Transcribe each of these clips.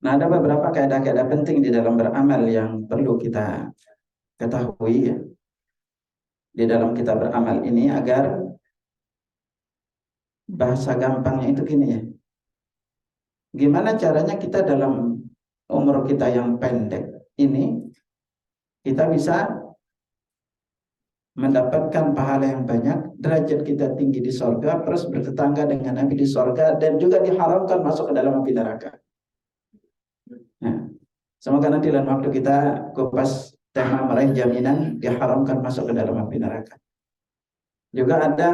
Nah, ada beberapa kaidah-kaidah penting di dalam beramal yang perlu kita ketahui ya, di dalam kita beramal ini agar bahasa gampangnya itu gini ya. Gimana caranya kita dalam umur kita yang pendek ini kita bisa mendapatkan pahala yang banyak, derajat kita tinggi di sorga, terus bertetangga dengan Nabi di sorga, dan juga diharamkan masuk ke dalam api neraka. Nah, semoga nanti dalam waktu kita kupas tema meraih jaminan diharamkan masuk ke dalam api neraka. Juga ada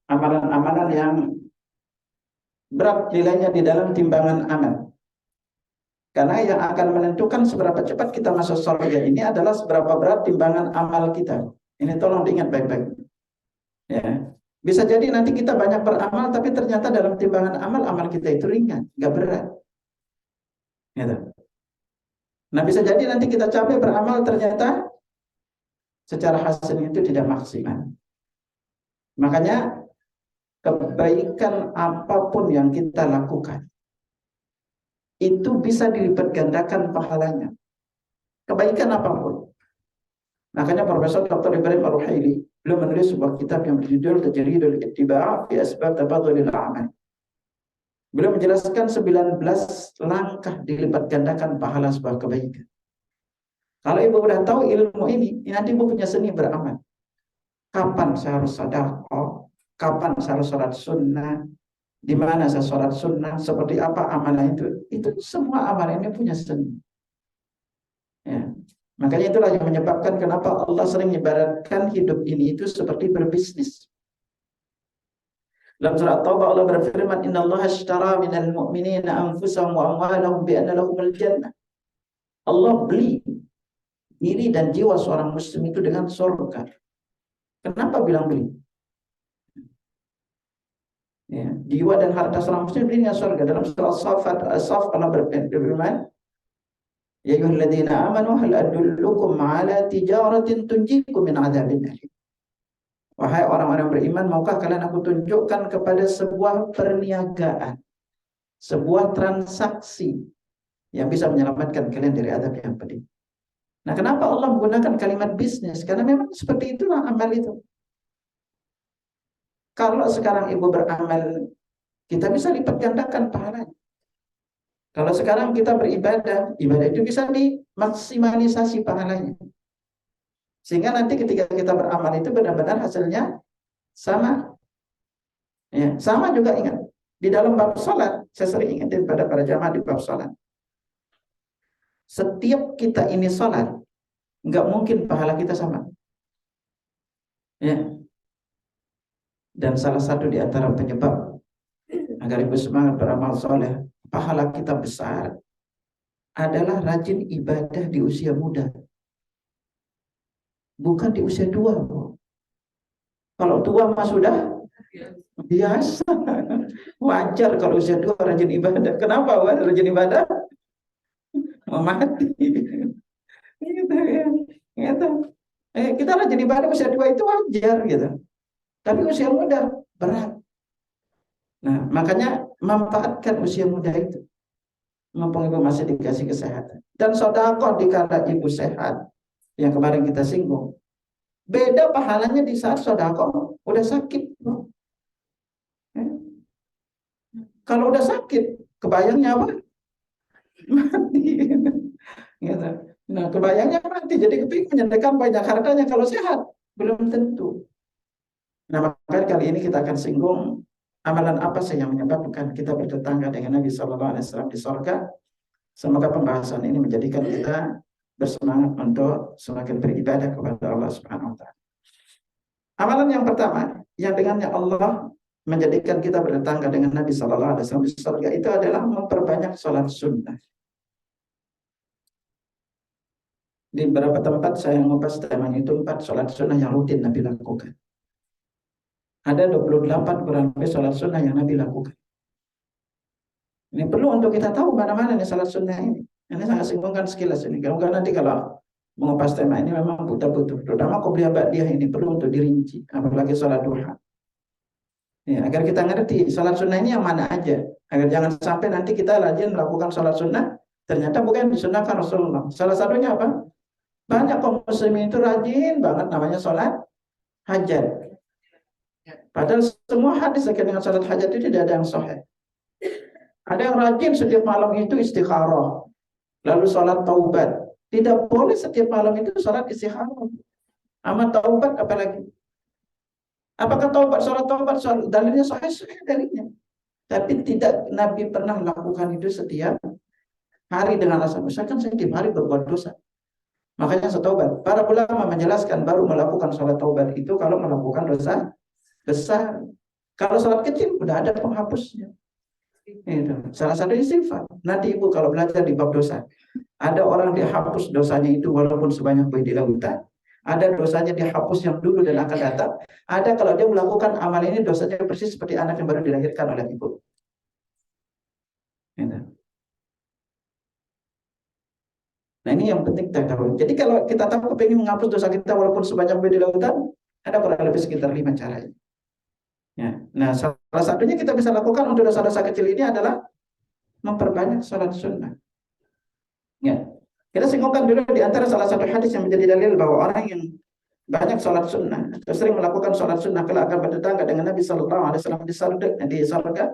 amalan-amalan yang berat nilainya di dalam timbangan amal. Karena yang akan menentukan seberapa cepat kita masuk surga ini adalah seberapa berat timbangan amal kita. Ini tolong diingat baik-baik. Ya. Bisa jadi nanti kita banyak beramal, tapi ternyata dalam timbangan amal kita itu ringan, nggak berat. Gitu. Nah, bisa jadi nanti kita capek beramal, ternyata secara hasilnya itu tidak maksimal. Makanya kebaikan apapun yang kita lakukan itu bisa dilipat gandakan pahalanya. Kebaikan apapun. Makanya Profesor Dr. Ibrahim Ar-Ruhaili beliau menulis sebuah kitab yang berjudul Tajridul Ittiba' fi Asbab Tafadhulil A'mal. Beliau menjelaskan 19 langkah dilipat gandakan pahala sebuah kebaikan. Kalau ibu udah tahu ilmu ini, nanti ibu punya seni beramal. Kapan saya harus sedekah? Kapan saya harus sholat sunnah? Di mana saya sholat sunnah? Seperti apa amalan itu? Itu semua amalan ini punya seni. Ya. Makanya itulah yang menyebabkan kenapa Allah sering menyibaratkan hidup ini itu seperti berbisnis. Dalam surat Taubah Allah berfirman, Inna Allah ashtara minal mu'minina anfusahum wa amwalahum bi'anna lahumul jannah. Allah beli diri dan jiwa seorang muslim itu dengan surga. Kenapa bilang beli? Ya, jiwa dan harta seorang muslim beli dengan surga. Dalam surat As-Saff Allah berfirman, Ya ayyuhalladzina amanu hal adullukum ala tijaratin tunjikum min adzabin alim. Wahai orang-orang beriman, maukah kalian aku tunjukkan kepada sebuah perniagaan, sebuah transaksi yang bisa menyelamatkan kalian dari azab yang pedih. Nah, kenapa Allah menggunakan kalimat bisnis? Karena memang seperti itulah amal itu. Kalau sekarang ibu beramal, kita bisa lipat gandakan pahalanya. Kalau sekarang kita beribadah, ibadah itu bisa dimaksimalisasi pahalanya. Sehingga nanti ketika kita beramal itu benar-benar hasilnya sama. Ya, sama juga ingat. Di dalam bab sholat, saya sering ingatin pada para jamaah di bab sholat. Setiap kita ini sholat, nggak mungkin pahala kita sama. Ya. Dan salah satu di antara penyebab agar ibu semangat beramal soleh, pahala kita besar, adalah rajin ibadah di usia muda. Bukan di usia tua. Kalau tua mah sudah biasa. Wajar kalau usia tua rajin ibadah. Kenapa rajin ibadah? Mau mati. Gitu ya. Gitu. Kita rajin ibadah usia tua itu wajar gitu. Tapi usia muda berat. Nah, makanya manfaatkan usia muda itu. Mumpung ibu masih dikasih kesehatan. Dan sedekah dikala ibu sehat, yang kemarin kita singgung. Beda pahalanya di saat sedekah udah sakit. Kalau udah sakit, kebayangnya apa? Mati. Gitu. Nah, kebayangnya mati. Jadi kepingin menyedekahkan banyak hartanya kalau sehat. Belum tentu. Nah, maka kali ini kita akan singgung amalan apa sih yang menyebabkan kita bertetangga dengan Nabi SAW di sorga. Semoga pembahasan ini menjadikan kita bersemangat untuk semakin beribadah kepada Allah Subhanahu wa taala. Amalan yang pertama yang dengannya Allah menjadikan kita bertetangga dengan Nabi SAW di surga itu adalah memperbanyak sholat sunnah. Di beberapa tempat saya ngupas temanya itu 4 sholat sunnah yang rutin Nabi lakukan. Ada 28 kurang lebih sholat sunnah yang Nabi lakukan. Ini perlu untuk kita tahu mana-mana nih sholat sunnah ini. Ini sangat singgungkan sekilas ini. Kalau nanti kalau mengupas tema ini memang butuh-butuh. Terutama qobliyah ba'diyah ini perlu untuk dirinci. Apalagi sholat duha. Ya, agar kita ngerti sholat sunnah ini yang mana aja. Agar jangan sampai nanti kita rajin melakukan sholat sunnah, ternyata bukan disunahkan Rasulullah. Salah satunya apa? Banyak kaum muslimin itu rajin banget namanya sholat hajat. Padahal semua hadis terkait dengan sholat hajat itu tidak ada yang sahih. Ada yang rajin setiap malam itu istikharah, lalu sholat taubat. Tidak boleh setiap malam itu sholat istikharah. Amat taubat apalagi. Apakah taubat, sholat taubat, sholat, dalilnya sahih dalilnya. Tapi tidak, Nabi pernah lakukan itu setiap hari dengan alasan misalkan setiap hari berbuat dosa. Makanya setaubat. Para ulama menjelaskan baru melakukan sholat taubat itu kalau melakukan dosa besar. Kalau sholat kecil udah ada penghapusnya. Itu. Salah satu istighfar. Nanti ibu kalau belajar di bab dosa, ada orang dihapus dosanya itu walaupun sebanyak bayi di lautan. Ada dosanya dihapus yang dulu dan akan datang. Ada kalau dia melakukan amal ini dosanya persis seperti anak yang baru dilahirkan oleh ibu. Gitu. Nah ini yang penting kita tahu. Jadi kalau kita tahu kepingin menghapus dosa kita walaupun sebanyak bayi di lautan, ada kurang lebih sekitar 5 caranya. Ya. Nah salah satunya kita bisa lakukan untuk dosa-dosa kecil ini adalah memperbanyak sholat sunnah. Ya. Kita singgung dulu di antara salah satu hadis yang menjadi dalil bahwa orang yang banyak sholat sunnah atau sering melakukan sholat sunnah kelak akan bertetangga dengan Nabi Sallallahu Alaihi Wasallam di surga.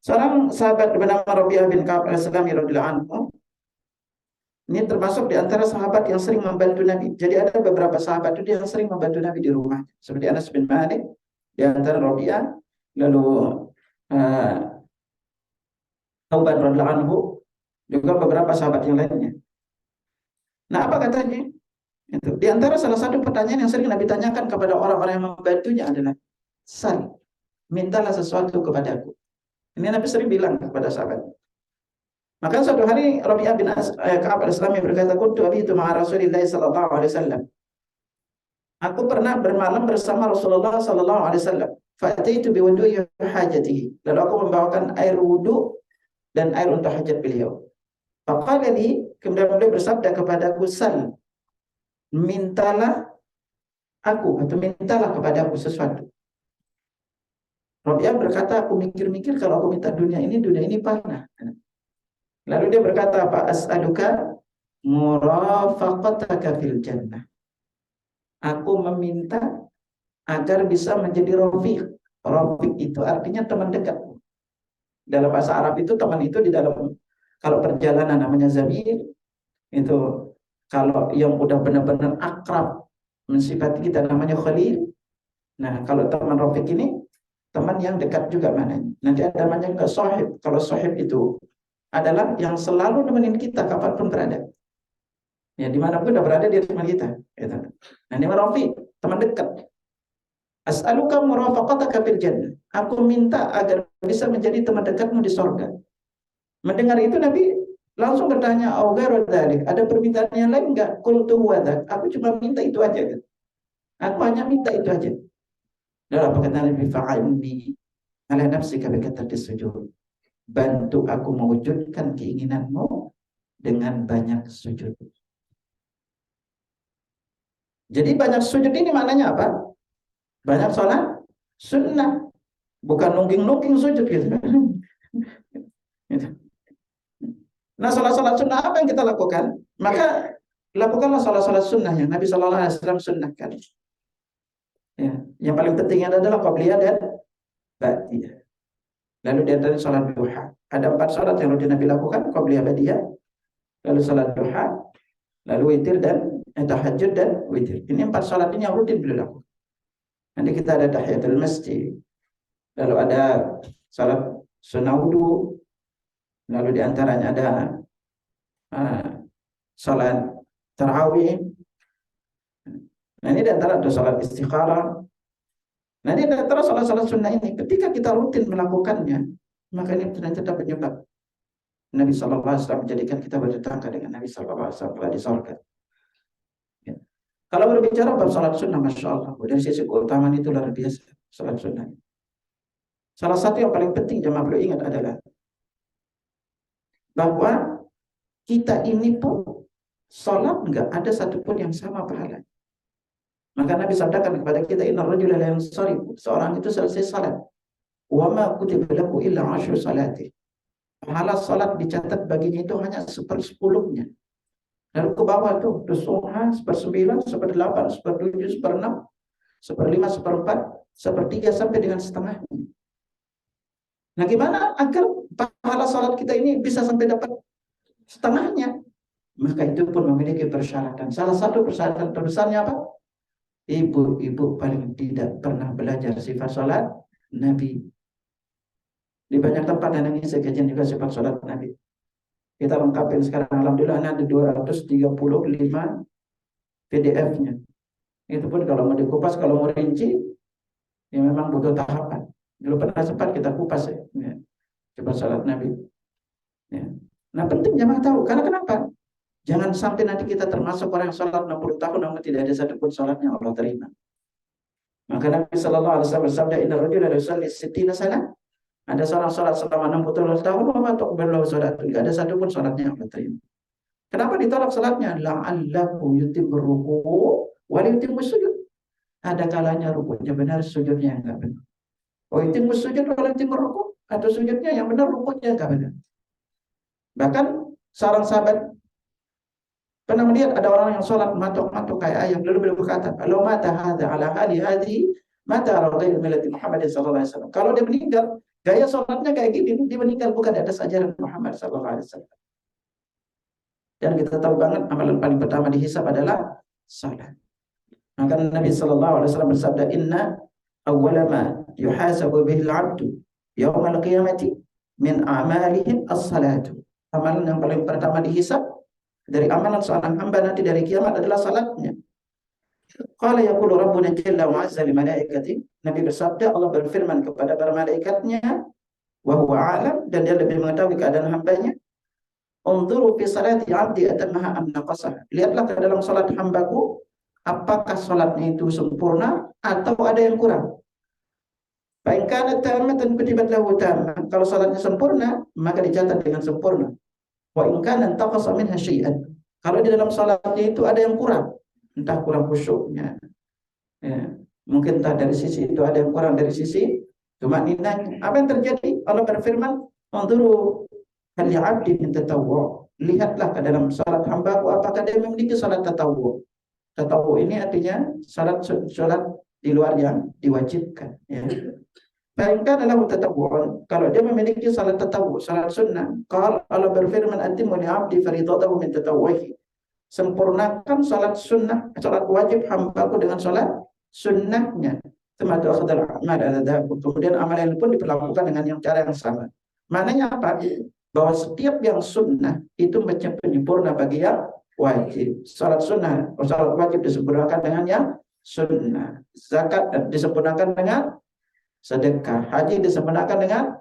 Seorang sahabat bernama Rabi'ah bin Ka'ab al-Islami radhiyallahu anhu, ini termasuk di antara sahabat yang sering membantu Nabi. Jadi ada beberapa sahabat itu yang sering membantu Nabi di rumah, seperti Anas bin Malik, di antara Rabi'ah, lalu Taubat radhiyallahu anhu, juga beberapa sahabat yang lainnya. Nah, apa katanya? Itu. Di antara salah satu pertanyaan yang sering Nabi tanyakan kepada orang-orang yang membantunya adalah, Sal, mintalah sesuatu kepadaku. Ini Nabi sering bilang kepada sahabat. Maka suatu hari Rabi'ah bin Ka'ab al-Islami berkata, "Kuntu abitu ma'a Rasulillah sallallahu alaihi wasallam." Aku pernah bermalam bersama Rasulullah sallallahu alaihi wasallam. Fa'ataitu biwudu'i hajatihi. Lalu aku membawakan air wudu dan air untuk hajat beliau. Faqala li, kemudian beliau bersabda kepadaku, "Sal, mintalah aku atau mintalah kepadaku sesuatu." Rabi'ah berkata, aku mikir-mikir kalau aku minta dunia ini panah. Lalu dia berkata, "Apa as'aluka murafaqataka fil jannah." Aku meminta agar bisa menjadi rafiq. Rafiq itu artinya teman dekat. Dalam bahasa Arab itu teman itu di dalam, kalau perjalanan namanya zamil. Itu kalau yang udah benar-benar akrab mensifati kita namanya khalil. Nah, kalau teman rafiq ini teman yang dekat juga mananya. Nanti ada namanya ke sahib. Kalau sahib itu adalah yang selalu nemenin kita kapanpun berada. Ya, dimanapun udah berada dia teman kita. Gitu. Nah, ini rafiq, teman dekat. As'aluka murafaqataka fil jannah. Aku minta agar bisa menjadi teman dekatmu di sorga. Mendengar itu Nabi langsung bertanya, "Au ghairu dzalik?" Ada permintaan yang lain enggak? Qultu wa dzak. Aku cuma minta itu aja kan. Aku hanya minta itu aja. Lalu apa kata Nabi? Fa'inni ala nafsika bi kathrati sujud. Bantu aku mewujudkan keinginanmu dengan banyak sujud. Jadi banyak sujud ini maknanya apa? Banyak sholat sunnah, bukan nungging-nungging sujud gitu. Nah, sholat-sholat sunnah apa yang kita lakukan? Maka lakukanlah sholat-sholat sunnah yang Nabi Sallallahu Alaihi Wasallam sunnahkan. Ya, yang paling penting adalah qabliyah dan ba'diyah. Lalu di antara sholat duha. Ada 4 sholat yang rutin Nabi lakukan, qabliyah, ba'diyah, lalu sholat duha, lalu witir dan tahajud dan witir. Ini 4 sholat ini yang rutin beliau lakukan. Nanti kita ada tahiyatul masjid, lalu ada salat sunnah wudu, lalu diantaranya ada salat tarawih. Nah ini diantara ada salat istikharah. Nah ini diantara salat-salat sunnah ini. Ketika kita rutin melakukannya, maka ini ternyata dapat penyebab Nabi Sallallahu Alaihi Wasallam menjadikan kita bertetangga dengan Nabi Sallallahu Alaihi Wasallam di surga. Ya. Kalau berbicara bab salat sunnah, masya Allah, dari sisi keutamaan itu luar biasa salat sunnah. Salah satu yang paling penting jemaah perlu ingat adalah bahwa kita ini pun sholat nggak ada satupun yang sama pahalanya. Maka Nabi sabdakan kepada kita, inna rajula la yansarifu, seorang itu selesai salat, wa ma kutiba lahu illa 10 salati. Pahala salat dicatat baginya itu hanya 1/10-nya. Lalu ke bawah tuh, dusuha 1/9, 1/8, 1/7, 1/6, 1/5, 1/4, 1/3 sampai dengan setengahnya. Nah, gimana agar pahala salat kita ini bisa sampai dapat setengahnya? Maka itu pun memiliki persyaratan. Salah satu persyaratan terbesarnya apa? Ibu-ibu paling tidak pernah belajar sifat salat Nabi. Di banyak tempat dan ini saya kajian juga sifat salat Nabi. Kita lengkapin sekarang, alhamdulillah ada 235 PDF-nya. Itu pun kalau mau dikupas, kalau mau rinci, ya memang butuh tahapan. Dulu pernah sempat kita kupas ya, sifat salat Nabi. Ya. Nah, penting jamaah tahu, karena kenapa? Jangan sampai nanti kita termasuk orang yang sholat 60 tahun namun tidak ada satupun sholatnya Allah terima. Maka Nabi Shallallahu Alaihi Wasallam bersabda, Inna rajula la yusalli sittina sana. Ada seorang sholat selama 60 tahun, wa tuqbalu sholat. Tidak ada satupun sholatnya Allah terima. Kenapa ditolak sholatnya? La'allahu yutimmu ruku' wa yutimmu sujud. Ada kalanya rukunya benar, sujudnya enggak benar. Wa yutimmu sujud wa yutimmu ruku', atau sujudnya yang benar, rukunya enggak benar. Bahkan seorang sahabat pernah melihat ada orang yang sholat matuk-matuk kayak ayam, lalu beliau berkata, "Kalau mata hadza ala hali hadhi, mata ala ghairi millati Muhammad sallallahu alaihi wasallam." Kalau dia meninggal, gaya sholatnya kayak gini, dia meninggal bukan di atas ajaran Muhammad sallallahu alaihi wasallam. Dan kita tahu banget amalan paling pertama dihisab adalah salat. Maka Nabi sallallahu alaihi wasallam bersabda, "Inna awwala ma yuhasabu bihi al-'abdu yaumal qiyamati min a'malihim as-salatu." Amalan yang paling pertama dihisab dari amalan seorang hamba nanti dari kiamat adalah salatnya. Qala yaqulu rabbuna jalla wa azza li malaikati. Nabi bersabda, Allah berfirman kepada para malaikatnya, wa huwa a'lam, dan dia lebih mengetahui keadaan hambanya. Unzuru fi salati 'abdi atammaha am naqasah. Lihatlah ke dalam salat hambaku, apakah salatnya itu sempurna atau ada yang kurang. Fa in kanat tammatan kutibat lahu tammah. Kalau salatnya sempurna, maka dicatat dengan sempurna. Wa in kana intaqasa minha syai'an. Kalau di dalam salatnya itu ada yang kurang, entah kurang khusyuknya, ya, mungkin entah dari sisi itu ada yang kurang dari sisi tumaninahnya. Apa yang terjadi? Allah berfirman, "Unzuru hal li'abdi min tatawwu." Lihatlah ke dalam salat hambaku apakah dia memiliki salat tatawwu. Tatawwu ini artinya salat di luar yang diwajibkan, ya. Bayangkan adalah tatawwu'un. Kalau dia memiliki salat tatawwu, salat sunnah, kalau Allah berfirman, "Atimmu li'abdi faridatahu min tatawwuhi." Sempurnakan salat sunnah, salat wajib hambaku dengan salat sunnahnya. Kemudian amalan pun diperlakukan dengan yang cara yang sama. Maknanya apa? Bahwa setiap yang sunnah itu menyempurna bagi yang wajib. Salat sunnah, salat wajib disempurnakan dengan yang sunnah. Zakat disempurnakan dengan sedekah, haji disempurnakan dengan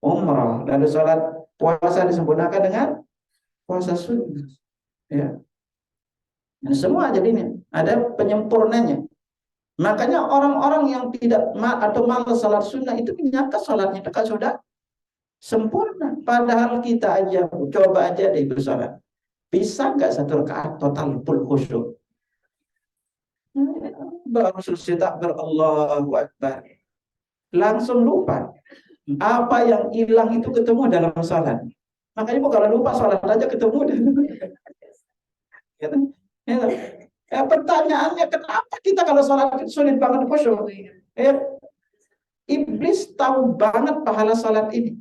umrah, lalu sholat puasa disempurnakan dengan puasa sunnah. Ya, nah, semua jadinya ada penyempurnanya. Makanya orang-orang yang tidak atau malas sholat sunnah itu menyangka sholatnya mereka sudah sempurna. Padahal kita aja coba aja deh bersolat, bisa nggak satu rakaat total full khusyuk? Baru selesai takbir Allahu Akbar, langsung lupa. Apa yang hilang itu ketemu dalam salat. Makanya kalau lupa salat aja ketemu dalam. Pertanyaannya, kenapa kita kalau salat sulit banget khusyuk? Iblis tahu banget pahala salat ini.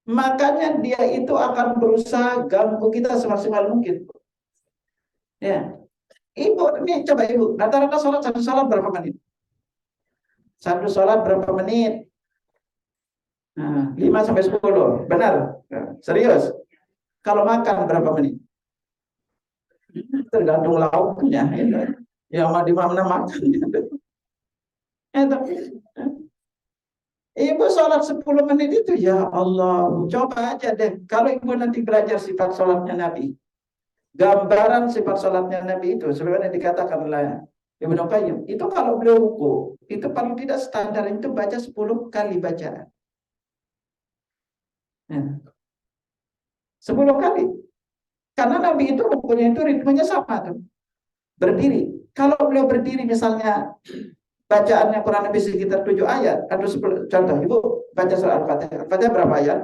Makanya dia itu akan berusaha ganggu kita semaksimal mungkin. Ya. Ibu, ini coba ibu, rata-rata satu salat berapa menit? Satu salat berapa menit? 5 sampai 10. Benar? Serius? Kalau makan berapa menit? Tergantung lauknya. Ya mau di mana makan. Ibu sholat 10 menit itu, ya Allah, coba aja deh. Kalau ibu nanti belajar sifat sholatnya Nabi, gambaran sifat sholatnya Nabi itu, sebenarnya dikatakan oleh Ibnu Qayyim, itu kalau beliau ruku, itu paling tidak standar itu baca 10 kali bacaan. 10 kali. Karena Nabi itu rukunya itu ritmenya sama tuh. Berdiri. Kalau beliau berdiri misalnya bacaannya kurang lebih sekitar 7 ayat atau 10, contoh Ibu baca surah Al-Fatihah. Al-Fatihah berapa ayat?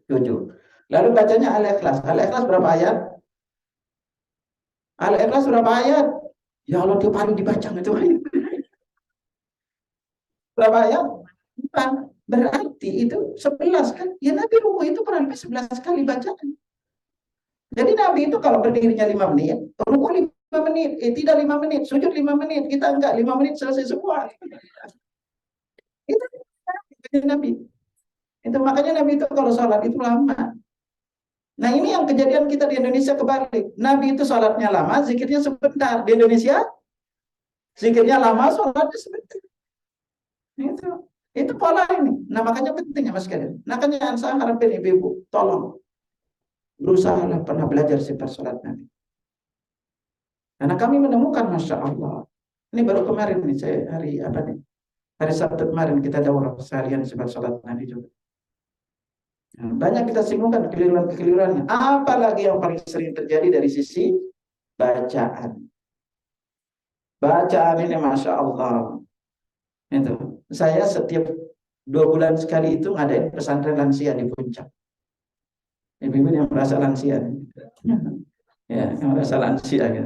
7. Lalu bacanya Al-Ikhlas. Al-Ikhlas berapa ayat? Al-Ikhlas berapa ayat? Ya Allah, tiap hari dibaca itu ayat. Berapa ayat? 4. Berarti itu 11 kan? Ya Nabi ruku itu kurang lebih 11 kali bacaan. Jadi Nabi itu kalau berdirinya 5 menit, ruku 5 menit, tidak 5 menit, sujud 5 menit, kita enggak 5 menit selesai semua. Itu Nabi. Itu makanya Nabi itu kalau sholat itu lama. Nah ini yang kejadian kita di Indonesia kebalik. Nabi itu sholatnya lama, zikirnya sebentar. Di Indonesia, zikirnya lama, sholatnya sebentar. Itu, itu pola ini. Nah makanya penting ya Mas Kadir. Makanya saya harapin ibu-ibu, tolong berusaha pernah belajar sifat sholat Nabi. Karena kami menemukan, Masya Allah. Ini baru kemarin nih, saya hari apa nih? Hari Sabtu kemarin kita daurah seharian sifat sholat Nabi juga. Nah, banyak kita singgungkan kekeliruan-kekeliruannya. Apalagi yang paling sering terjadi dari sisi bacaan. Bacaan ini Masya Allah. Itu. Saya setiap 2 bulan sekali itu ngadain pesantren lansia di Puncak. Ibu-ibu yang merasa lansia. Ya, yang merasa lansia. Ya.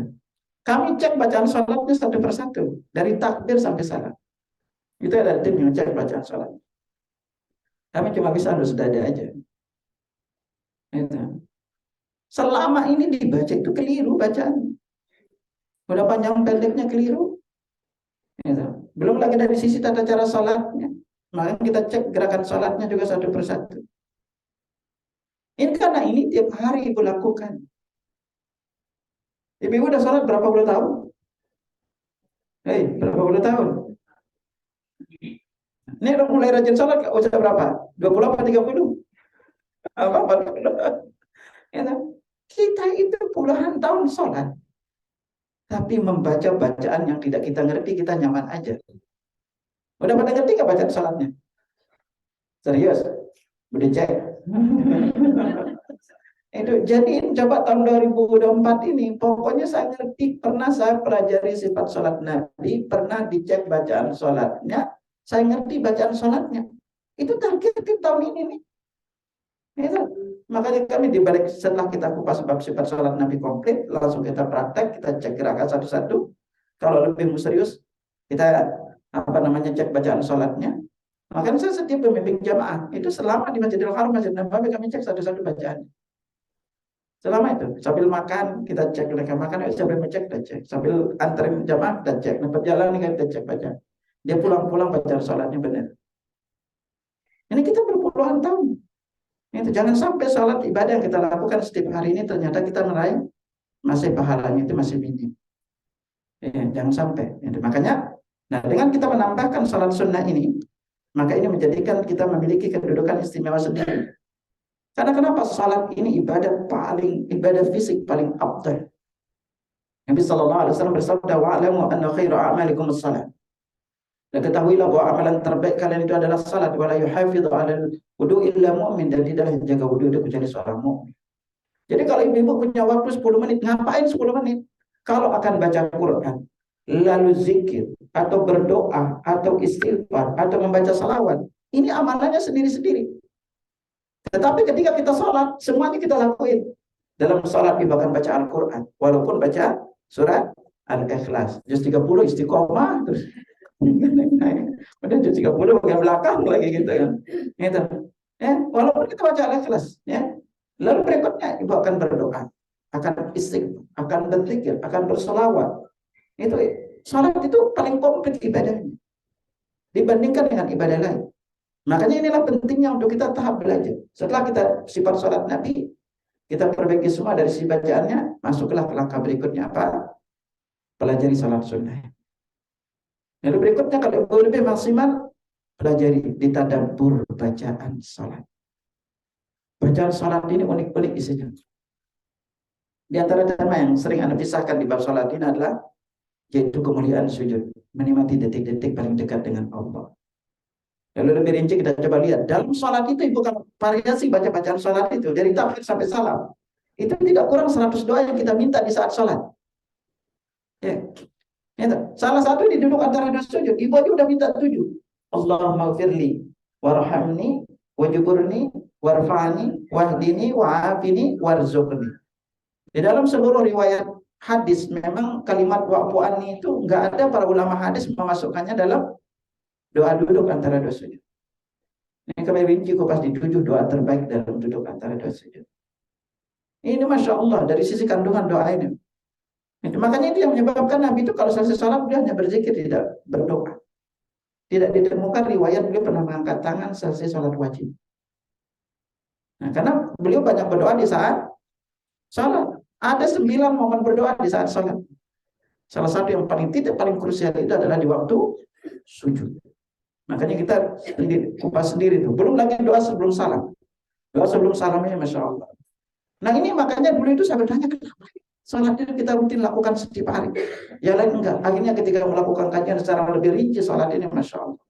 Kami cek bacaan sholatnya satu persatu. Dari takbir sampai salam. Itu ada tim yang cek bacaan sholat. Kami cuma bisa harus dada aja. Itu. Selama ini dibaca itu keliru bacaan. Udah panjang pendeknya keliru. Itu. Belum lagi dari sisi tata cara sholatnya. Maka kita cek gerakan sholatnya juga satu persatu. Ini karena ini tiap hari ibu lakukan. Ibu udah sholat berapa puluh tahun? Berapa puluh tahun? Ini udah mulai rajin sholat usia berapa? 20 apa 30? Apa 40? Ya, kita itu puluhan tahun sholat. Tapi membaca bacaan yang tidak kita ngerti, kita nyaman aja. Udah pada ngerti gak bacaan sholatnya? Serius? Udah cek? Itu jadi coba tahun 2024 ini pokoknya saya ngerti, pernah saya pelajari sifat sholat Nabi, pernah dicek bacaan sholatnya, saya ngerti bacaan sholatnya. Itu target tahun ini nih. Itu makanya kami dibalik setelah kita kupas bab sifat sholat Nabi komplit, langsung kita praktek, kita cek gerakan satu-satu. Kalau lebih serius, kita cek bacaan sholatnya. Makanya saya setiap pemimpin jamaah itu selama di Masjidil Haram, Masjid Nabawi kami cek satu-satu bacaan. Selama itu, sambil makan, kita cek mereka makan, sambil ngecek, kita cek. Sambil anterin jamaah, kita cek. Nah, perjalanan kita cek baca. Dia pulang-pulang baca sholatnya benar. Ini kita berpuluhan tahun. Itu jangan sampai sholat ibadah yang kita lakukan setiap hari ini ternyata kita meraih masih pahalanya itu masih minim. Jangan sampai. Makanya, nah dengan kita menambahkan sholat sunnah ini, maka ini menjadikan kita memiliki kedudukan istimewa sendiri. Karena kenapa? Salat ini ibadah fisik paling afdal. Nabi sallallahu alaihi wasallam bersabda, "Wa'lamu anna khairu a'malikum as-salat." Dan ketahuilah bahwa amalan terbaik kalian itu adalah salat. Wa la yuhafidhu 'alal wudu' illa mu'min, dan tidaklah jaga wudu itu kecuali seorang mukmin. Jadi kalau ibu-ibu punya waktu 10 menit, ngapain 10 menit? Kalau akan baca Quran, lalu zikir atau berdoa atau istighfar atau membaca salawat, ini amalannya sendiri-sendiri. Tetapi ketika kita sholat, semuanya kita lakuin. Dalam sholat bahkan baca Al-Quran. Walaupun baca surat Al-Ikhlas. Juz 30 istiqomah. Terus udah juz 30 bagian belakang lagi gitu kan. Gitu. Walaupun kita baca Al-Ikhlas. Lalu berikutnya ibu akan berdoa. Akan istighfar. Akan berzikir. Akan bersolawat. Sholat itu paling komplit ibadahnya. Dibandingkan dengan ibadah lain. Makanya inilah pentingnya untuk kita tahap belajar. Setelah kita sifat sholat Nabi, kita perbaiki semua dari sisi bacaannya, masuklah ke langkah berikutnya apa? Pelajari sholat sunnah. Lalu berikutnya kalau lebih maksimal, pelajari ditadabbur bacaan sholat. Bacaan sholat ini unik-unik isinya. Di antara tema yang sering Anda pisahkan di bab sholat ini adalah yaitu kemuliaan sujud, menikmati detik-detik paling dekat dengan Allah. Lalu lebih rinci kita coba lihat dalam sholat itu bukan variasi baca bacaan sholat itu dari takbir sampai salam itu tidak kurang 100 doa yang kita minta di saat sholat. Ya, itu. Salah satu di duduk antara dua sujud, ibu aja udah minta 7. Allahumma firli warhamni wajburni warfa'ni wahdini wa'afini warzuqni. Di dalam seluruh riwayat hadis memang kalimat wa'fu anni itu enggak ada para ulama hadis memasukkannya dalam doa duduk antara dua sujud. Ini kami rinci kupas di 7 doa terbaik dalam duduk antara dua sujud. Ini Masya Allah dari sisi kandungan doa ini. Itu, makanya itu yang menyebabkan Nabi itu kalau selesai salat dia hanya berzikir, tidak berdoa. Tidak ditemukan riwayat beliau pernah mengangkat tangan selesai salat wajib. Nah, karena beliau banyak berdoa di saat salat. Ada 9 momen berdoa di saat salat. Salah satu yang paling paling krusial itu adalah di waktu sujud. Makanya kita kupas sendiri tuh. Belum lagi doa sebelum salam. Doa sebelum salamnya Masya Allah. Nah ini makanya dulu itu saya bertanya, kenapa salat itu kita rutin lakukan setiap hari? Yang lain enggak. Akhirnya ketika melakukan kajian secara lebih rinci salat ini Masya Allah.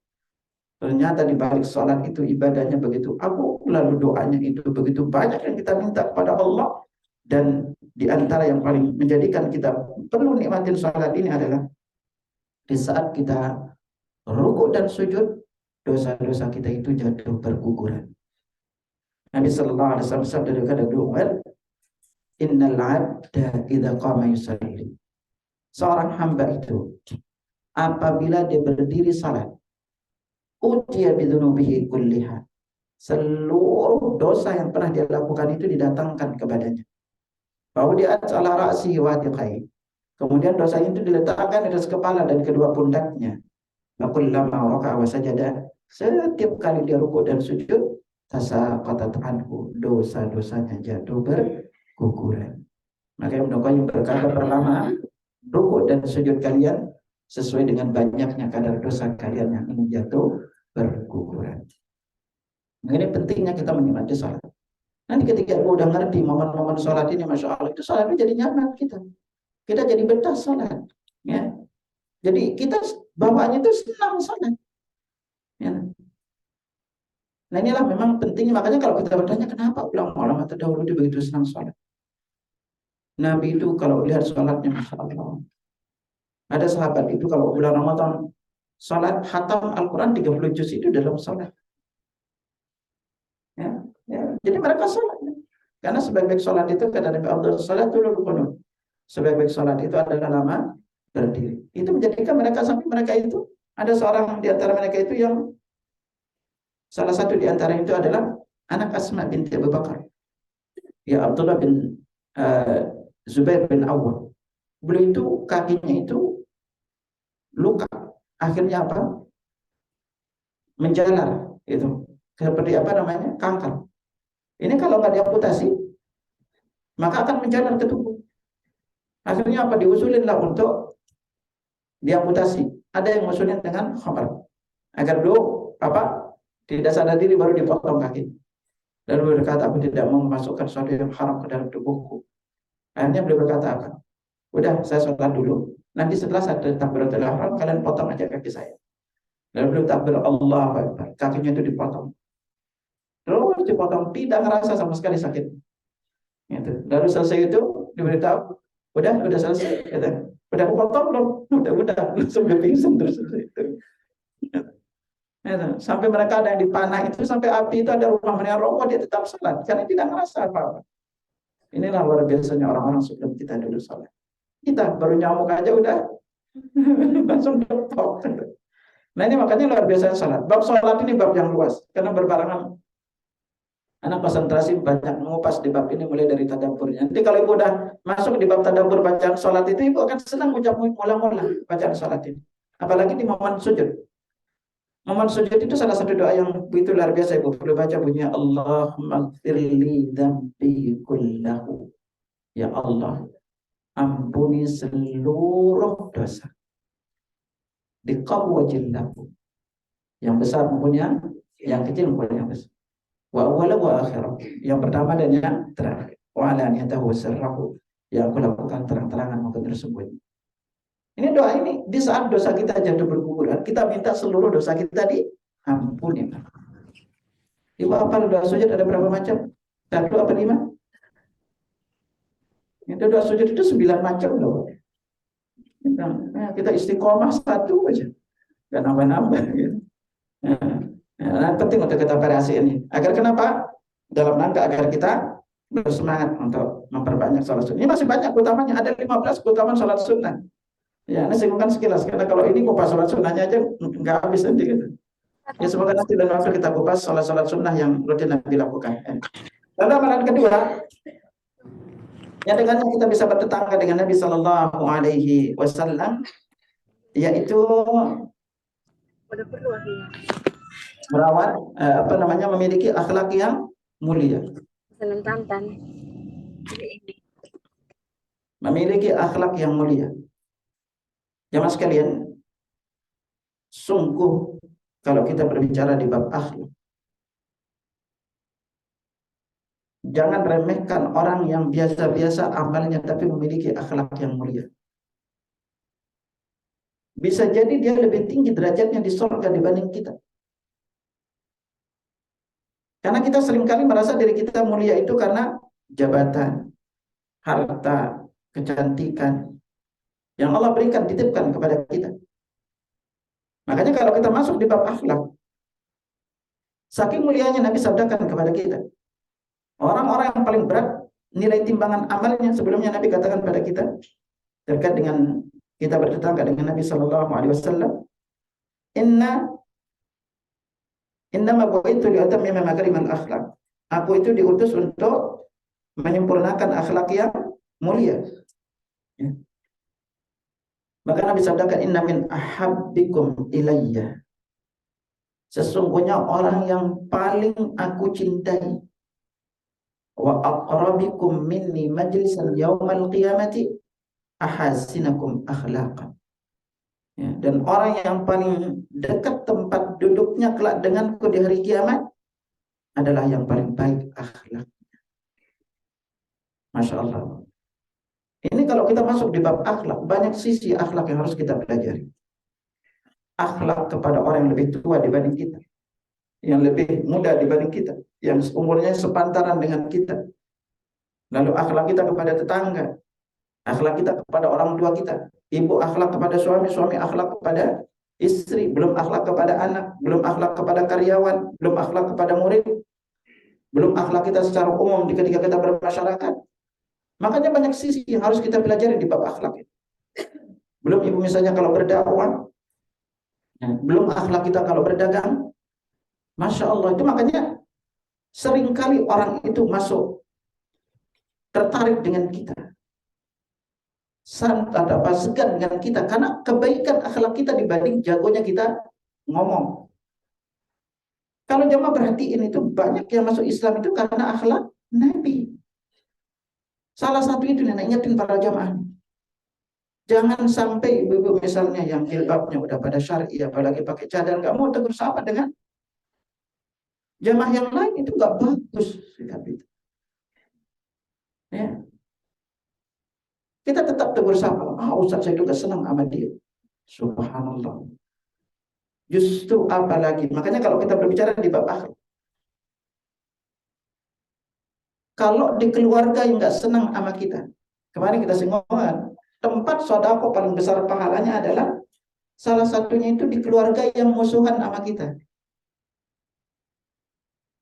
Ternyata di balik salat itu ibadahnya begitu agung, lalu doanya itu begitu banyak yang kita minta kepada Allah. Dan di antara yang paling menjadikan kita perlu nikmatin salat ini adalah di saat kita rukuk dan sujud, dosa-dosa kita itu jatuh berguguran. Nabi sallallahu alaihi wasallam bersabda kepada Umar, "Innal 'abda idza qama yusalli." Seorang hamba itu apabila dia berdiri salat, utiya bidzunubihi kulliha. Seluruh dosa yang pernah dia lakukan itu didatangkan kepadanya. Bahwa dia ala ra'sihi wa tiqai. Kemudian dosa itu diletakkan di atas kepala dan kedua pundaknya. Kullama raka'a wa sajada, setiap kali dia rukuk dan sujud, tasaqatat anhu, dosa-dosanya jatuh berguguran. Maka Ibnu Qayyim berkata, pertama, rukuk dan sujud kalian sesuai dengan banyaknya kadar dosa kalian yang ini jatuh berguguran. Nah, ini pentingnya kita menikmati salat. Nanti ketika ibu udah ngerti momen-momen salat ini, Masya Allah, itu salat itu jadi nyaman kita. Kita jadi betah salat. Ya. Jadi kita bawaannya itu senang salat. Ya. Nah inilah memang pentingnya. Makanya kalau kita bertanya kenapa ulama-ulama terdahulu itu begitu senang salat. Nabi itu kalau lihat salatnya Masya Allah. Ada sahabat itu kalau bulan Ramadan salat khatam Al-Quran 30 juz itu dalam salat. Ya. Ya. Jadi mereka salat. Karena sebaik-baik salat itu kata Nabi Abdul Salat dulu qunut. Sebaik-baik salat itu adalah lama berdiri. Itu menjadikan mereka sampai mereka itu ada seorang di antara mereka itu yang salah satu di antara itu adalah anak Asma binti Abu Bakar. Ya Abdullah bin Zubair bin Awwam. Beliau itu kakinya itu luka. Akhirnya apa? Menjalar itu. Seperti apa namanya? Kanker. Ini kalau nggak diamputasi, maka akan menjalar ke tubuh. Akhirnya apa? Diusulinlah untuk diamputasi. Ada yang mengusulin dengan khamar. Agar dulu apa? Tidak sadar diri baru dipotong kaki. Lalu berkata, aku tidak mau memasukkan sesuatu yang haram ke dalam tubuhku. Akhirnya beliau berkata apa? Udah, saya sholat dulu. Nanti setelah saya takbiratul ihram, kalian potong aja kaki saya. Lalu beliau takbir Allahu Akbar. Kakinya itu dipotong. Terus dipotong, tidak ngerasa sama sekali sakit. Gitu. Lalu selesai itu diberitahu, udah selesai. Gitu. Udah potong belum? Udah, langsung pingsan terus itu. Gitu. Sampai mereka ada yang dipanah itu, sampai api itu ada rumah mereka rokok, dia tetap salat karena tidak ngerasa apa-apa. Inilah luar biasanya orang-orang sebelum kita dulu salat. Kita baru nyamuk aja udah langsung top. Nah ini makanya luar biasa salat. Bab salat ini bab yang luas karena berbarengan. Anak konsentrasi banyak mengupas di bab ini mulai dari tadaburnya. Nanti kalau ibu udah masuk di bab tadabur bacaan salat itu, ibu akan senang ucap mula-mula bacaan salat ini. Apalagi di momen sujud. Momen sujud itu salah satu doa yang begitu luar biasa, ibu perlu baca bunyinya Allahumma gfirli dzambi kullahu. Ya Allah, ampuni seluruh dosa. Diqawwajillahu. Yang besar maupun yang kecil maupun yang besar. Wa awwala wa akhirah. Yang pertama dan yang terakhir. Wa alaniyatahu wa sirrahu. Yang aku lakukan terang-terangan maupun tersembunyi. Ini doa ini di saat dosa kita jatuh berguguran, kita minta seluruh dosa kita diampuni. Ibu apa doa sujud ada berapa macam? 1 apa 5? Itu doa sujud itu 9 macam loh. Kita istiqomah satu aja, nggak nambah-nambah gitu. Penting untuk kita operasi ini. Agar kenapa? Dalam rangka agar kita bersemangat untuk memperbanyak sholat sunnah. Ini masih banyak utamanya, ada 15 keutamaan sholat sunnah. Ya, ini singgungan sekilas. Karena kalau ini kupas sholat sunnahnya aja nggak habis nanti gitu. Ya semoga nanti dan waktu kita kupas sholat-sholat sunnah yang rutin Nabi lakukan. Lalu amalan kedua, yang dengannya kita bisa bertetangga dengan Nabi Shallallahu Alaihi Wasallam, yaitu merawat memiliki akhlak yang mulia. Memiliki akhlak yang mulia. Jamaah sekalian, sungguh kalau kita berbicara di bab akhlak, jangan remehkan orang yang biasa-biasa amalnya tapi memiliki akhlak yang mulia. Bisa jadi dia lebih tinggi derajatnya di surga dibanding kita. Karena kita seringkali merasa diri kita mulia itu karena jabatan, harta, kecantikan yang Allah berikan, titipkan kepada kita. Makanya kalau kita masuk di bab akhlak, saking mulianya Nabi sabdakan kepada kita, orang-orang yang paling berat nilai timbangan amalnya, sebelumnya Nabi katakan pada kita terkait dengan kita bertetangga dengan Nabi Shallallahu Alaihi Wasallam, Inna mabu'itu li'utammima makarimal akhlak. Aku itu diutus untuk menyempurnakan akhlak yang mulia. Ya. Maka Nabi sabdakan, inna min ahabbikum ilayya. Sesungguhnya orang yang paling aku cintai, wa aqrabikum minni majlisan yaumal qiyamati ahasinakum akhlaqan. Ya, dan orang yang paling dekat tempat duduknya kelak denganku di hari kiamat adalah yang paling baik akhlak. Masya Allah. Ini kalau kita masuk di bab akhlak, banyak sisi akhlak yang harus kita pelajari. Akhlak kepada orang yang lebih tua dibanding kita, yang lebih muda dibanding kita, yang umurnya sepantaran dengan kita. Lalu akhlak kita kepada tetangga, akhlak kita kepada orang tua kita, ibu akhlak kepada suami, suami akhlak kepada istri, belum akhlak kepada anak, belum akhlak kepada karyawan, belum akhlak kepada murid, belum akhlak kita secara umum ketika kita bermasyarakat. Makanya banyak sisi yang harus kita pelajari di bab akhlak. Belum ibu misalnya kalau berdakwah, belum akhlak kita kalau berdagang. Masya Allah, itu makanya seringkali orang itu masuk tertarik dengan kita, segan dengan kita karena kebaikan akhlak kita dibanding jagonya kita ngomong. Kalau jemaah perhatiin itu banyak yang masuk Islam itu karena akhlak Nabi. Salah satu itu yang ingetin para jemaah. Jangan sampai ibu-ibu misalnya yang jilbabnya udah pada syar'i, apalagi pakai cadar, nggak mau tegur sapa dengan jemaah yang lain, itu nggak bagus sikap itu. Ya. Kita tetap tegur sapa. Ustaz saya juga senang sama dia. Subhanallah. Justru apalagi, makanya kalau kita berbicara di bab akhlak, kalau di keluarga yang nggak senang sama kita, kemarin kita singgungan, tempat sedekah paling besar pahalanya adalah salah satunya itu di keluarga yang musuhan sama kita.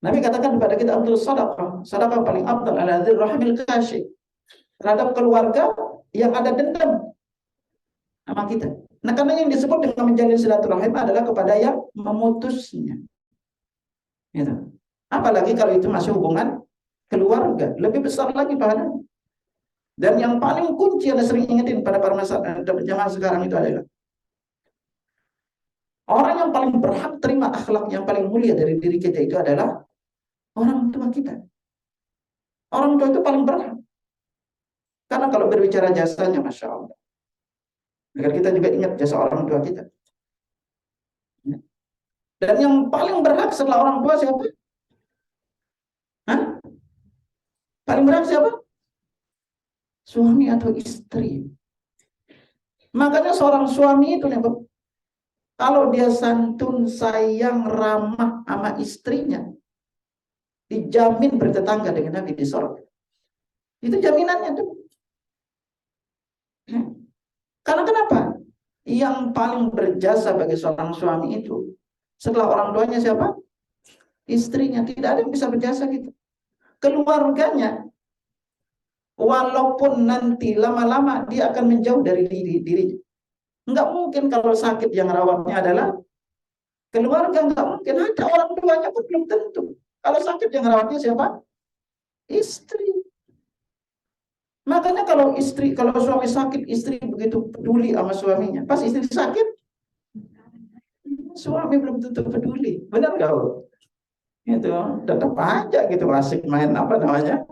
Nabi katakan kepada kita, Abdul sedekah paling afdal ala dzil rahimil kasyif, terhadap keluarga yang ada dendam sama kita. Nah, karena yang disebut dengan menjalin silaturahim adalah kepada yang memutusnya. Gitu. Apalagi kalau itu masih hubungan keluarga, lebih besar lagi pahalanya. Dan yang paling kunci yang sering ingetin pada para jamaah sekarang itu adalah orang yang paling berhak terima akhlak yang paling mulia dari diri kita itu adalah orang tua kita. Orang tua itu paling berhak. Karena kalau berbicara jasanya, Masya Allah, agar kita juga ingat jasa orang tua kita. Dan yang paling berhak setelah orang tua siapa? Hah? Paling berhak siapa? Suami atau istri. Makanya seorang suami itu kalau dia santun, sayang, ramah sama istrinya, dijamin bertetangga dengan Nabi di surga. Itu jaminannya tuh. Karena kenapa? Yang paling berjasa bagi seorang suami itu setelah orang tuanya siapa? Istrinya. Tidak ada yang bisa berjasa gitu. Keluarganya, walaupun nanti lama-lama dia akan menjauh dari dirinya. Enggak mungkin kalau sakit yang rawatnya adalah keluarga, enggak mungkin. Ada orang tuanya pun belum tentu. Kalau sakit yang rawatnya siapa? Istri. Makanya kalau suami sakit, istri begitu peduli sama suaminya. Pas istri sakit, suami belum tentu peduli. Benar gak? Itu tetap aja gitu asik main apa namanya?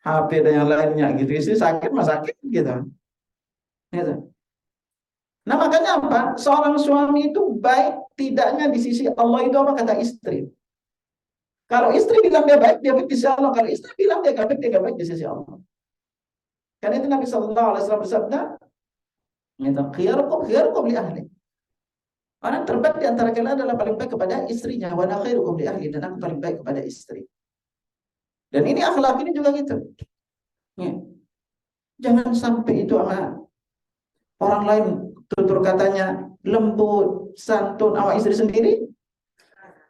HP dan yang lainnya gitu. Istri sakit mah sakit gitu. Gitu. Nah makanya apa? Seorang suami itu baik tidaknya di sisi Allah itu apa kata istri? Kalau istri bilang dia baik di sisi Allah. Kalau istri bilang dia gak baik di sisi Allah. Karena itu Nabi Sallallahu Alaihi Wasallam bersabda, khiyarukum li ahli. Orang terbaik di antara kalian adalah paling baik kepada istrinya. Wa ana khairukum li ahli, dan aku paling baik kepada istri. Dan ini akhlak ini juga gitu. Ya. Jangan sampai itu sama orang lain tutur katanya lembut, santun, sama istri sendiri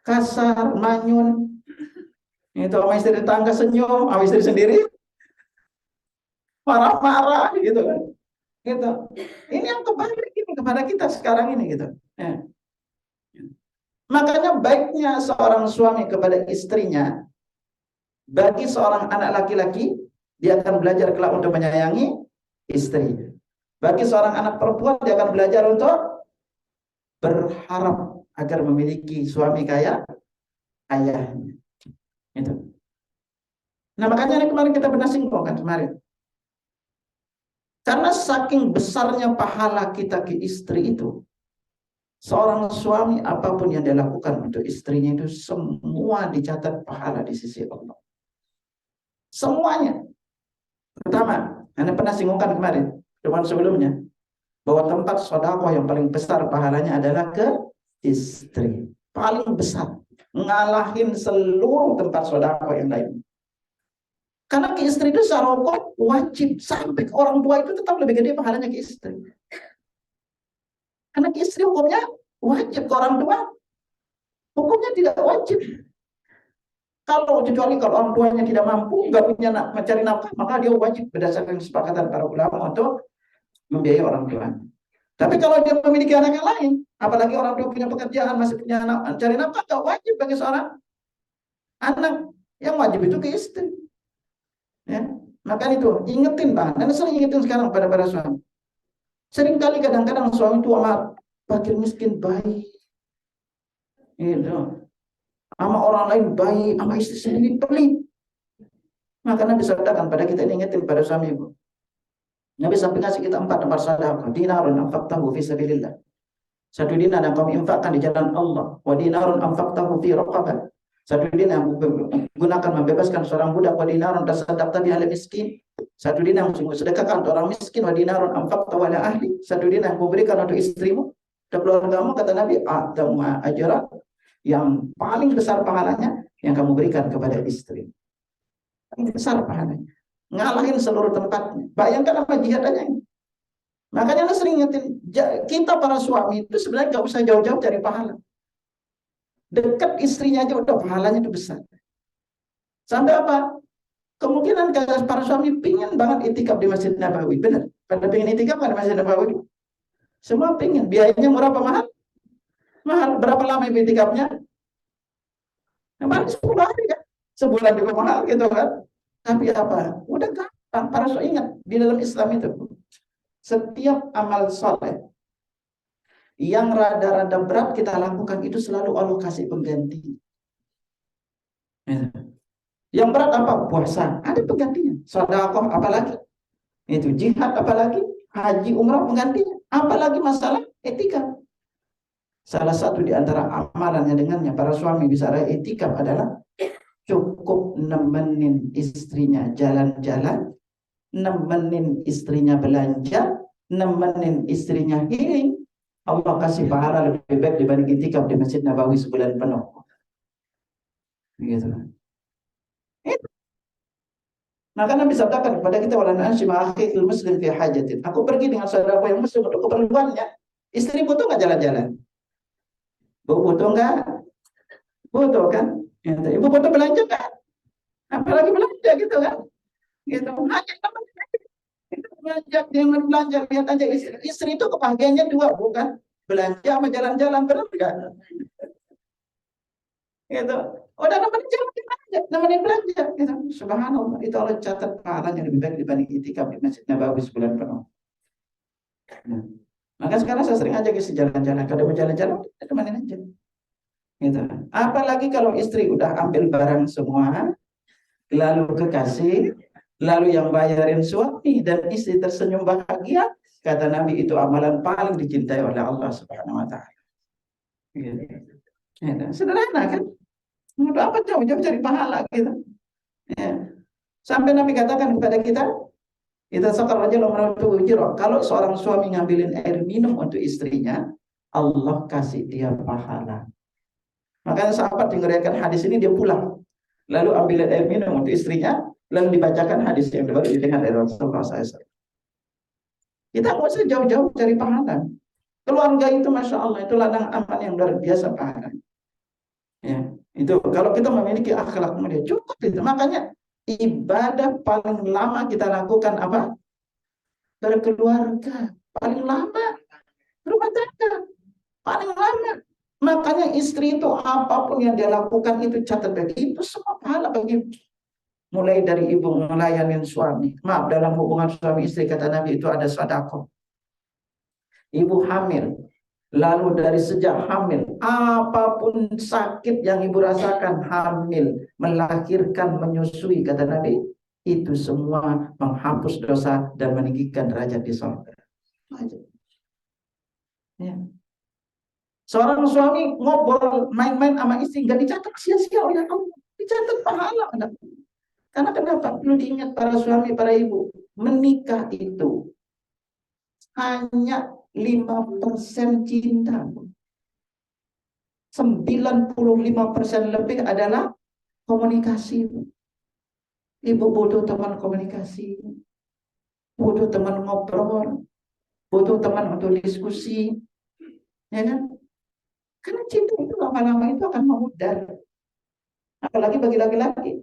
kasar, manyun. Itu sama istri tetangga senyum, sama istri sendiri marah-marah gitu kan. Gitu. Ini yang kebalik ini kepada kita sekarang ini gitu. Ya. Makanya baiknya seorang suami kepada istrinya, bagi seorang anak laki-laki, dia akan belajar kelak untuk menyayangi istri. Bagi seorang anak perempuan, dia akan belajar untuk berharap agar memiliki suami kayak ayahnya. Itu. Nah makanya kemarin kita pernah singgung kan kemarin. Karena saking besarnya pahala kita ke istri itu, seorang suami apapun yang dia lakukan untuk istrinya itu semua dicatat pahala di sisi Allah. Semuanya. Pertama, Anda pernah singgungkan kemarin, depan sebelumnya, bahwa tempat sedekah yang paling besar pahalanya adalah ke istri. Paling besar. Ngalahin seluruh tempat sedekah yang lain. Karena ke istri itu secara hukum wajib. Sampai ke orang tua itu tetap lebih gede pahalanya ke istri. Karena ke istri hukumnya wajib. Ke orang tua hukumnya tidak wajib. Kecuali kalau orang tuanya tidak mampu, nggak punya mencari nafkah, maka dia wajib berdasarkan kesepakatan para ulama untuk membiayai orang tua. Tapi kalau dia memiliki anak yang lain, apalagi orang tua punya pekerjaan, masih punya anak, cari nafkah, nggak wajib bagi seorang anak. Yang wajib itu ke istri. Ya, maka itu ingetin banget. Dan sering ingetin sekarang pada para suami. Sering kali kadang-kadang suami itu amat fakir miskin baik. Gitu. Sama orang lain baik, sama istri sendiri pelit. Maka Nabi sabdakan pada kita ini ingetin pada suami ibu. Nabi sampai kasih kita 4 tempat sedekah. Dinarun anfaqtahu fi sabilillah. 1 dinar yang kamu infakkan di jalan Allah. Wa dinarun anfaqtahu fi raqabah. 1 dinar yang gunakan membebaskan seorang budak. Wa dinarun tasaddaqta bihi ala miskin. 1 dinar yang sedekahkan untuk orang miskin. Wa dinarun anfaqtahu ala ahli. 1 dinar yang kuberikan untuk istrimu dan keluargamu. Kata Nabi, a'tamu ajra, yang paling besar pahalanya yang kamu berikan kepada istri. Paling besar pahalanya. Ngalahin seluruh tempatnya. Bayangkan apa jihad aja ini. Makanya sering ingetin, kita para suami itu sebenarnya nggak usah jauh-jauh cari pahala. Dekat istrinya aja udah pahalanya itu besar. Sampai apa? Kemungkinan para suami pingin banget itikaf di Masjid Nabawi. Benar? Pada pingin itikaf kan di Masjid Nabawi? Semua pingin. Biayanya murah apa mahal? Mahal. Berapa lama itikafnya? Paling 10 hari kan? Sebulan juga mahal gitu kan? Tapi apa? Udah gampang. Para suami ingat di dalam Islam itu, setiap amal soleh yang rada-rada berat kita lakukan itu selalu Allah kasih pengganti. Yang berat apa? Puasa, ada penggantinya. Sedekah apalagi? Itu jihad apalagi? Haji umrah penggantinya. Apalagi masalah etika. Salah satu di antara amalan yang dengannya para suami bisa raih etika adalah cukup nemenin istrinya jalan-jalan, nemenin istrinya belanja, nemenin istrinya healing. Allah kasih pahala lebih baik dibanding itikaf di Masjid Nabawi sebulan penuh. Gitu. Maka Nabi sabdakan kepada kita, wala anshima akhil muslim fi hajatin. Aku pergi dengan saudaraku yang muslim untuk keperluannya. Istri butuh nggak jalan-jalan? Butuh nggak? Butuh kan? Ibu butuh belanja nggak? Apalagi belanja gitu kan? Gitu. Hanya itu belanja, jangan belanja. Lihat aja istri itu kebahagiaannya dua, bukan belanja sama jalan-jalan, benar nggak? Gitu. Udah nemenin jalan-jalan, nemenin belanja. Gitu. Subhanallah, itu Allah catat pahalanya lebih baik dibanding itikaf di Masjid Nabawi sebulan penuh. Nah, maka sekarang saya sering ajak istri jalan-jalan. Kalau mau jalan-jalan, temenin aja. Gitu. Apalagi kalau istri udah ambil barang semua, lalu kekasih, lalu yang bayarin suami dan istri tersenyum bahagia, kata Nabi itu amalan paling dicintai oleh Allah Subhanahu wa taala. Gitu. Gitu. Sederhana kan? Untuk apa jauh-jauh cari pahala gitu. Ya. Sampai Nabi katakan kepada kita, kita sakar aja kalau seorang suami ngambilin air minum untuk istrinya, Allah kasih dia pahala. Makanya sahabat yang meriwayatkan hadis ini dia pulang, lalu ambil air minum untuk istrinya, lalu dibacakan hadis yang baru didengar dari Rasulullah SAW. Kita nggak usah jauh-jauh cari pahala. Keluarga itu masya Allah itu ladang aman yang luar biasa pahala. Ya, itu kalau kita memiliki akhlak mulia cukup itu. Makanya ibadah paling lama kita lakukan apa? Berkeluarga. Paling lama rumah tangga. Paling lama. Makanya istri itu apapun yang dia lakukan itu catat bagi itu semua pahala bagi, mulai dari ibu melayani suami. Maaf, dalam hubungan suami istri kata Nabi itu ada sedekah. Ibu hamil, lalu dari sejak hamil, apapun sakit yang ibu rasakan hamil, melahirkan, menyusui kata Nabi, itu semua menghapus dosa dan meninggikan derajat di surga. Ya. Seorang suami ngobrol main-main sama istri nggak dicatat sia-sia oleh Allah, dicatat pahala. Karena kenapa? Perlu diingat para suami, para ibu, menikah itu hanya 5% cinta. 95% lebih adalah komunikasi. Ibu butuh teman komunikasi, butuh teman ngobrol, butuh teman untuk diskusi, ya kan? Karena cinta itu lama-lama itu akan memudar. Apalagi bagi laki-laki.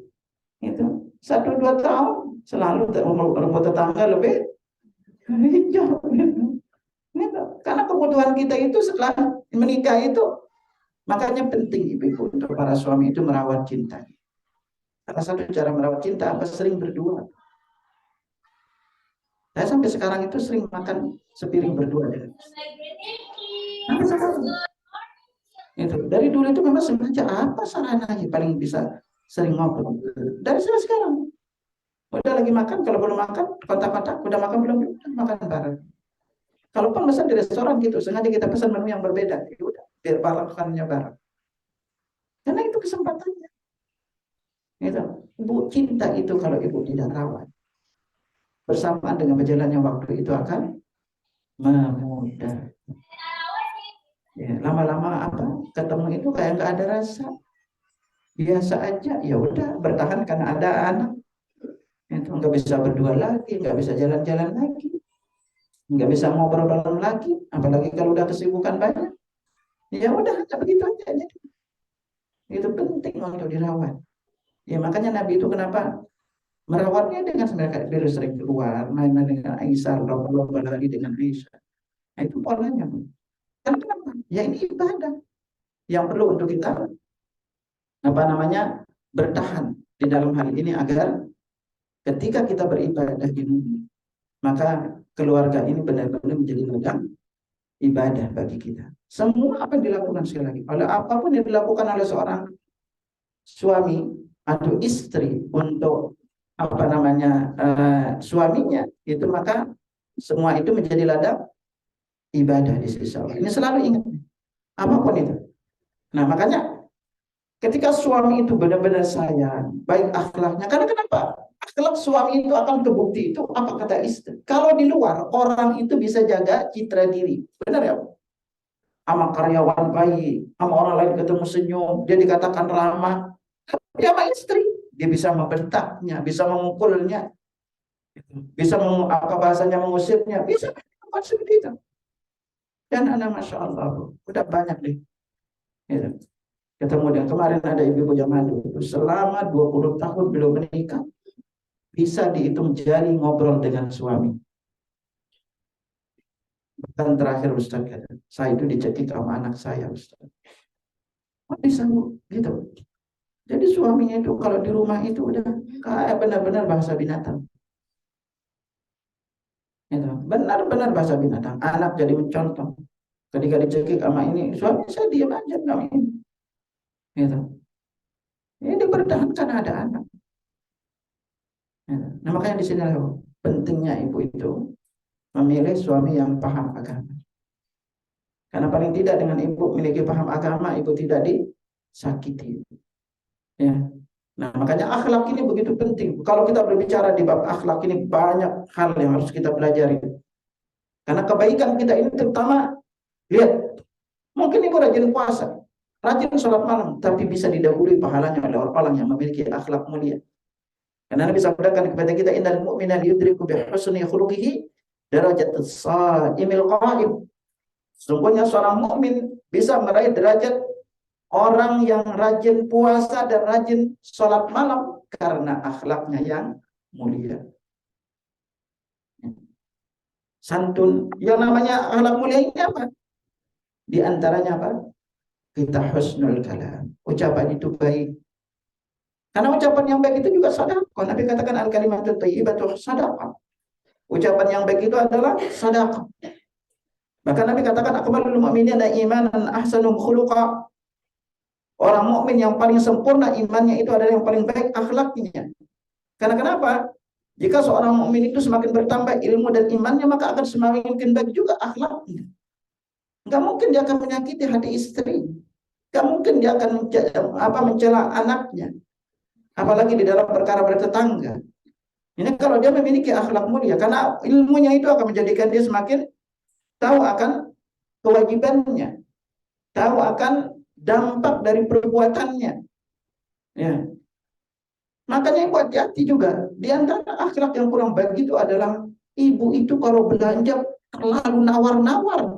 Itu 1-2 tahun selalu rumah tetangga lebih hijau. Gitu. Karena kebutuhan kita itu setelah menikah itu, makanya penting ibu-ibu untuk para suami itu merawat cinta. Salah satu cara merawat cinta apa? Sering berdua. Saya sampai sekarang itu sering makan sepiring berdua dengan itu. Dari dulu itu memang sengaja apa sarananya paling bisa sering ngobrol. Dari sana sekarang. Udah lagi makan, kalau belum makan, kontak-kontak, udah makan belum? Makan bareng. Kalaupun pesan di restoran gitu, sengaja kita pesan menu yang berbeda, ya udah, biar makannya bareng. Karena itu kesempatannya. Gitu. Bu, cinta itu kalau ibu tidak rawat, bersamaan dengan berjalannya waktu itu akan memudar. Ya, lama-lama apa? Ketemu itu kayak nggak ada rasa, biasa aja. Ya udah, bertahan karena ada anak. Itu nggak bisa berdua lagi, nggak bisa jalan-jalan lagi, nggak bisa ngobrol bareng lagi. Apalagi kalau udah kesibukan banyak. Ya udah, begitu aja. Jadi, itu penting untuk dirawat. Ya makanya Nabi itu kenapa merawatnya dengan sebenarnya beliau sering keluar, main-main dengan Aisyah, lomba-lomba lagi dengan Aisyah. Nah, itu polanya. Kan kenapa? Ya ini ibadah yang perlu untuk kita bertahan di dalam hal ini agar ketika kita beribadah ini, maka keluarga ini benar-benar menjadi ladang ibadah bagi kita. Semua apa yang dilakukan sekali lagi, oleh apapun yang dilakukan oleh seorang suami atau istri untuk suaminya itu, maka semua itu menjadi ladang ibadah di sisi Allah. Ini selalu ingat apapun itu. Nah makanya ketika suami itu benar-benar sayang, baik akhlaknya, karena kenapa? Akhlak suami itu akan kebukti itu apa kata istri. Kalau di luar orang itu bisa jaga citra diri, benar ya? Sama karyawan baik, sama orang lain ketemu senyum, dia dikatakan ramah, ya sama istri. dia bisa membentaknya, bisa memukulnya, bisa apa bahasanya mengusirnya, bisa seperti itu. Dan anak Masya Allah, udah banyak deh. Gitu. Ketemu dengan kemarin ada ibu-ibu Jamadu itu selama 20 tahun belum menikah, bisa dihitung jari ngobrol dengan suami. Bahkan terakhir Ustaz kata, saya itu dicekik sama anak saya Ustaz. Oh, bisa gitu. Jadi suaminya itu kalau di rumah itu udah kayak benar-benar bahasa binatang. Gitu. Benar-benar bahasa binatang. Anak jadi mencontoh. Ketika dicekik sama ini, suami saya diam aja sama ini. Gitu. Ini dipertahankan ada anak. Gitu. Nah makanya di sini pentingnya ibu itu memilih suami yang paham agama. Karena paling tidak dengan ibu memiliki paham agama, ibu tidak disakiti. Ya. Nah, makanya akhlak ini begitu penting. Kalau kita berbicara di bab akhlak ini banyak hal yang harus kita pelajari. Karena kebaikan kita ini terutama, lihat, mungkin ibu rajin puasa, rajin sholat malam, tapi bisa didahului pahalanya oleh orang yang memiliki akhlak mulia. Karena Nabi sabdakan kepada kita, innal mu'mina yudriku bi husni khuluqihi darajatus shaimil qa'im. Sesungguhnya seorang mukmin bisa meraih derajat orang yang rajin puasa dan rajin sholat malam karena akhlaknya yang mulia. Santun, yang namanya akhlak mulia ini apa? Di antaranya apa? Kita husnul kalam. Ucapan itu baik. Karena ucapan yang baik itu juga sedekah. Nabi katakan al-kalimatut thayyibatu sedekah. Ucapan yang baik itu adalah sedekah. Bahkan Nabi katakan akmalul mu'minina imanan ahsanum khuluqa. Orang mukmin yang paling sempurna imannya itu adalah yang paling baik akhlaknya. Karena kenapa? Jika seorang mukmin itu semakin bertambah ilmu dan imannya, maka akan semakin baik juga akhlaknya. Enggak mungkin dia akan menyakiti hati istri. Enggak mungkin dia akan mencela anaknya. Apalagi di dalam perkara bertetangga. Ini kalau dia memiliki akhlak mulia, karena ilmunya itu akan menjadikan dia semakin tahu akan kewajibannya, tahu akan dampak dari perbuatannya. Ya. Makanya ibu hati-hati juga. Di antara akhlak yang kurang baik itu adalah ibu itu kalau belanja terlalu nawar-nawar.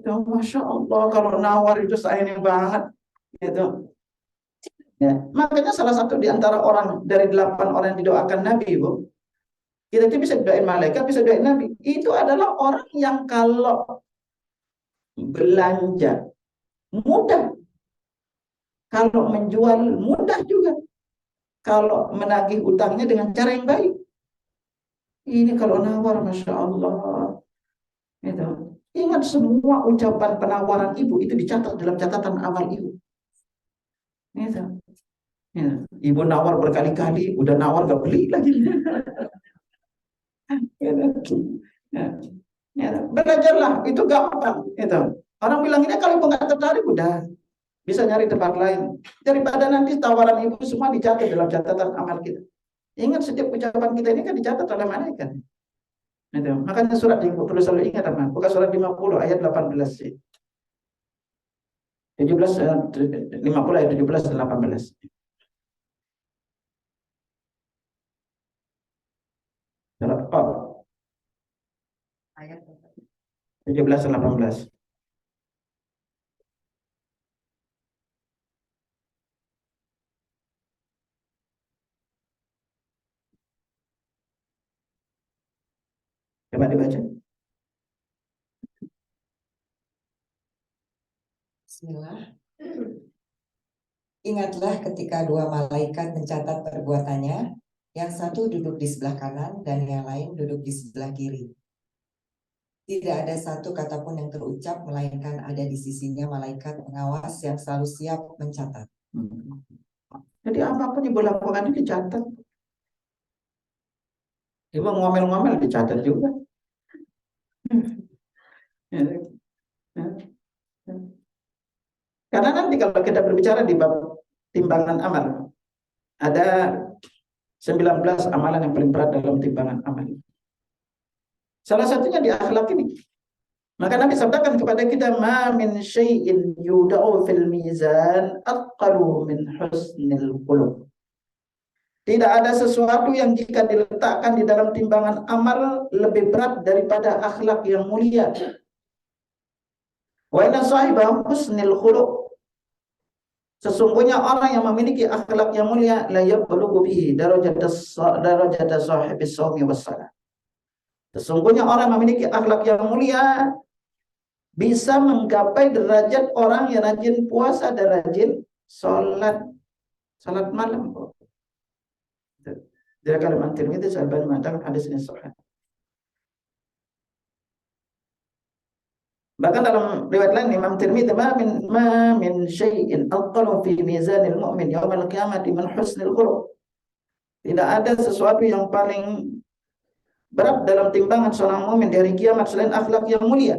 Masya Allah, kalau nawar itu sayang banget. Gitu. Ya. Makanya salah satu di antara orang dari 8 orang yang didoakan Nabi, Ibu, kita itu bisa doain malaikat, bisa doain Nabi. Itu adalah orang yang kalau belanja mudah, kalau menjual mudah juga, kalau menagih utangnya dengan cara yang baik. Ini kalau nawar, Masya Allah. Gitu. Ingat semua ucapan penawaran ibu itu dicatat dalam catatan amal ibu. Gitu. Ya. Ibu nawar berkali-kali, udah nawar gak beli lagi. Gitu. Ya. Ya. Belajarlah, itu gampang. Gitu. Orang bilang ini kalau ibu nggak tertarik, udah bisa nyari tempat lain. Daripada nanti tawaran ibu semua dicatat dalam catatan amal kita. Ingat setiap ucapan kita ini kan dicatat oleh malaikat. Gitu. Makanya surat yang perlu selalu ingat apa? Bukan surat 50 ayat 18 sih. 17 50 ayat 17 dan 18. Surat Qaf ayat 17 dan 18. Coba dibaca. Bismillah. Ingatlah ketika dua malaikat mencatat perbuatannya, yang satu duduk di sebelah kanan dan yang lain duduk di sebelah kiri. Tidak ada satu kata pun yang terucap, melainkan ada di sisinya malaikat pengawas yang selalu siap mencatat. Jadi apapun ibu lakukan itu dicatat. Ibu ngomel-ngomel dicatat juga. Karena nanti kalau kita berbicara di bab timbangan amal, ada 19 amalan yang paling berat dalam timbangan amal. Salah satunya di akhlak ini. Maka Nabi sabdakan kepada kita, ma min syai'in yuda'u fil mizan aqalu min husnil khuluq. Tidak ada sesuatu yang jika diletakkan di dalam timbangan amal lebih berat daripada akhlak yang mulia. Wa inna sahiba husnil khuluq. Sesungguhnya orang yang memiliki akhlak yang mulia la yablughu bihi darajata sahibis shaumi was salat. Sesungguhnya orang yang memiliki akhlak yang mulia bisa menggapai derajat orang yang rajin puasa dan rajin salat malam. Dia kalau Tirmidzi Syalbani mengatakan hadis ini sahih. Bahkan dalam riwayat lain Imam Tirmidzi, ma min syai'in aqalu fi mizanil mu'min yaumal qiyamati min husnil khuluq. Tidak ada sesuatu yang paling berat dalam timbangan seorang mukmin di hari kiamat selain akhlak yang mulia.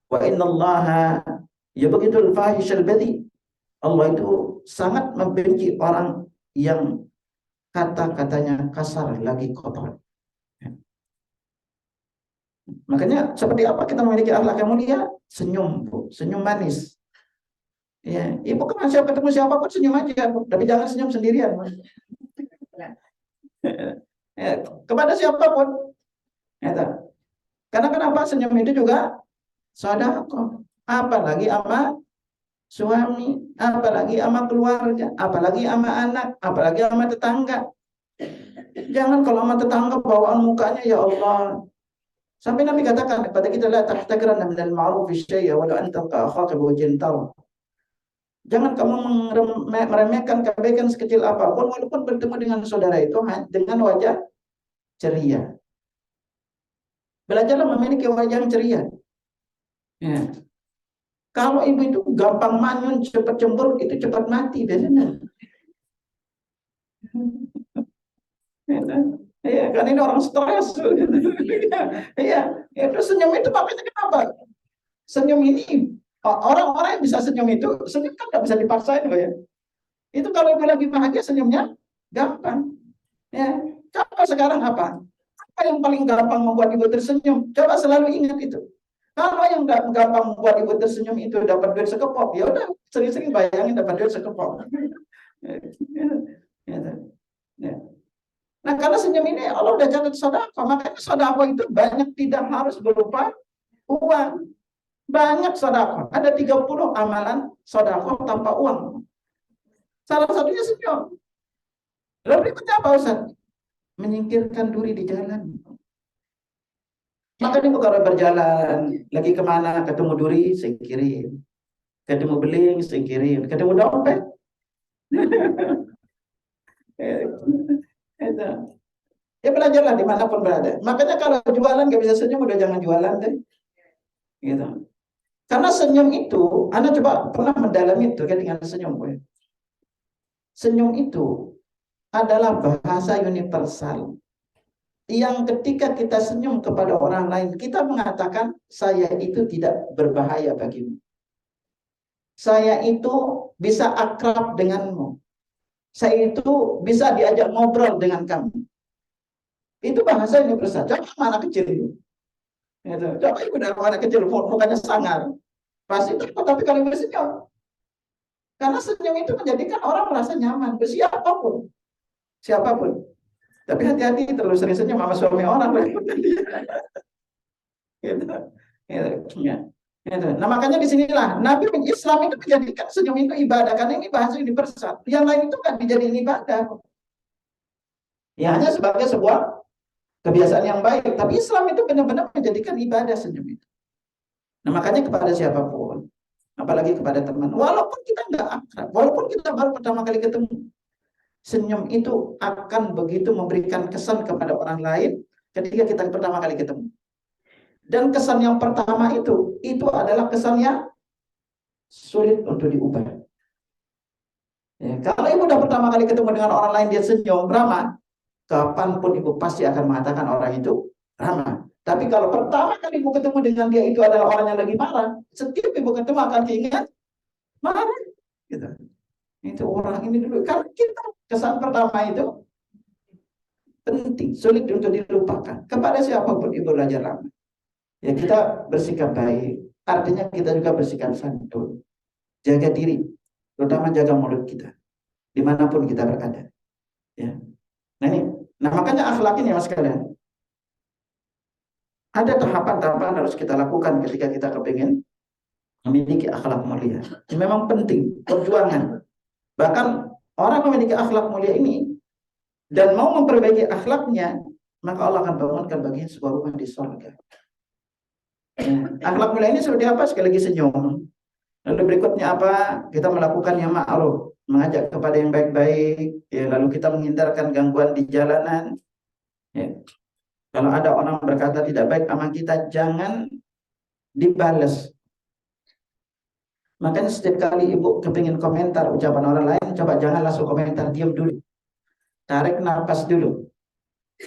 Wa innallaha yubghidul fahishal badhi. Allah itu sangat membenci orang yang kata-katanya kasar lagi kotor. Makanya seperti apa kita memiliki akhlak yang mulia? Senyum, Bu. Senyum manis. Ya, ibu ketemu siapapun senyum aja, Bu. Tapi jangan senyum sendirian, Bu. Ya, kepada siapapun. Ya, karena kenapa? Senyum itu juga sedekah. Apalagi sama suami, apalagi sama keluarga, apalagi sama anak, apalagi sama tetangga. Jangan kalau sama tetangga bawaan mukanya ya Allah. Sampai Nabi katakan kepada kita, la tahtakiranna minal ma'rufi syai'a wa la antalqa akhaka biwajhin talq. Jangan kamu meremehkan kebaikan sekecil apapun walaupun bertemu dengan saudara itu dengan wajah ceria. Belajarlah memiliki wajah yang ceria. Ya. Kalau ibu itu gampang manyun, cepat cemberut, itu cepat mati biasanya. Iya, kan ini orang stres. Iya, itu senyum itu makanya kenapa? Senyum ini orang-orang yang bisa senyum itu, senyum kan nggak bisa dipaksain loh ya. Itu kalau ibu lagi bahagia senyumnya gampang. Ya, coba sekarang apa? Apa yang paling gampang membuat ibu tersenyum? Coba selalu ingat itu. Kalau yang gampang membuat ibu tersenyum itu dapat duit sekepok, ya udah sering-sering bayangin dapat duit sekepok. Ya. Nah, karena senyum ini Allah udah catat sedekah, makanya sedekah itu banyak, tidak harus berupa uang. Banyak sedekah. Ada 30 amalan sedekah tanpa uang. Salah satunya senyum. Lalu berikutnya apa Ustaz? Menyingkirkan duri di jalan. Maka ibu kalau berjalan, lagi kemana, ketemu duri, singkirin. Ketemu beling, singkirin. Ketemu dompet. Ya belajarlah dimanapun berada. Makanya kalau jualan gak bisa senyum, udah jangan jualan deh. Gitu. Karena senyum itu, Anda coba pernah mendalami itu kan dengan senyum. Senyum itu adalah bahasa universal. Yang ketika kita senyum kepada orang lain, kita mengatakan, saya itu tidak berbahaya bagimu. Saya itu bisa akrab denganmu. Saya itu bisa diajak ngobrol dengan kamu. Itu bahasa universal. Coba anak kecil itu. Coba ibu dari anak kecil, mukanya sangar. Pasti itu, tapi kalau ibu senyum. Karena senyum itu menjadikan orang merasa nyaman. Siapapun. Siapapun. Tapi hati-hati terlalu sering senyum sama suami orang. Gitu. Ya. Nah makanya disinilah Nabi Islam itu menjadikan senyum itu ibadah. Karena ini bahasa universal. Yang lain itu kan dijadiin ibadah. Ya hanya sebagai sebuah kebiasaan yang baik. Tapi Islam itu benar-benar menjadikan ibadah senyum itu. Nah makanya kepada siapapun. Apalagi kepada teman. Walaupun kita nggak akrab. Walaupun kita baru pertama kali ketemu. Senyum itu akan begitu memberikan kesan kepada orang lain ketika kita pertama kali ketemu. Dan kesan yang pertama itu adalah kesan yang sulit untuk diubah. Ya, kalau ibu udah pertama kali ketemu dengan orang lain dia senyum ramah, kapanpun ibu pasti akan mengatakan orang itu ramah. Tapi kalau pertama kali ibu ketemu dengan dia itu adalah orang yang lagi marah, setiap ibu ketemu akan diingat marah. Gitu. Itu orang ini dulu. Karena kita kesan pertama itu penting, sulit untuk dilupakan. Kepada siapapun ibu belajar ramah. Ya kita bersikap baik. artinya kita juga bersikap santun, jaga diri, terutama jaga mulut kita, dimanapun kita berada. Ya. Nah makanya akhlak ini mas kalian, ada tahapan-tahapan harus kita lakukan ketika kita kepingin memiliki akhlak mulia. Ini memang penting, perjuangan. Bahkan orang memiliki akhlak mulia ini dan mau memperbaiki akhlaknya, maka Allah akan bangunkan baginya sebuah rumah di surga. Akhlak mulia ini seperti apa? Sekali lagi senyum. Lalu berikutnya apa? Kita melakukan yang ma'ruf, mengajak kepada yang baik-baik. Ya, lalu kita menghindarkan gangguan di jalanan. Ya. Kalau ada orang berkata tidak baik sama kita, jangan dibalas. Makanya setiap kali ibu kepingin komentar ucapan orang lain, coba jangan langsung komentar, diam dulu. Tarik nafas dulu.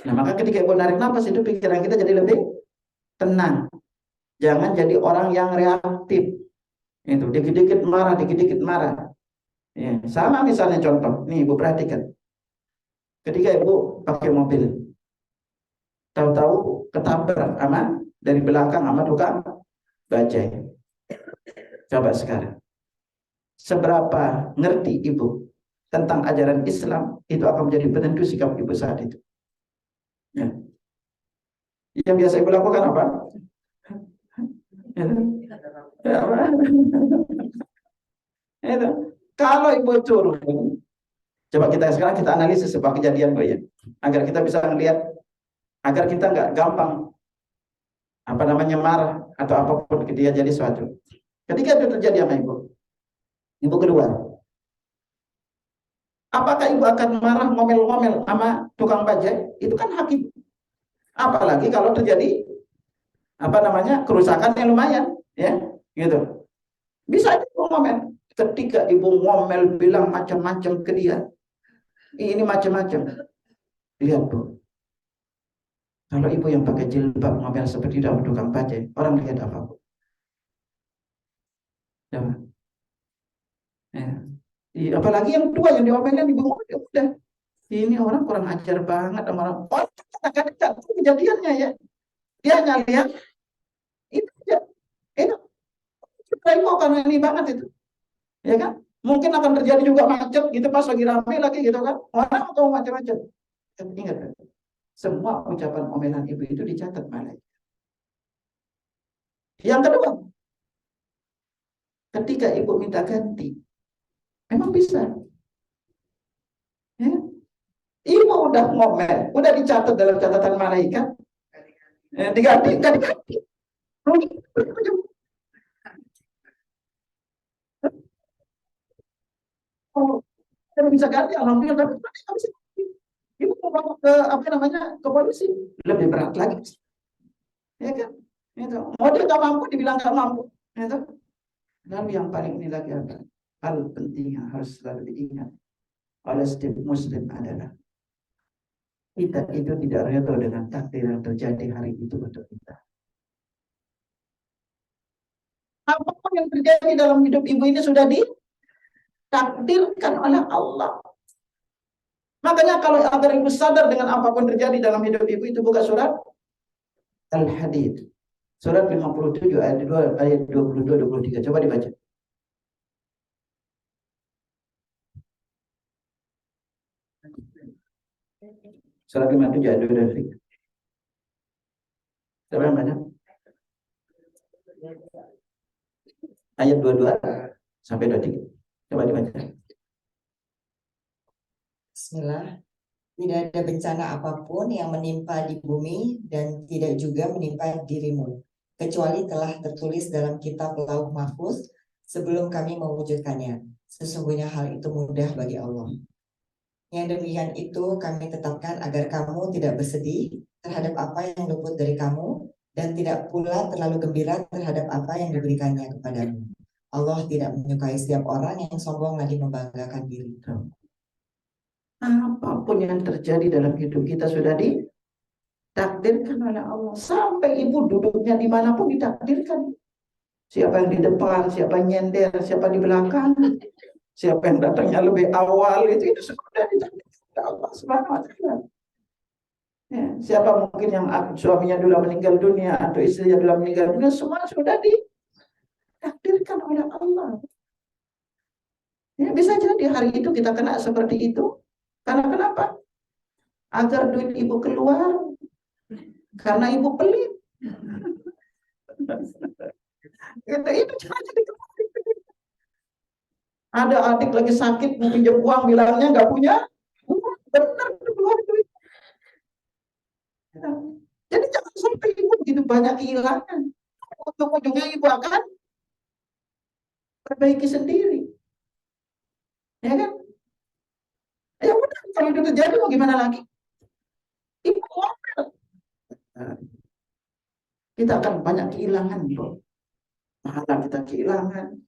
Nah, maka ketika ibu narik nafas itu pikiran kita jadi lebih tenang. Jangan jadi orang yang reaktif. Itu dikit-dikit marah, dikit-dikit marah. Ya, sama misalnya contoh, nih ibu perhatikan. Ketika ibu pakai mobil, tahu-tahu ketabrak sama dari belakang sama tukang bajai. Coba sekarang, seberapa ngerti ibu tentang ajaran Islam, itu akan menjadi penentu sikap ibu saat itu. Ya. Yang biasa ibu lakukan apa? Ya, apa? Itu. Kalau ibu turun, coba kita sekarang kita analisis sebuah kejadian Bu ya, agar kita bisa melihat, agar kita nggak gampang apa namanya marah atau apapun ketika jadi sesuatu. Ketika itu terjadi sama ibu kedua, apakah ibu akan marah ngomel-ngomel sama tukang bajai? Itu kan hak ibu. Apalagi kalau terjadi apa namanya kerusakan yang lumayan, ya, gitu. Bisa ibu ngomel. Ketika ibu ngomel bilang macam-macam ke dia, ini macam-macam. Lihat Bu, kalau ibu yang pakai jilbab ngomel seperti daun tukang bajai, orang lihat apa Bu? Ya. Ya. Apalagi yang tua yang diomelin ibu ngomel, udah. Ini orang kurang ajar banget sama orang. Oh, kadang-kadang kejadiannya ya. Dia nggak lihat itu ya. Itu ibu karena ini banget itu. Ya kan? Mungkin akan terjadi juga macet gitu pas lagi ramai lagi gitu kan. Orang atau macam-macam. Ingat, semua ucapan omelan ibu itu dicatat malaikat. Yang kedua, ketika ibu minta ganti, memang bisa. Ya. Ibu udah ngomel, udah dicatat dalam catatan malaikat. Diganti, nggak diganti. Oh, saya bisa ganti, alhamdulillah, tapi nggak bisa. Ibu mau ke apa namanya ke polisi, lebih berat lagi, ya kan? Itu. Mau dia nggak mampu, dibilang nggak mampu. Itu. Lalu yang paling ini lagi apa? Hal penting yang harus selalu diingat oleh setiap Muslim adalah kita itu tidak redha dengan takdir yang terjadi hari itu untuk kita. Apapun yang terjadi dalam hidup ibu ini sudah ditakdirkan oleh Allah. Makanya kalau agar ibu sadar dengan apapun terjadi dalam hidup ibu, itu buka surat Al-Hadid. Surat 57 ayat 2, ayat 22 23. Coba dibaca. Surat 57 ayat 2 dan 3. Siapa yang baca? Ayat 22 sampai 23. Coba dibaca. Bismillah. Tidak ada bencana apapun yang menimpa di bumi dan tidak juga menimpa dirimu, kecuali telah tertulis dalam kitab Lauh Mahfuz sebelum kami mewujudkannya. Sesungguhnya hal itu mudah bagi Allah. Yang demikian itu kami tetapkan agar kamu tidak bersedih terhadap apa yang luput dari kamu dan tidak pula terlalu gembira terhadap apa yang diberikannya kepadamu. Allah tidak menyukai setiap orang yang sombong lagi membanggakan diri. Apapun yang terjadi dalam hidup kita sudah ditakdirkan oleh Allah. Sampai ibu duduknya dimanapun ditakdirkan. Siapa yang di depan, siapa yang nyender, siapa di belakang, siapa yang datangnya lebih awal, itu sudah ditakdirkan oleh Allah Subhanahu wa Ta'ala. Ya, siapa mungkin yang suaminya dulu meninggal dunia atau istrinya dulu meninggal dunia, semua sudah ditakdirkan oleh Allah. Ya, bisa jadi hari itu kita kena seperti itu. Karena kenapa? Agar duit ibu keluar. Karena ibu pelit. Itu caranya dikembalikan. Ada adik lagi sakit mau pinjam uang, bilangnya nggak punya. Benar keluar duit. Jadi jangan sampai ibu begitu banyak kehilangan. Ujung-ujungnya ibu akan perbaiki sendiri. Ya kan? Ya udah, kalau itu terjadi mau gimana lagi? Ibu ngomel. Kita akan banyak kehilangan, bro. Pahala kita kehilangan.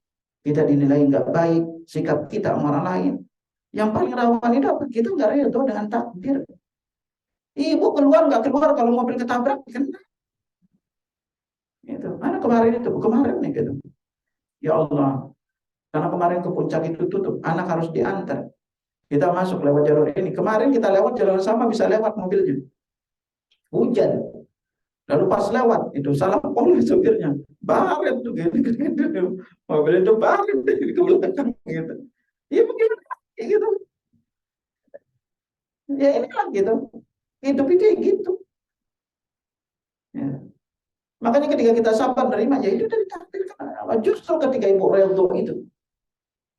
Kita dinilai nggak baik. Sikap kita sama orang lain. Yang paling rawan itu apa? Kita nggak rela dengan takdir. Ibu keluar nggak keluar kalau mobil ketabrak, kan? Itu. Mana kemarin itu? Kemarin nih gitu. Ya Allah, karena kemarin ke puncak itu tutup, anak harus diantar. Kita masuk lewat jalur ini. Kemarin kita lewat jalur sama bisa lewat mobilnya. Hujan. Lalu pas lewat itu salah pola supirnya. Baret tuh gitu. Mobil itu baret ke belakang gitu. Ya bagaimana gitu. Ya inilah gitu. Hidup itu kayak gitu. Ya. Makanya ketika kita sabar menerima, ya itu dari takdir. Justru ketika ibu redho itu,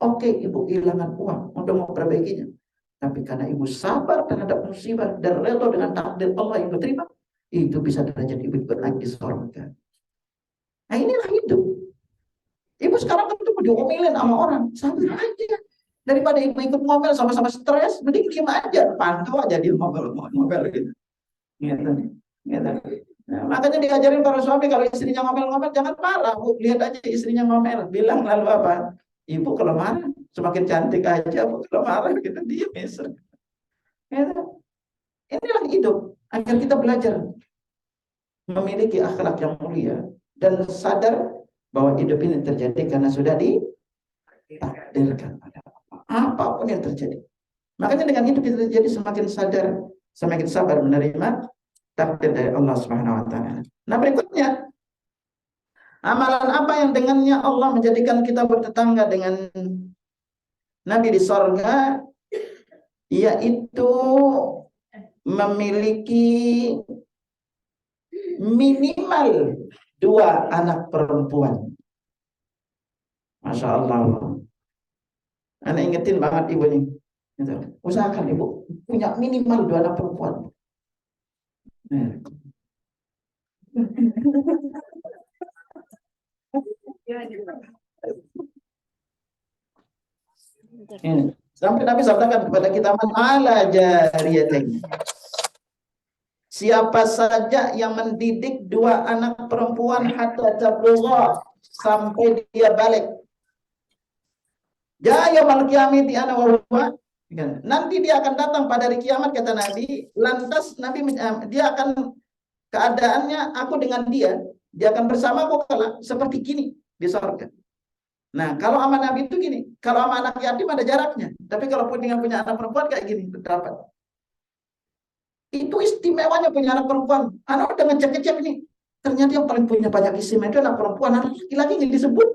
oke, ibu kehilangan uang untuk memperbaikinya. Tapi karena ibu sabar terhadap musibah dan redho dengan takdir Allah yang diterima, itu bisa derajat ibu naik di surga. Nah inilah hidup. Ibu sekarang ketemu diomelin sama orang, sabar aja. Daripada ibu ikut ngomel sama-sama stres, mending diam aja, pantau aja di ngomel gitu. Gitu. Gitu. Nah, makanya diajarin para suami kalau istrinya ngomel-ngomel jangan marah, Bu. Lihat aja istrinya ngomel, bilang lalu apa? Ibu kalau marah semakin cantik aja, Bu. Kalau marah kita diam istri. Gitu. Inilah hidup agar kita belajar memiliki akhlak yang mulia dan sadar bahwa hidup ini terjadi karena sudah ditakdirkan apapun yang terjadi. Makanya dengan itu kita jadi semakin sadar, semakin sabar menerima takdir dari Allah Subhanahu wa taala. Nah, berikutnya, amalan apa yang dengannya Allah menjadikan kita bertetangga dengan Nabi di sorga, yaitu memiliki minimal 2 anak perempuan. Masya Allah. Anak ingetin banget ibu nih. Gitu. Usahakan ibu punya minimal 2 anak perempuan. Nah. Ini. Sampai Nabi sabdakan kepada kita, "Ala jariyatain." Siapa saja yang mendidik 2 anak perempuan hatta tablugha, sampai dia balik. Ya yaumul qiyamati ana wa huwa. Nanti dia akan datang pada hari kiamat kata Nabi, lantas Nabi dia akan keadaannya aku dengan dia akan bersamaku seperti gini di surga. Nah, kalau sama Nabi itu gini, kalau sama anak yatim ada jaraknya, tapi kalau dengan punya anak perempuan kayak gini, berdapat. Itu istimewanya punya anak perempuan. Anak udah ngecek-ngecek nih. Ternyata yang paling punya banyak istimewa itu anak perempuan. Anak laki-laki yang disebut.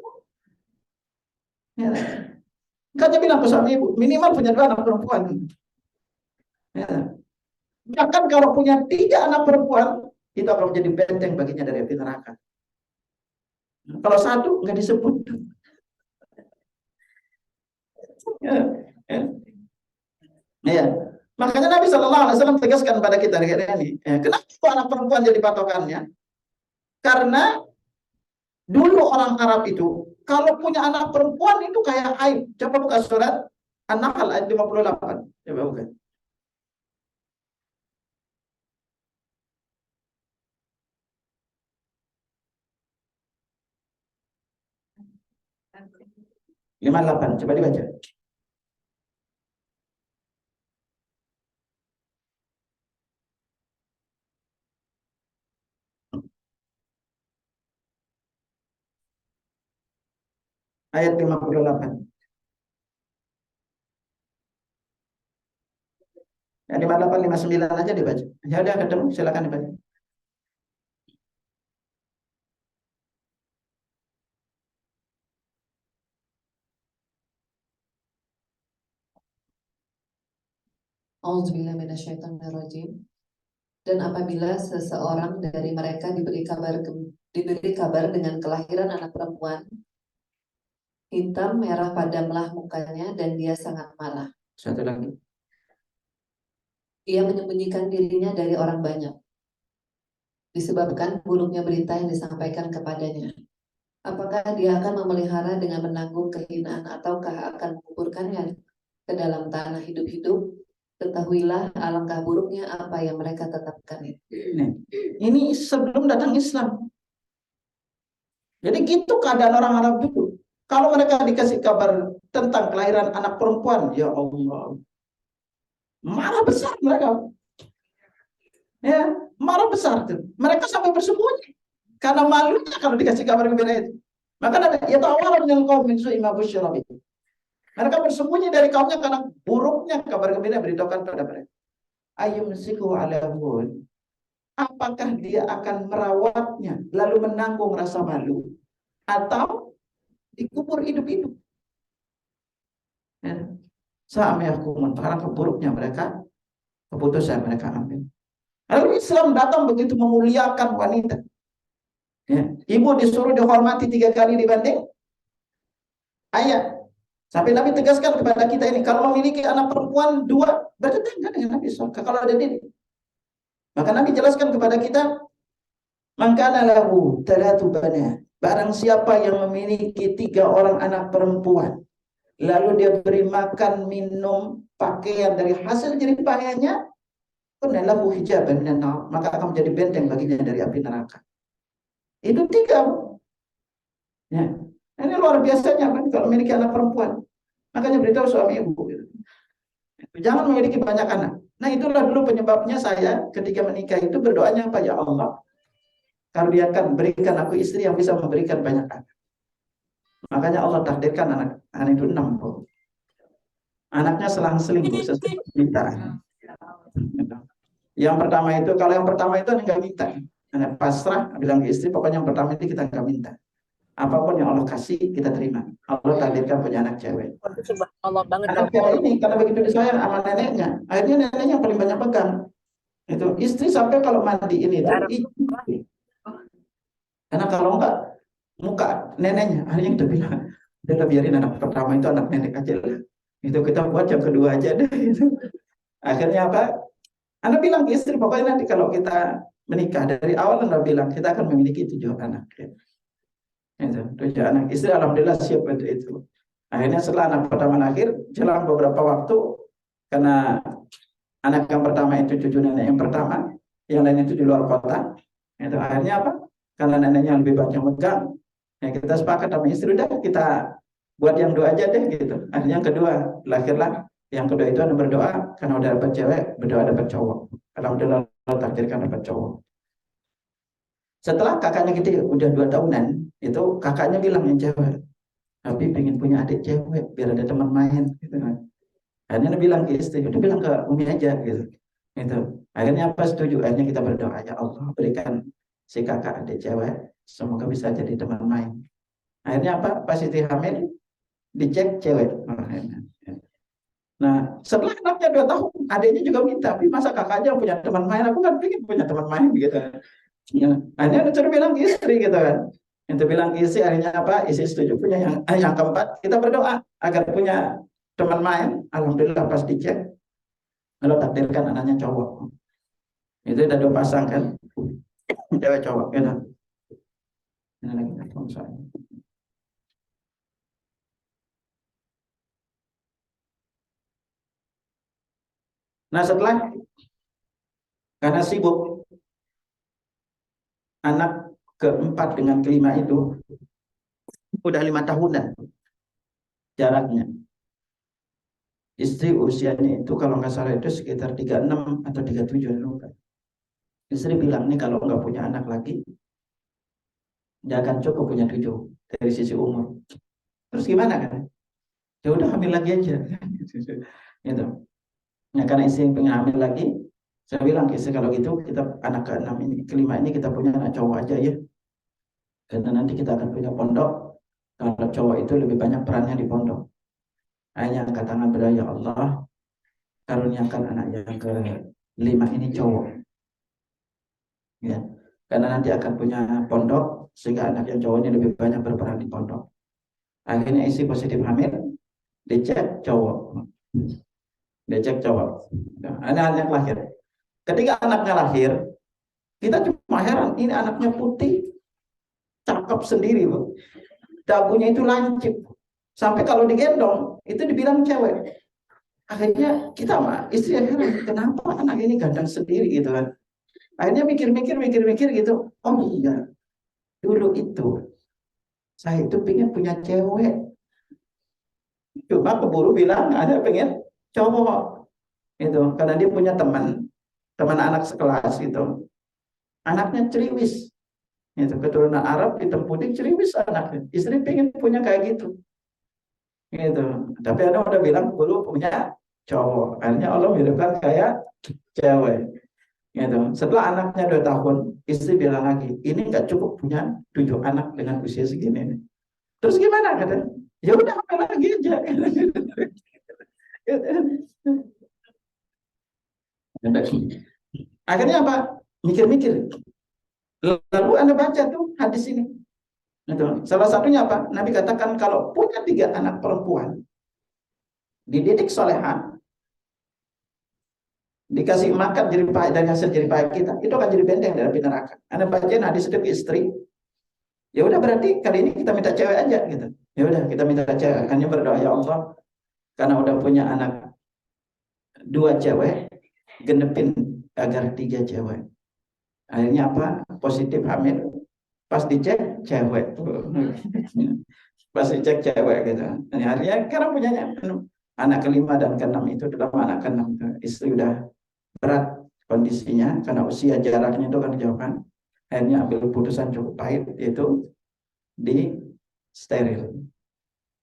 Ya. Makanya bilang ke suami ibu, minimal punya 2 anak perempuan. Ya. Bahkan kalau punya 3 anak perempuan, itu akan menjadi benteng baginya dari api neraka. Kalau 1, nggak disebut. Ya. Ya. Ya. Makanya Nabi Shallallahu Alaihi Wasallam tegaskan pada kita hari ini, kenapa anak perempuan jadi patokannya? Karena dulu orang Arab itu kalau punya anak perempuan itu kayak aib. Coba buka surat An-Nahl ayat 58. Coba buka. Lima delapan. Coba dibaca. Ayat 58. Ya, 58, 59 aja dibaca. Ya udah ketemu, silakan dibaca. Auzubillahi minasyaitonirrajim. Dan apabila seseorang dari mereka diberi kabar dengan kelahiran anak perempuan, hitam merah padamlah mukanya dan dia sangat marah. Satu lagi. Ia menyembunyikan dirinya dari orang banyak, disebabkan buruknya berita yang disampaikan kepadanya. Apakah dia akan memelihara dengan menanggung kehinaan ataukah akan menguburkannya ke dalam tanah hidup-hidup? Ketahuilah alangkah buruknya apa yang mereka tetapkan itu. Ini sebelum datang Islam. Jadi gitu keadaan orang Arab dulu. Kalau mereka dikasih kabar tentang kelahiran anak perempuan, ya Allah, marah besar mereka. Ya, marah besar tuh. Mereka sampai bersembunyi karena malunya kalau dikasih kabar gembira itu. Maka ya tawaran yang kaum min su'i ma busyira bihi. Mereka bersembunyi dari kaumnya karena buruknya kabar gembira beritahukan pada mereka. Ayumsiku ala hun. Apakah dia akan merawatnya lalu menanggung rasa malu atau dikubur hidup-hidup? Ya. Sa'amiyahkumun, karena keburuknya mereka, keputusan mereka ambil. Lalu Islam datang begitu memuliakan wanita. Ya. Ibu disuruh dihormati 3 kali dibanding ayah. Sampai Nabi tegaskan kepada kita ini, kalau memiliki anak perempuan 2, bertetangga dengan Nabi surga kalau ada diri. Maka Nabi jelaskan kepada kita, maka lahu talatu banat. Barang siapa yang memiliki 3 orang anak perempuan, lalu dia beri makan, minum, pakaian dari hasil jerih payahnya, lahu hijaban minan nar, maka akan menjadi benteng baginya dari api neraka. Itu 3. Ya. Ini luar biasanya kan kalau memiliki anak perempuan. Makanya beritahu suami ibu, jangan memiliki banyak anak. Nah itulah dulu penyebabnya saya ketika menikah itu berdoanya apa, ya Allah, karuniakan, berikan aku istri yang bisa memberikan banyak anak. Makanya Allah takdirkan anak itu 6. Anaknya selang-seling sesuai permintaan. Yang pertama itu, kalau yang pertama itu enggak minta, hanya pasrah, bilang ke istri, pokoknya yang pertama ini kita enggak minta. Apapun yang Allah kasih kita terima. Allah takdirkan punya anak cewek. Allah banget. Anak cewek ini karena begitu disayang sama neneknya, akhirnya neneknya yang paling banyak pegang. Itu istri sampai kalau mandi ini karena kalau enggak muka neneknya, akhirnya kita bilang, udah biarin anak pertama itu anak nenek aja lah. Itu kita buat yang kedua aja deh. Akhirnya apa? Anda bilang ke istri, pokoknya nanti kalau kita menikah dari awal Anda bilang kita akan memiliki 7 anak. Itu 7 anak. Istri alhamdulillah siap untuk itu. Akhirnya setelah anak pertama lahir, jelang beberapa waktu, karena anak yang pertama itu cucu nenek yang pertama, yang lain itu di luar kota. Itu akhirnya apa? Karena neneknya lebih banyak megang, ya kita sepakat sama istri, udah kita buat yang 2 aja deh gitu. Akhirnya yang kedua lahirlah. Yang kedua itu Anda berdoa karena udah dapat cewek, berdoa dapat cowok. Alhamdulillah Allah takdirkan dapat cowok. Setelah kakaknya kita udah 2 tahunan, itu kakaknya bilang yang cewek, tapi pengen punya adik cewek biar ada teman main gitu kan. Akhirnya dia bilang ke istri, udah bilang ke Umi aja gitu. Itu. Akhirnya apa, setuju. Akhirnya kita berdoa, ya Allah berikan si kakak adik cewek, semoga bisa jadi teman main. Akhirnya apa? Pas istri hamil, dicek cewek. Nah, setelah anaknya 2 tahun, adiknya juga minta, tapi masa kakaknya punya teman main, aku kan pengen punya teman main gitu. Ya. Akhirnya disuruh bilang ke istri gitu kan. Itu bilang ke istri, akhirnya apa? Istri setuju. Punya yang keempat, kita berdoa agar punya teman main. Alhamdulillah pas dicek, Allah takdirkan anaknya cowok. Itu udah 2 pasang kan, cewek cowok gitu. Ini lagi nah setelah, karena sibuk, anak keempat dengan kelima itu udah 5 tahunan jaraknya. Istri usianya itu kalau nggak salah itu sekitar 36 atau 37. Istri bilang nih kalau nggak punya anak lagi, nggak akan cukup punya 7 dari sisi umur. Terus gimana kan? Ya udah hamil lagi aja. Gitu. Nah karena istri pengen hamil lagi, saya bilang ke istri kalau gitu kita anak ke-6 ini, kelima ini kita punya anak cowok aja ya. Karena nanti kita akan punya pondok. Kalau cowok itu lebih banyak perannya di pondok. Hanya angkat tangan berdoa, ya Allah, karuniakan anak yang kelima ini cowok. Ya, karena nanti akan punya pondok, sehingga anak yang cowok ini lebih banyak berperan di pondok. Akhirnya isi positif hamil, dicek cowok. Dicek cowok. Nah, anak yang lahir. Ketika anaknya lahir, kita cuma heran, ini anaknya putih, cakep sendiri loh. Dagunya itu lancip. Sampai kalau digendong, itu dibilang cewek. Akhirnya kita sama istri heran, kenapa anak ini ganteng sendiri gitu kan. Akhirnya mikir-mikir gitu. Oh iya, dulu itu saya itu pengen punya cewek. Cuma keburu bilang ada pengen cowok. Itu karena dia punya teman anak sekelas itu. Anaknya ceriwis. Itu keturunan Arab, hitam putih, ceriwis anaknya. Istri pengen punya kayak gitu. Gitu. Tapi ada udah bilang dulu punya cowok. Akhirnya Allah menghidupkan kayak cewek. Gitu. Setelah anaknya 2 tahun, istri bilang lagi, ini nggak cukup punya 7 anak dengan usia segini. Terus gimana katanya? Ya udah hamil lagi aja. Akhirnya apa? Mikir-mikir. Lalu Anda baca tuh hadis ini. Gitu. Salah satunya apa? Nabi katakan kalau punya 3 anak perempuan, dididik soleha, dikasih makan jeripaya dari hasil jeripaya kita, itu akan jadi benteng dari api neraka. Anda bacain hadis itu ke istri, ya udah berarti kali ini kita minta cewek aja gitu. Ya udah kita minta cewek. Hanya berdoa, ya Allah, karena udah punya anak 2 cewek, genepin agar 3 cewek. Akhirnya apa? Positif hamil. Pas dicek cewek. Pas dicek cewek gitu. Akhirnya karena punyanya anak kelima dan keenam itu dalam anak keenam istri udah berat kondisinya karena usia jaraknya itu kan kejauhan. Akhirnya ambil keputusan cukup pahit, yaitu di steril.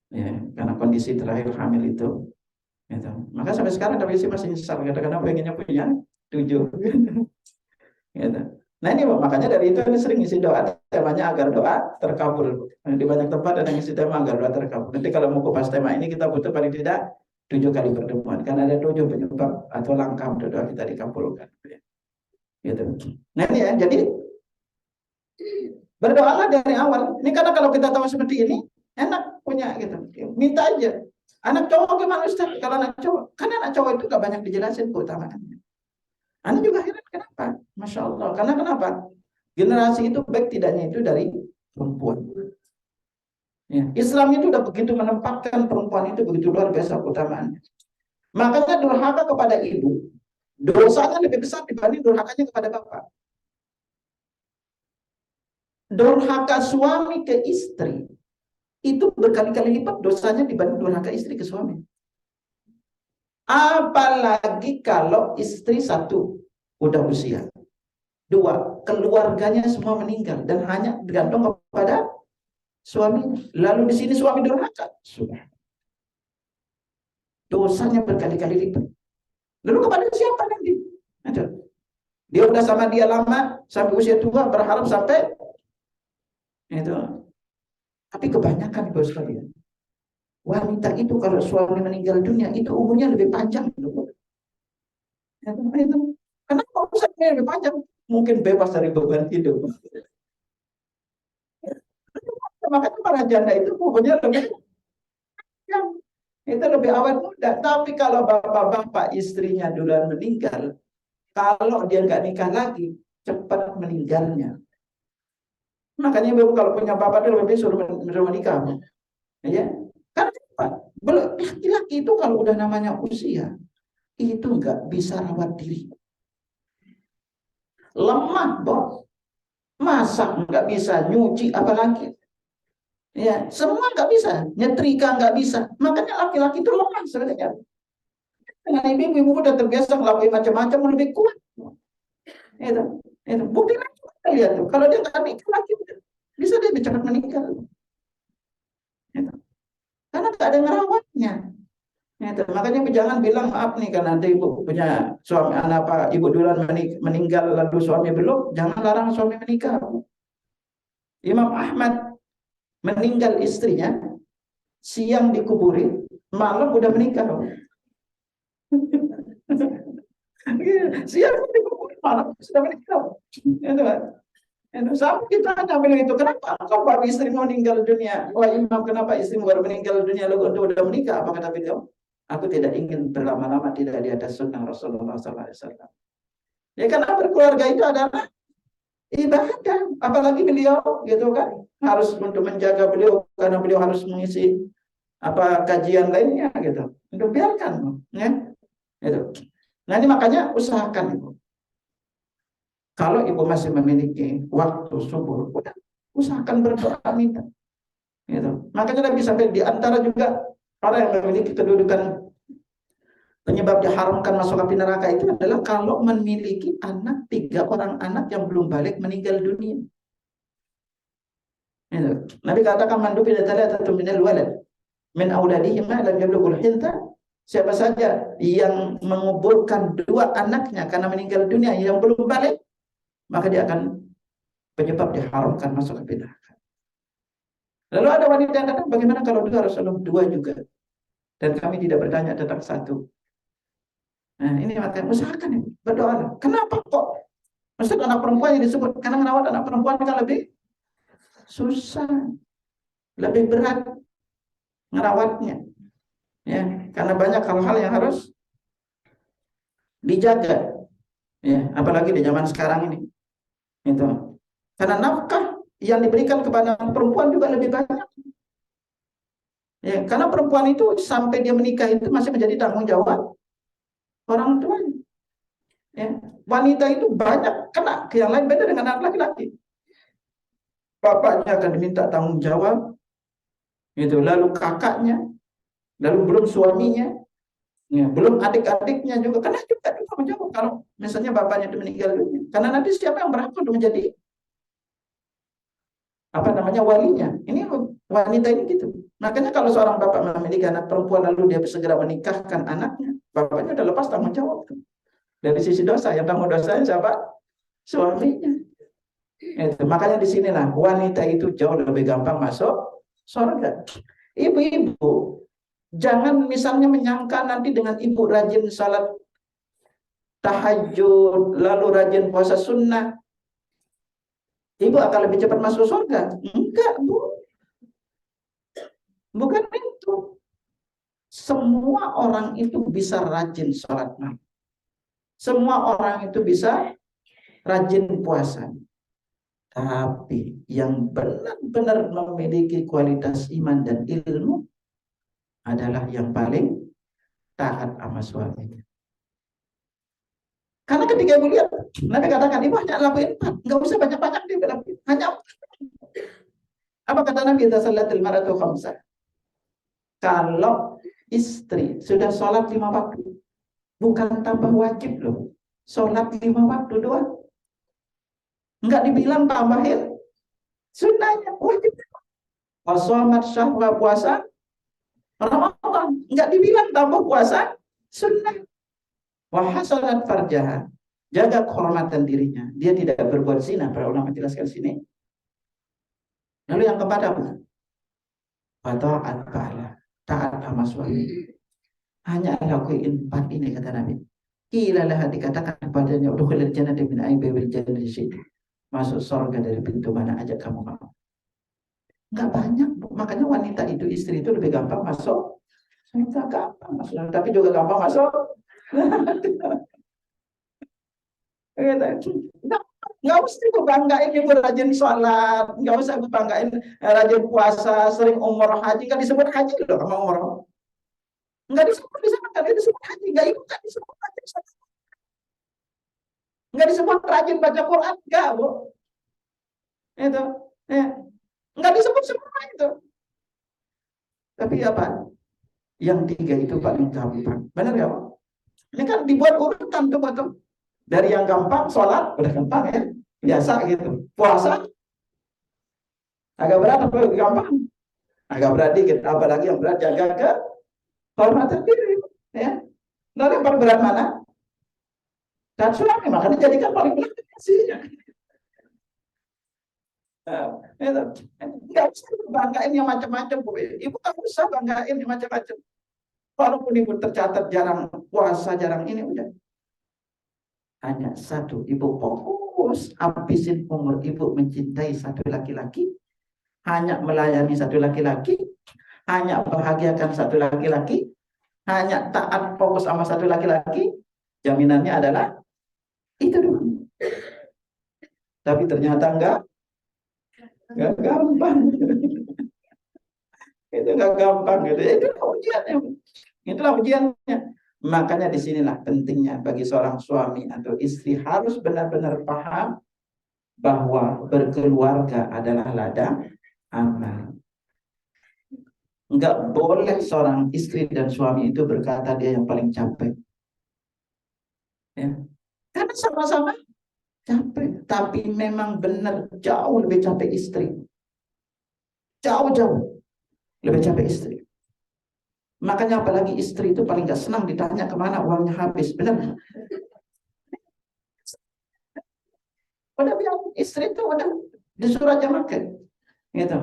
Ya, karena kondisi terakhir hamil itu. Gitu. Maka sampai sekarang tapi masih nyesal kadang-kadang pengennya punya 7. Gitu. Nah ini makanya dari itu ini sering isi doa temanya agar doa terkabul. Di banyak tempat ada yang isi tema agar doa terkabul. Nanti kalau mau kupas tema ini kita butuh paling tidak 7 kali pertemuan karena ada 7 penyebab atau langkah untuk doa kita dikabulkan. Gitu. Nah ini ya, jadi berdoalah dari awal. Ini karena kalau kita tahu seperti ini enak punya gitu. Minta aja. Anak cowok gimana Ustaz? Kalau anak cowok, karena anak cowok itu gak banyak dijelasin keutamaannya. Anda juga heran kenapa? Masya Allah. Karena kenapa? Generasi itu baik tidaknya itu dari perempuan. Ya. Islam itu udah begitu menempatkan perempuan itu begitu luar biasa keutamaannya. Makanya durhaka kepada ibu, dosanya lebih besar dibanding durhakanya kepada bapak. Durhaka suami ke istri itu berkali-kali lipat dosanya dibanding durhaka istri ke suami. Apalagi kalau istri 1 udah usia, 2 keluarganya semua meninggal dan hanya bergantung kepada suami. Lalu di sini suami durhaka, sudah dosanya berkali-kali lipat. Lalu kepada siapa nanti? Dia udah sama dia lama sampai usia tua berharap sampai itu. Tapi kebanyakan bos kalian, wanita itu kalau suami meninggal dunia itu umurnya lebih panjang. Itu. Kenapa usianya lebih panjang? Mungkin bebas dari beban hidup. Makanya para janda itu umurnya lebih panjang. Itu lebih awet muda. Tapi kalau bapak-bapak istrinya duluan meninggal, kalau dia nggak nikah lagi, cepat meninggalnya. Makanya ibu kalau punya bapak itu lebih suruh menikah. Ya, karena apa? Laki-laki itu kalau udah namanya usia, itu nggak bisa rawat diri. Lemah, bos. Masak nggak bisa, nyuci apalagi. Ya, semua nggak bisa, nyetrika nggak bisa. Makanya laki-laki itu lemah sebenarnya. Dengan ibu udah terbiasa ngelakuin macam-macam lebih kuat. Itu bukti lagi kita lihat tuh. Kalau dia nggak nikah lagi, bisa dia cepat meninggal. Itu. Karena nggak ada ngerawatnya. Itu. Makanya jangan bilang maaf nih karena nanti ibu punya suami anak apa ibu duluan meninggal lalu suami belum, jangan larang suami menikah. Imam Ahmad meninggal istrinya, siang dikuburin, malam udah menikah. Siang dikumpulin, malam sudah meninggal. Itu kan. Itu sama kita ambil itu. Kenapa engkau baru istri meninggal dunia? Wah Imam, kenapa istri baru meninggal dunia lalu engkau sudah menikah? Apa kata beliau? Aku tidak ingin berlama-lama tidak di atas sunnah Rasulullah SAW. Ya karena berkeluarga itu adalah ibadah. Apalagi beliau gitu kan harus untuk menjaga beliau karena beliau harus mengisi kajian lainnya gitu. Untuk biarkan ya. Gitu. Nah ini makanya usahakan Ibu. Kalau Ibu masih memiliki waktu subuh, usahakan berdoa minta. Gitu. Makanya Nabi sampai di antara juga orang yang memiliki kedudukan penyebab diharamkan masuk api neraka itu adalah kalau memiliki 3 orang anak yang belum balik meninggal dunia. Gitu. Nabi katakan mandubi datala minal walad min auladihi ma lam yablughul hinta. Siapa saja yang menguburkan 2 anaknya karena meninggal dunia yang belum balik, maka dia akan penyebab diharamkan masuk api neraka. Lalu ada wanita yang datang, bagaimana kalau 2 Rasulullah 2 juga? Dan kami tidak bertanya tentang 1. Nah ini makanya usahakan ya, berdoa. Kenapa kok? Maksud anak perempuan yang disebut, karena merawat anak perempuan kan lebih susah, lebih berat merawatnya. Ya, karena banyak hal-hal yang harus dijaga. Ya, apalagi di zaman sekarang ini. Itu. Karena nafkah yang diberikan kepada perempuan juga lebih banyak. Ya, karena perempuan itu sampai dia menikah itu masih menjadi tanggung jawab orang tuanya. Ya, wanita itu banyak kena, yang lain beda dengan anak laki-laki. Bapaknya akan diminta tanggung jawab, itu lalu kakaknya, lalu belum suaminya, ya, belum adik-adiknya juga, karena juga tanggung jawab kalau misalnya bapaknya itu meninggal dunia. Karena nanti siapa yang berhak untuk menjadi walinya? Ini wanita ini gitu. Makanya kalau seorang bapak memiliki anak perempuan lalu dia segera menikahkan anaknya, bapaknya udah lepas tanggung jawab. Dari sisi dosa, yang tanggung dosanya siapa? Suaminya. Itu. Makanya di sinilah wanita itu jauh lebih gampang masuk surga. Ibu-ibu, jangan misalnya menyangka nanti dengan ibu rajin salat tahajud, lalu rajin puasa sunnah, ibu akan lebih cepat masuk surga. Enggak, Bu. Bukan itu. Semua orang itu bisa rajin salat malam. Semua orang itu bisa rajin puasa. Tapi yang benar-benar memiliki kualitas iman dan ilmu adalah yang paling taat sama suaminya. Karena ketika ibu lihat, Nabi katakan, ibu hanya lakuin 4, nggak usah banyak-banyak dia bilang, hanya apa kata Nabi? Salatul maratu khamsah. Kalau istri sudah sholat 5 waktu, bukan tambah wajib loh, sholat 5 waktu doang. Enggak dibilang tambahin sunnahnya, wajib. Washomat syahwa puasa Ramadan, enggak dibilang tambah puasa sunnah. Wahasanat farjaha, jaga kehormatan dirinya, dia tidak berbuat zina. Para ulama jelaskan sini. Lalu yang keempat apa? Ta'at ba'la, taat sama suami. Hanya lakuin 4 ini kata Nabi. Ilalah dikatakan kepadanya, udkhulil jannata min ayyi jannati syi'ta. Masuk surga dari pintu mana aja kamu mau. Enggak banyak, Bu. Makanya wanita itu, istri itu lebih gampang masuk. Enggak gampang masuk, tapi juga gampang masuk. Enggak usah gue banggain ibu rajin sholat, enggak usah gue banggain rajin puasa, sering umroh haji. Enggak disebut haji loh sama umroh. Enggak disebut di sana, enggak disebut haji, enggak ikut disebut haji. Enggak disebut rajin baca Quran, enggak, Bu. Itu, ya. Enggak disebut semua itu. Tapi apa? Yang 3 itu paling gampang. Benar ya, Pak? Ini kan dibuat urutan tuh, Pak. Dari yang gampang, sholat udah gampang ya, biasa gitu. Puasa agak berat apa gampang? Agak berat dikit. Apalagi yang berat jaga kehormatan diri, ya. Lalu yang paling berat mana? Dan suami, makanya jadikan paling berat sihnya. Nggak usah banggain yang macam-macam, Bu. Ibu tak usah banggain yang macam-macam. Walaupun ibu tercatat jarang puasa, jarang ini, udah. hanya satu. Ibu fokus habisin umur ibu mencintai satu laki-laki, hanya melayani satu laki-laki, hanya bahagiakan satu laki-laki, hanya taat fokus sama satu laki-laki, jaminannya adalah itu dulu. Tapi ternyata enggak gampang. Itu enggak gampang gitu. Itulah ujiannya. Itulah ujiannya. Makanya disinilah pentingnya bagi seorang suami atau istri harus benar-benar paham bahwa berkeluarga adalah ladang amal. Enggak boleh seorang istri dan suami itu berkata dia yang paling capek. Ya. Karena sama-sama capek, tapi memang benar jauh lebih capek istri. Jauh-jauh lebih capek istri. Makanya apalagi istri itu paling gak senang ditanya kemana uangnya habis. Benar? Udah bilang istri itu udah disuruh aja makan. Gitu.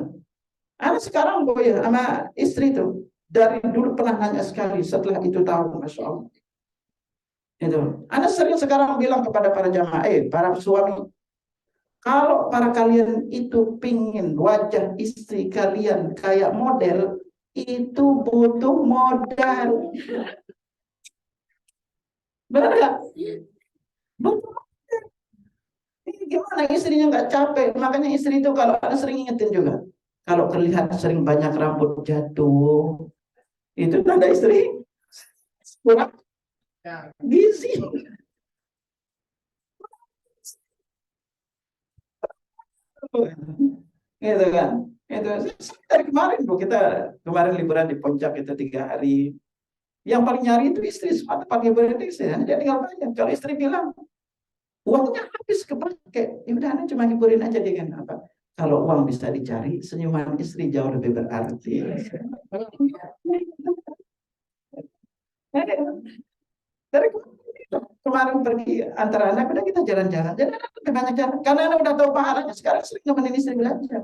Anak sekarang boy sama istri itu dari dulu pernah nanya sekali, setelah itu tahu, Masya Allah. Gitu. Anak sering sekarang bilang kepada para jamaah, para suami, kalau para kalian itu pingin wajah istri kalian kayak model, itu butuh modal. Benar gak? Butuh modal. Ini gimana istrinya nggak capek? Makanya istri itu kalau ada sering ingetin juga. Kalau terlihat sering banyak rambut jatuh, itu tanda istri kurang gizi. Gitu kan? Itu dari kemarin Bu, kita kemarin liburan di Puncak itu 3 hari. Yang paling nyari itu istri, semua tempat liburan itu istri. Dia tinggal banyak. Kalau istri bilang uangnya habis kepake, ya udah Anda cuma hiburin aja dia kan apa. Kalau uang bisa dicari, senyuman istri jauh lebih berarti. Dari kemarin pergi antara anak, udah kita jalan-jalan. Jadi anak lebih banyak jalan. Karena anak udah tahu pahalanya, sekarang sering nemenin istri belajar.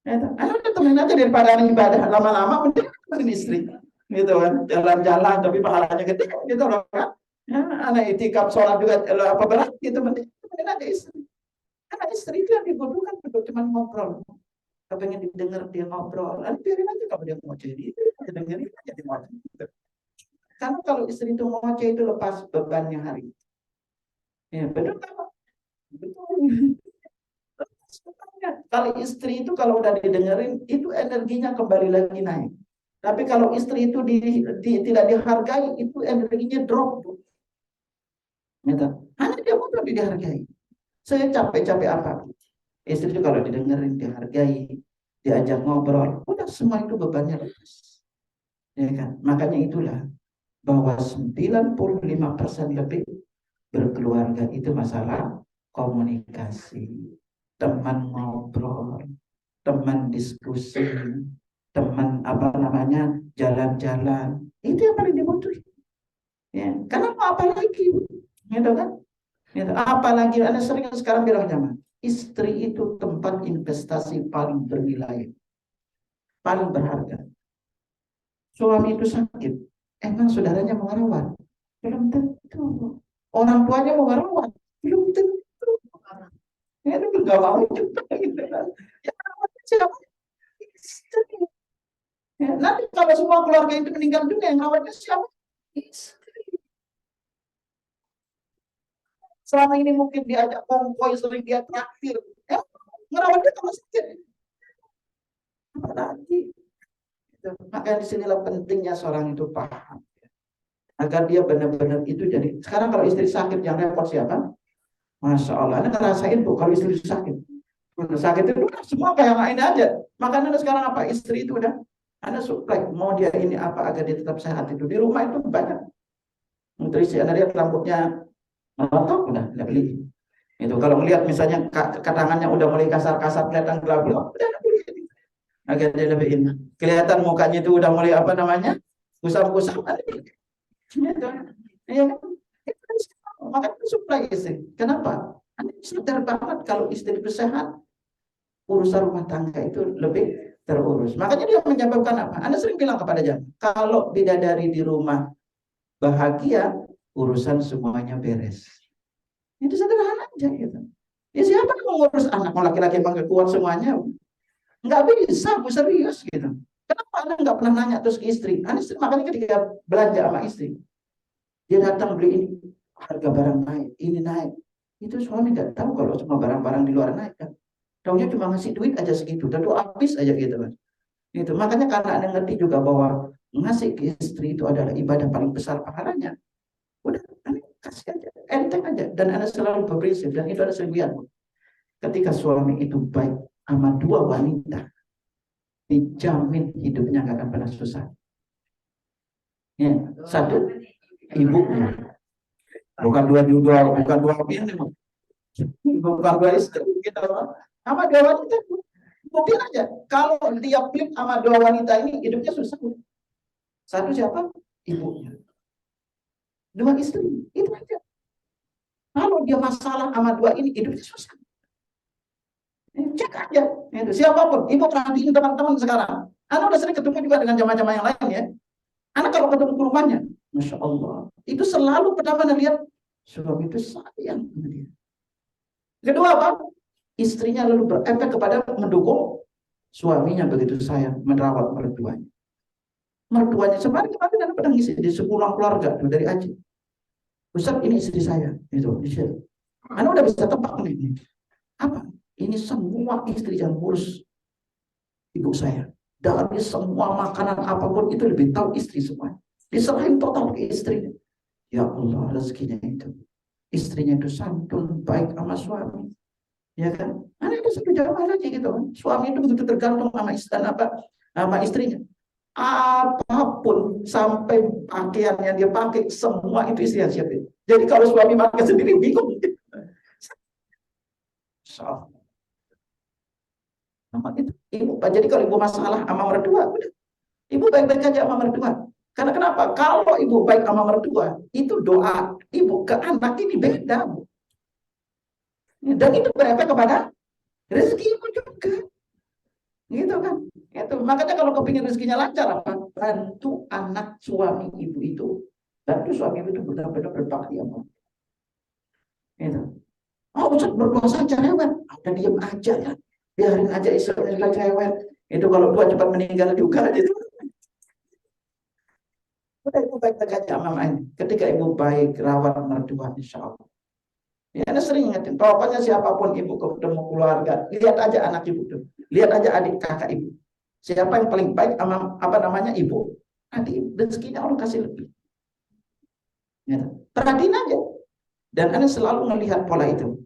Anak udah temenin aja daripada anak ibadah. Lama-lama mending temenin istri. Gitu kan. Jalan-jalan tapi pahalanya gede. Gitu loh kan. Ya, anak itikaf sholat juga apa berat gitu. Mending temenin aja istri. Karena istri itu yang dibutuhkan untuk cuma ngobrol. Kalau pengen didengar dia ngobrol. Nanti biarin aja kalau dia mau jadi. Dia dengerin aja dia mau jadi. Karena kalau istri itu ngoceh itu lepas bebannya hari. Ya, betul kan? Betul. Kalau istri itu kalau udah didengerin, itu energinya kembali lagi naik. Tapi kalau istri itu tidak dihargai, itu energinya drop. Gitu. Hanya dia butuh dihargai. Saya capek-capek apa? Istri itu kalau didengerin, dihargai, diajak ngobrol, udah semua itu bebannya lepas. Ya kan? Makanya itulah bahwa 95% lebih berkeluarga itu masalah komunikasi, teman ngobrol, teman diskusi, teman apa namanya jalan-jalan, itu yang paling dibutuhin. Ya, karena mau apa lagi, gitu kan? Gitu. Apalagi Anda sering sekarang bilang zaman, istri itu tempat investasi paling bernilai, paling berharga. Suami itu sakit, emang saudaranya mau merawat? Belum tentu. Orang tuanya mau merawat? Belum tentu. Ya, itu nggak mau juga gitu kan. Ya, siapa? Istri. Ya, nanti kalau semua keluarga itu meninggal dunia, yang rawatnya siapa? Istri. Selama ini mungkin diajak kongkoi, sering dia traktir. Ya, ngerawatnya kalau sakit. Apa lagi? Gitu. Maka disinilah pentingnya seorang itu paham. Agar dia benar-benar itu jadi. Sekarang kalau istri sakit, yang repot siapa? Masya Allah. Anda ngerasain tuh kalau istri sakit. Sakit itu udah semua kayak lain aja. Makanya sekarang apa? Istri itu udah Anda supply. Mau dia ini apa agar dia tetap sehat itu. Di rumah itu banyak. Nutrisi. Anda lihat rambutnya melotok, udah beli. Itu kalau melihat misalnya tangannya udah mulai kasar-kasar, kelihatan gelap-gelap, udah beli. Agar dia lebih ini. Kelihatan mukanya itu udah mulai apa namanya? Kusam-kusam. Gitu. Ya, makanya supply istri. Kenapa? Anda sadar banget kalau istri itu sehat, urusan rumah tangga itu lebih terurus. Makanya dia menyebabkan apa? Anda sering bilang kepada jamaah, kalau bidadari di rumah bahagia, urusan semuanya beres. Itu sederhana aja gitu. Ya siapa yang mau ngurus anak? Mau laki-laki bangga kuat semuanya? Nggak bisa, Bu, serius gitu. Kenapa Anda nggak pernah nanya terus ke istri? Makanya ketika belanja sama istri, dia datang beli ini, harga barang naik, ini naik. Itu suami nggak tahu kalau semua barang-barang di luar naik kan. Taunya cuma ngasih duit aja segitu, tentu habis aja gitu kan. Itu makanya karena Anda ngerti juga bahwa ngasih ke istri itu adalah ibadah paling besar pahalanya. Udah, Anda kasih aja, enteng aja. Dan Anda selalu berprinsip, dan itu ada sembilan. Ketika suami itu baik sama dua wanita, dijamin hidupnya nggak akan pernah susah. Ya, satu, ibunya. Bukan dua ini, bukan dua istri gitu. Sama dua wanita, mungkin aja kalau dia flip sama dua wanita ini hidupnya susah. Satu siapa? Ibunya. Dua istri, itu aja. Kalau dia masalah sama dua ini hidupnya susah. Cek aja. Itu siapapun, ibu perhatiin teman-teman sekarang. Anda udah sering ketemu juga dengan jamaah-jamaah yang lain ya. Anak kalau ketemu ke rumahnya, Masya Allah, itu selalu pertama lihat suami itu sayang sama dia. Kedua apa? Istrinya lalu berefek kepada mendukung suaminya begitu sayang merawat mertuanya. Mertuanya kemarin Anda pernah ngisi di sepulang keluarga dari Aceh. Ustaz, ini istri saya, itu. Anda udah bisa tebak nih. Apa? Ini semua istri yang ngurus ibu saya. Dari semua makanan apapun itu lebih tahu istri semua. Diserahin total ke istrinya. Ya Allah, rezekinya itu. Istrinya itu santun, baik sama suami. Ya kan? Ada satu jamaah lagi gitu kan. Suami itu begitu tergantung sama istrinya. Apapun sampai pakaian yang dia pakai semua itu istri yang siapin. Jadi kalau suami pakai sendiri bingung. So. Itu ibu, jadi kalau ibu masalah sama mertua, udah. Ibu baik-baik aja sama mertua. Karena kenapa? Kalau ibu baik sama mertua, itu doa ibu ke anak ini beda, Bu. Dan itu berefek kepada rezeki ibu juga. Gitu kan? Itu. Makanya kalau kepingin rezekinya lancar apa? Bantu anak suami ibu itu. Bantu suami ibu itu benar-benar berbakti sama. Gitu. Oh, Ustaz berpuasa cerewet. Ada diem aja ya. Biarin aja istrinya cerewet. Itu kalau tua cepat meninggal juga gitu. Udah ibu baik-baik aja sama ini. Ketika ibu baik, rawat mertua, insya Allah. Ya, Anda sering ingetin. Pokoknya siapapun ibu ketemu keluarga, lihat aja anak ibu tuh. Lihat aja adik kakak ibu. Siapa yang paling baik sama ibu? Nanti rezekinya Allah kasih lebih. Ya. Perhatiin aja. Dan Anda selalu melihat pola itu.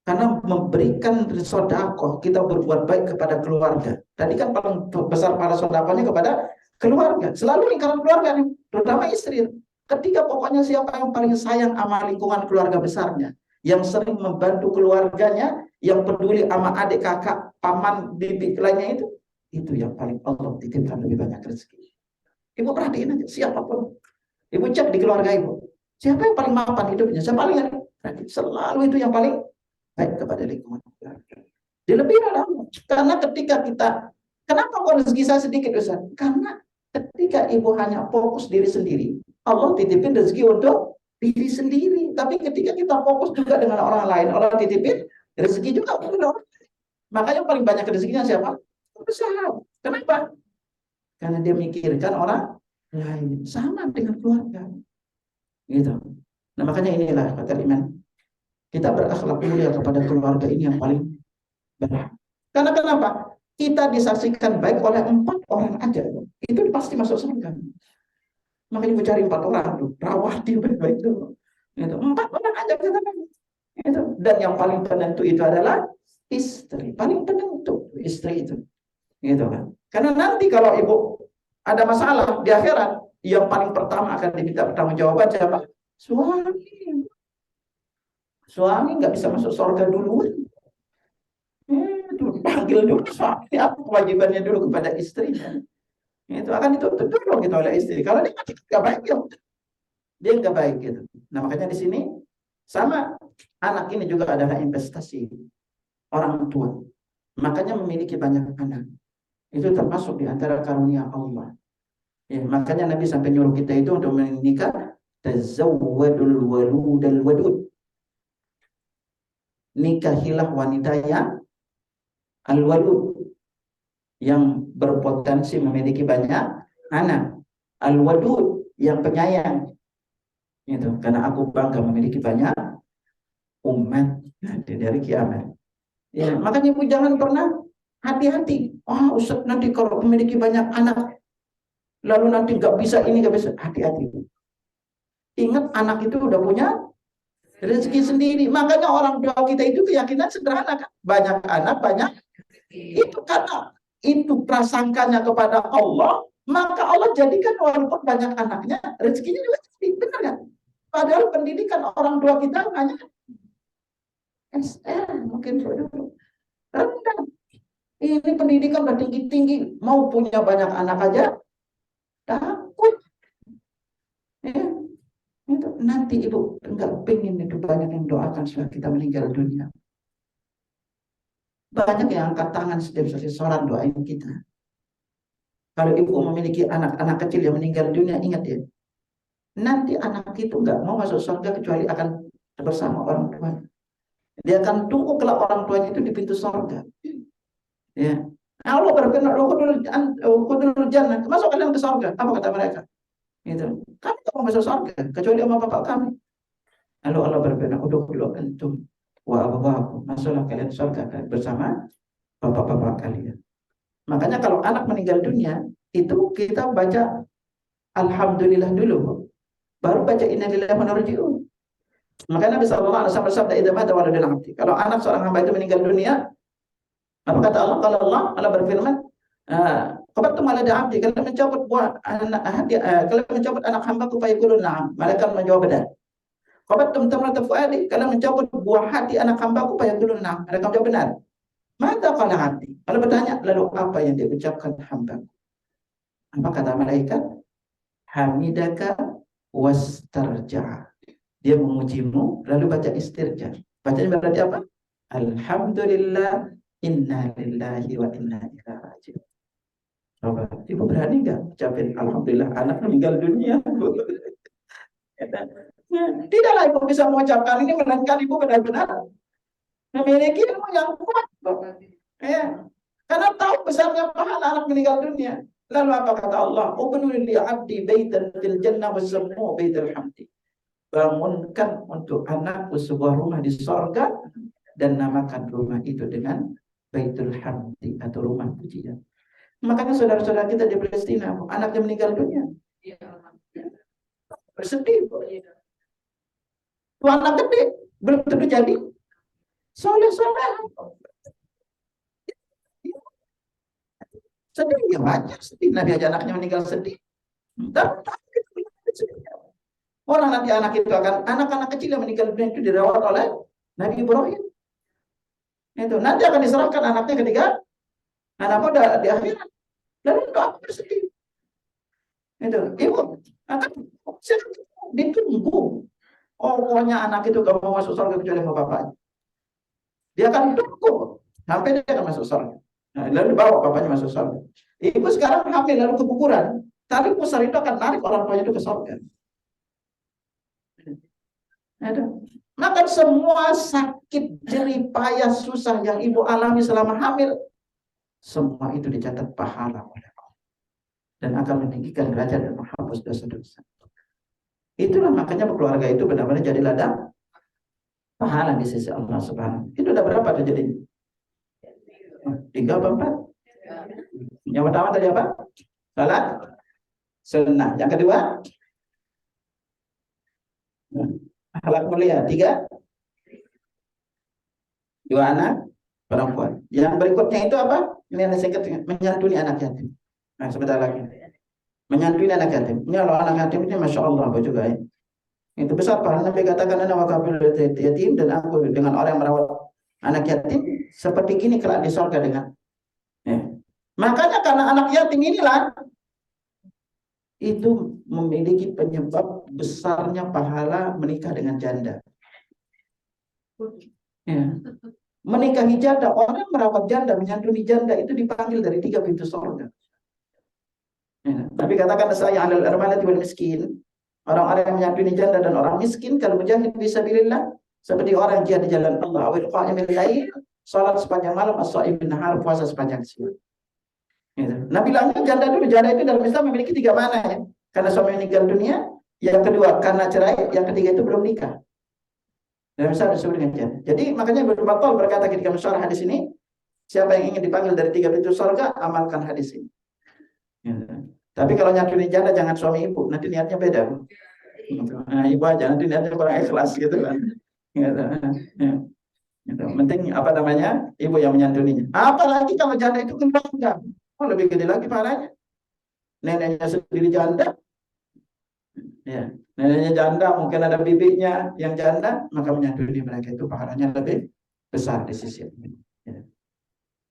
Karena memberikan sedekah, kita berbuat baik kepada keluarga. Tadi kan paling besar para sedekahnya kepada keluarga. Selalu lingkaran keluarga nih, terutama istri. Ketika pokoknya siapa yang paling sayang sama lingkungan keluarga besarnya, yang sering membantu keluarganya, yang peduli sama adik kakak, paman, bibi lainnya itu yang paling Allah titipkan lebih banyak rezeki. Ibu perhatiin aja siapapun. Ibu cek di keluarga ibu. Siapa yang paling mapan hidupnya? Siapa paling selalu itu yang paling baik kepada lingkungan keluarga. Dilebih dalam. Karena ketika kita, kenapa kok rezeki saya sedikit Ustaz? Karena ketika ibu hanya fokus diri sendiri, Allah titipin rezeki untuk diri sendiri. Tapi ketika kita fokus juga dengan orang lain, Allah titipin rezeki juga untuk orang lain. Makanya paling banyak rezekinya siapa? Usaha. Kenapa? Karena dia mikirkan orang lain. Sama dengan keluarga. Gitu. Nah makanya inilah kata iman. Kita berakhlak mulia kepada keluarga ini yang paling benar. Karena kenapa? Kita disaksikan baik oleh 4 orang aja. Itu pasti masuk surga. Makanya ibu cari 4 orang tuh, rawati baik-baik dulu. Itu 4 orang aja kita kan. Itu. Dan yang paling penentu itu adalah istri. Paling penentu istri itu. Gitu kan. Karena nanti kalau ibu ada masalah di akhirat, yang paling pertama akan diminta pertanggungjawaban siapa? Suami. Suami nggak bisa masuk surga duluan. Panggil dulu suami, apa kewajibannya dulu kepada istrinya. Itu akan dituntut dulu gitu oleh istri. Kalau dia nggak baik, ya dia nggak baik gitu. Nah makanya di sini sama anak ini juga adalah investasi orang tua. Makanya memiliki banyak anak itu termasuk di antara karunia Allah. Ya, makanya Nabi sampai nyuruh kita itu untuk menikah tazawwadul waludal wadud. Nikahilah wanita yang al-walud, yang berpotensi memiliki banyak anak. Al-wadud, yang penyayang. Itu karena aku bangga memiliki banyak umat dari kiamat. Ya, makanya ibu jangan pernah hati-hati. Wah, Ustaz, nanti kalau memiliki banyak anak, lalu nanti nggak bisa ini, nggak bisa. Hati-hati. Ingat, anak itu udah punya rezeki sendiri. Makanya orang tua kita itu keyakinan sederhana kan. Banyak anak, banyak. Itu karena itu prasangkanya kepada Allah, maka Allah jadikan walaupun banyak anaknya, rezekinya juga sedikit. Benar kan? Padahal pendidikan orang tua kita hanya SR, mungkin rendah. Ini pendidikan udah tinggi-tinggi, mau punya banyak anak aja takut. Ya, itu nanti ibu nggak pengen itu banyak yang doakan setelah kita meninggal dunia. Banyak yang angkat tangan setiap sholat doain kita. Kalau ibu memiliki anak-anak kecil yang meninggal dunia, ingat ya, nanti anak itu nggak mau masuk surga kecuali akan bersama orang tuanya. Dia akan tunggu kelak orang tuanya itu di pintu surga. Ya. Allah berfirman, "Udkhulul jannah." Masuk kalian ke surga. Apa kata mereka? Itu. Kami tak mau masuk surga kecuali sama bapak kami. Lalu Allah berfirman, "Udkhulu antum wa abawakum." Masuklah kalian surga bersama bapak-bapak kalian. Makanya kalau anak meninggal dunia, itu kita baca alhamdulillah dulu. Baru baca innalillahi wa inna ilaihi raji'un. Makanya Nabi sallallahu alaihi wasallam bersabda, "Idza mata waladul abdi." Kalau anak seorang hamba itu meninggal dunia, apa kata Allah? Kalau Allah berfirman, "Qabattum walad abdi." Kalau mencabut buah anak kalau mencabut anak hamba ku fayaqulun na'am. Malaikat menjawab benar. Qabattum tamrata fuadi. Kalau mencabut buah hati anak hamba ku fayaqulun na'am. Malaikat menjawab benar. Mata qala abdi. Kalau bertanya, lalu apa yang diucapkan hamba? Apa kata malaikat? Hamidaka wastarja. Dia memujimu, lalu baca istirja. Bacanya berarti apa? Alhamdulillah, inna lillahi wa inna ilaihi raji'un. Coba, ibu berani nggak ucapin alhamdulillah anak meninggal dunia? Tidaklah ibu bisa mengucapkan ini, melainkan ibu benar-benar memiliki ilmu yang kuat. Ya. Karena tahu besarnya pahala anak meninggal dunia. Lalu apa kata Allah? Ubnu li 'abdi baitan fil jannah wa sammu baitul hamdi. Bangunkan untuk anakku sebuah rumah di sorga dan namakan rumah itu dengan Baitul Hamdi atau rumah pujian. Makanya saudara-saudara kita di Palestina, anaknya meninggal dunia, bersedih. Tuh anak gede, belum tentu jadi soleh-soleh. Sedih, ya wajar sedih. Nabi aja anaknya meninggal sedih. Orang nanti anak itu akan, anak-anak kecil yang meninggal dunia itu dirawat oleh Nabi Ibrahim. Itu nanti akan diserahkan anaknya ketika anaknya udah di akhirat. Lalu doa bersedih. Itu ibu akan ditunggu. Oh, pokoknya anak itu gak mau masuk surga kecuali sama bapaknya. Dia akan tunggu sampai dia akan masuk surga. Nah, lalu dibawa bapaknya masuk surga. Ibu sekarang hamil lalu keguguran. Tali pusar itu akan narik orang tuanya itu ke surga. Maka semua sakit, jerih, payah, susah yang ibu alami selama hamil, semua itu dicatat pahala oleh Allah dan akan meninggikan derajat dan menghapus dosa-dosa. Itulah makanya keluarga itu benar-benar jadi ladang pahala di sisi Allah Subhanahu. Itu udah berapa tuh jadinya? 3 apa 4? Yang pertama tadi apa? Salat sunnah. Yang kedua, akhlak mulia. 3, 2 anak perempuan. Yang berikutnya itu apa? Ini yang saya katakan, menyantuni anak yatim. Nah, sebentar lagi. Menyantuni anak yatim. Ini kalau anak yatim ini Masya Allah juga ya. Itu besar pahala. Nabi katakan, "Ana wakafil yatim," dan aku dengan orang yang merawat anak yatim seperti gini kelak di surga dengan. Ya. Makanya karena anak yatim inilah itu memiliki penyebab besarnya pahala menikah dengan janda. Ya. Menikahi janda, orang merawat janda, menyantuni janda itu dipanggil dari 3 pintu surga. Ya. Nabi katakan, "Saya alal armalati wal miskin." Orang-orang yang menyantuni janda dan orang miskin kalau mujahid fisabilillah, seperti orang jihad di jalan Allah, awil qa'imil lail, salat sepanjang malam, as-sha'imin nahar, puasa sepanjang siang. Gitu. Nah, bilangnya janda dulu, janda itu dalam Islam memiliki 3 makna ya. Karena suami meninggal dunia, yang kedua karena cerai, yang ketiga itu belum nikah. Dalam Islam disebut dengan janda. Jadi makanya Ibnu Battal berkata ketika mensyarah hadis ini, siapa yang ingin dipanggil dari 3 pintu surga, amalkan hadis ini. Gitu. Tapi kalau nyatuin janda jangan suami ibu, nanti niatnya beda. Nah, ibu aja nanti niatnya kurang ikhlas gitu kan. Gitu. Ya. Gitu. Penting apa namanya, ibu yang menyantuninya. Apalagi kalau janda itu keluarga, lebih gede lagi parahnya. Neneknya sendiri janda, ya. Neneknya janda, mungkin ada bibinya yang janda, maka menyantuni mereka itu pahalanya lebih besar di sisi Allah. Ya.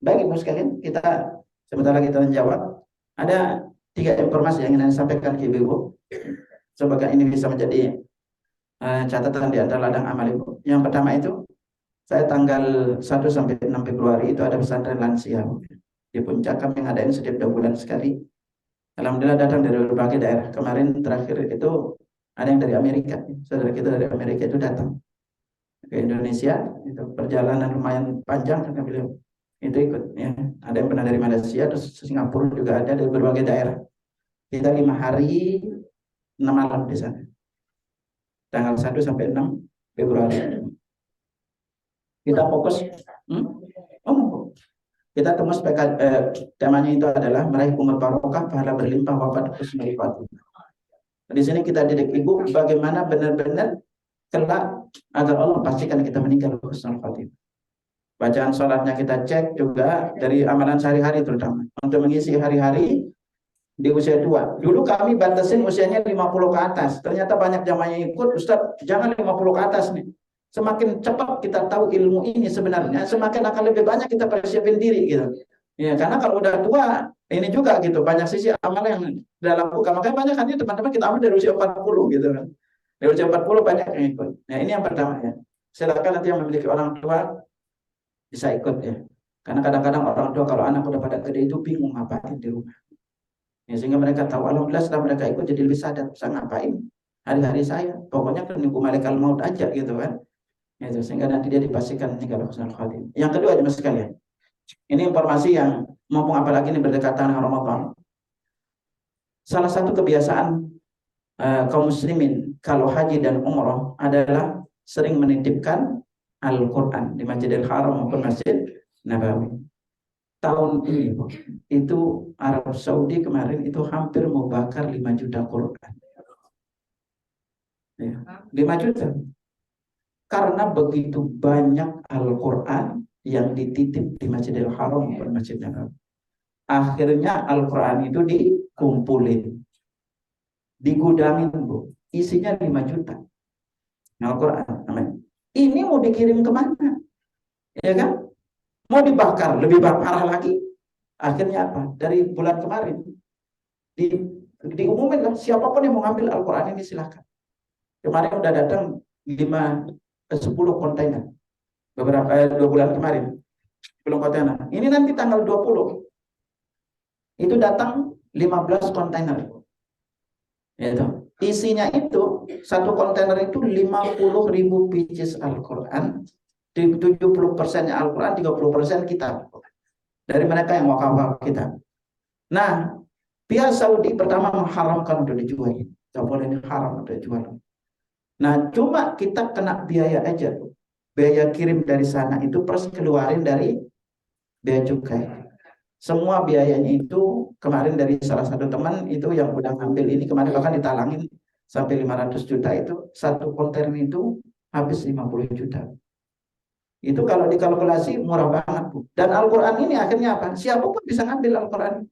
Baik ibu sekalian, kita sebentar lagi kita menjawab. Ada 3 informasi yang ingin saya sampaikan ke ibu. Semoga ini bisa menjadi catatan di antara ladang amal ibu. Yang pertama itu, saya tanggal 1 sampai 6 Februari itu ada pesantren lansia di Puncak. Kami ngadain setiap 2 bulan sekali. Alhamdulillah datang dari berbagai daerah. Kemarin terakhir itu ada yang dari Amerika. Saudara kita dari Amerika itu datang ke Indonesia. Itu perjalanan lumayan panjang karena beliau itu ikut. Ya. Ada yang pernah dari Malaysia, terus Singapura juga ada dari berbagai daerah. Kita 5 hari 6 malam di sana. Tanggal 1 sampai 6 Februari. Kita fokus. Kita temus temanya itu adalah meraih umur barokah, pahala berlimpah, wafat husnul khotimah. Di sini kita didik ibu bagaimana benar-benar kelak agar Allah pastikan kita meninggal husnul khotimah. Bacaan sholatnya kita cek juga dari amalan sehari-hari terutama untuk mengisi hari-hari di usia tua. Dulu kami batasin usianya 50 ke atas. Ternyata banyak jamaahnya ikut, Ustaz, jangan 50 ke atas nih. Semakin cepat kita tahu ilmu ini sebenarnya, semakin akan lebih banyak kita persiapin diri gitu. Ya, karena kalau udah tua, ini juga gitu, banyak sisi amal yang dalam buka. Makanya banyak kan teman-teman kita ambil dari usia 40 gitu kan. Dari usia 40 banyak yang ikut. Nah, ini yang pertama ya. Silakan nanti yang memiliki orang tua bisa ikut ya. Karena kadang-kadang orang tua kalau anak udah pada gede itu bingung ngapain di rumah. Ya, sehingga mereka tahu, alhamdulillah setelah mereka ikut jadi lebih sadar, bisa ngapain hari-hari saya. Pokoknya kan nunggu malaikat maut aja gitu kan. Itu sehingga nanti dia dipastikan meninggal husnul khotimah. Yang kedua jemaah sekalian, ini informasi yang mumpung apalagi ini berdekatan Ramadan. Salah satu kebiasaan kaum muslimin kalau haji dan umroh adalah sering menitipkan Al-Quran di Masjidil Haram maupun Masjid Nabawi. Tahun ini itu Arab Saudi kemarin itu hampir mau bakar 5 juta Quran. Ya, 5 juta. Karena begitu banyak Al-Quran yang dititip di Masjidil Haram dan Masjid Nabawi. Akhirnya Al-Quran itu dikumpulin, digudangin, Bu. Isinya 5 juta. Al-Quran namanya. Ini mau dikirim kemana? Ya kan? Mau dibakar, lebih parah lagi. Akhirnya apa? Dari bulan kemarin diumumin lah, siapapun yang mau ngambil Al-Quran ini silakan. Kemarin udah datang 10 kontainer beberapa 2 bulan kemarin, 10 kontainer. Ini nanti tanggal 20 itu datang 15 kontainer. Itu isinya itu satu kontainer itu 50.000 pages Al-Quran, 70% Al-Quran, 30% kitab dari mereka yang wakaf kitab. Nah, pihak Saudi pertama mengharamkan untuk dijual, tidak boleh haram untuk dijual. Nah, cuma kita kena biaya aja, biaya kirim dari sana itu plus keluarin dari biaya cukai. Semua biayanya itu kemarin dari salah satu teman itu yang udah ngambil ini kemarin bahkan ditalangin sampai 500 juta itu satu kontainer itu habis 50 juta. Itu kalau dikalkulasi murah banget, Bu. Dan Al-Quran ini akhirnya apa? Siapapun bisa ngambil Al-Quran.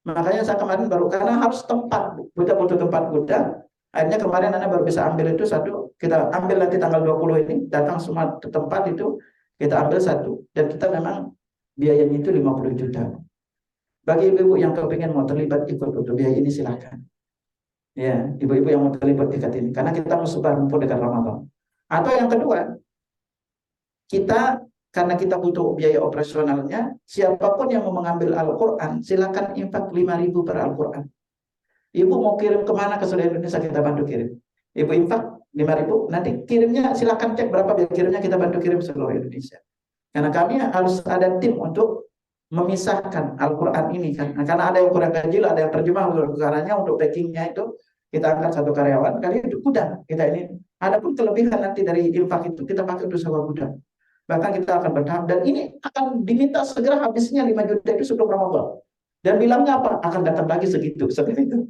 Makanya saya kemarin baru karena harus tempat, Bu. Kita butuh tempat gudang. Akhirnya kemarin Anda baru bisa ambil itu satu, kita ambil nanti tanggal 20 ini, datang semua ke tempat itu, kita ambil satu, dan kita memang biayanya itu 50 juta. Bagi ibu-ibu yang kepingin mau terlibat ikut untuk biaya ini silahkan. Ya, ibu-ibu yang mau terlibat ikat ini, karena kita mau sebar mumpung dekat Ramadan. Atau yang kedua, kita karena kita butuh biaya operasionalnya, siapapun yang mau mengambil Al-Quran, silakan infak 5.000 per Al-Quran. Ibu mau kirim kemana ke seluruh Indonesia, kita bantu kirim. Ibu infak 5.000, nanti kirimnya silakan cek berapa biaya kirimnya, kita bantu kirim seluruh Indonesia. Karena kami harus ada tim untuk memisahkan Al-Quran ini kan. Nah, karena ada yang kurang ganjil, ada yang terjemah, karena untuk packingnya itu kita angkat satu karyawan, kali itu gudang kita ini. Adapun kelebihan nanti dari infak itu kita pakai untuk sewa gudang. Bahkan kita akan bertahap, dan ini akan diminta segera habisnya 5 juta itu sebelum Ramadan. Dan bilangnya apa? Akan datang lagi segitu, seperti itu.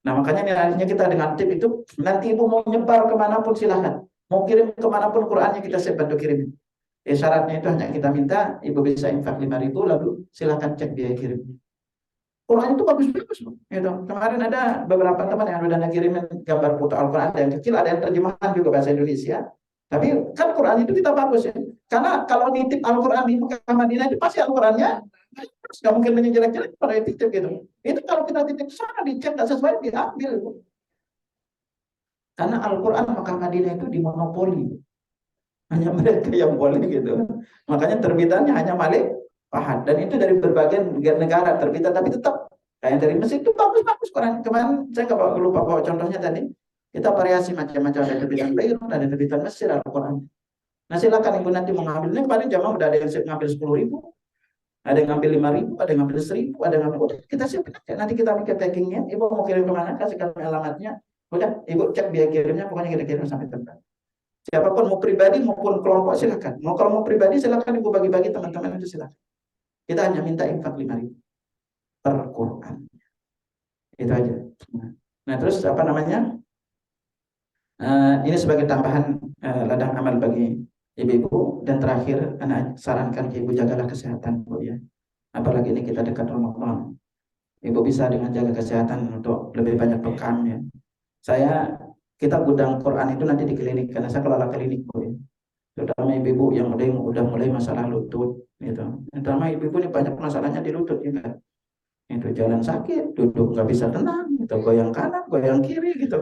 Nah, makanya akhirnya kita dengan tim itu, nanti ibu mau nyebar kemanapun silahkan. Mau kirim kemanapun Qurannya, kita siap bantu kirim. Syaratnya itu hanya kita minta, ibu bisa infak 5.000, lalu silahkan cek biaya kirimnya. Quran itu bagus-bagus. Gitu. Kemarin ada beberapa teman yang udah ngirimin gambar foto Al-Quran, ada yang kecil, ada yang terjemahan juga bahasa Indonesia. Tapi kan Quran itu kita bagus ya. Karena kalau nitip Al-Quran di Mekah Madinah itu pasti Al-Qurannya nggak mungkin jelek-jelek pada titip gitu. Itu kalau kita titip sana dicek nggak sesuai diambil. Karena Al-Quran Mekah Madinah itu dimonopoli. Hanya mereka yang boleh gitu. Makanya terbitannya hanya Malik Fahad, dan itu dari berbagai negara terbitan, tapi tetap kayak dari Mesir itu bagus-bagus Quran. Kemarin saya nggak lupa bawa contohnya tadi. Kita variasi macam-macam, ada terbitan Beirut, ada terbitan Mesir Al-Quran. Nah silakan ibu nanti mengambil. Ini kemarin jamaah udah ada yang ngambil 10.000, ada yang ngambil 5.000, ada yang ngambil 1.000, ada yang ngambil. Udah kita siapin aja. Nanti kita bikin packingnya. Ibu mau kirim kemana? Kasih kami alamatnya. Udah, ibu cek biaya kirimnya. Pokoknya kita kirim sampai tempat. Siapapun mau pribadi maupun kelompok silakan. Kalau mau pribadi silakan ibu bagi-bagi teman-teman itu silakan. Kita hanya minta infak 5.000 per Quran. Itu aja. Nah terus apa namanya? Ini sebagai tambahan ladang amal bagi ibu-ibu. Dan terakhir, anak sarankan ke ibu, jagalah kesehatan bu ya. Apalagi ini kita dekat Ramadan. Ibu bisa dengan jaga kesehatan untuk lebih banyak bekam ya. Kita gudang Quran itu nanti di klinik, karena saya kelola klinik bu ya. Terutama ibu-ibu yang udah mulai masalah lutut gitu. Terutama ibu-ibu ini banyak masalahnya di lutut juga. Itu jalan sakit, duduk nggak bisa tenang, gitu, goyang kanan, goyang kiri gitu.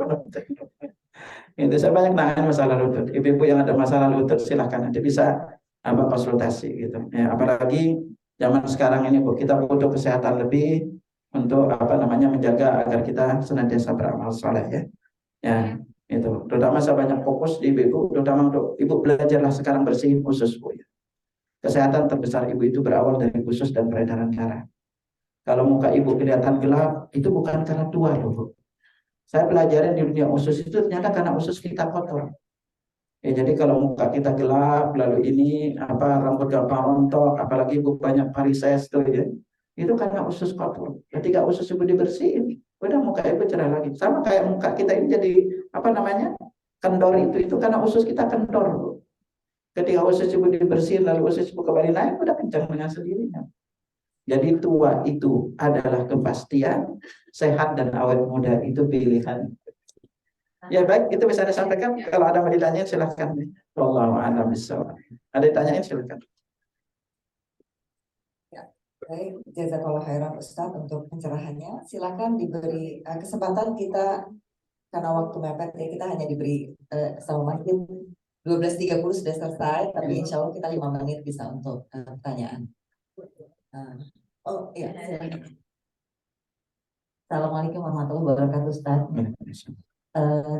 Itu saya banyak nangani masalah lutut. Ibu-ibu yang ada masalah lutut silahkan nanti bisa konsultasi gitu. Ya, apalagi zaman sekarang ini bu, kita butuh kesehatan lebih untuk menjaga agar kita senantiasa beramal saleh ya. Ya, itu. Terutama saya banyak fokus di ibu, terutama untuk ibu belajarlah sekarang bersihin usus bu ya. Kesehatan terbesar ibu itu berawal dari usus dan peredaran darah. Kalau muka ibu kelihatan gelap, itu bukan karena tua loh bu. Saya pelajarin di dunia usus itu ternyata karena usus kita kotor. Ya, jadi kalau muka kita gelap, lalu ini rambut gampang rontok, apalagi ibu banyak varises tuh ya, itu karena usus kotor. Ketika usus ibu dibersihin, udah muka ibu cerah lagi. Sama kayak muka kita ini jadi kendor, itu karena usus kita kendor. Ketika usus ibu dibersihin, lalu usus ibu kembali naik, udah kencang dengan sendirinya. Jadi tua itu adalah kepastian, sehat dan awet muda itu pilihan. Ya baik, itu bisa disampaikan. Kalau ada mau ditanyain silahkan. Wallahu a'lam bishawab. Ada ditanyain silahkan. Ya, baik, jazakallah khairan Ustaz untuk pencerahannya. Silakan diberi kesempatan kita, karena waktu mepet ya, kita hanya diberi sama mungkin 12.30 sudah selesai, tapi insya Allah kita 5 menit bisa untuk pertanyaan. Oh iya, silakan. Assalamualaikum warahmatullahi wabarakatuh Ustaz.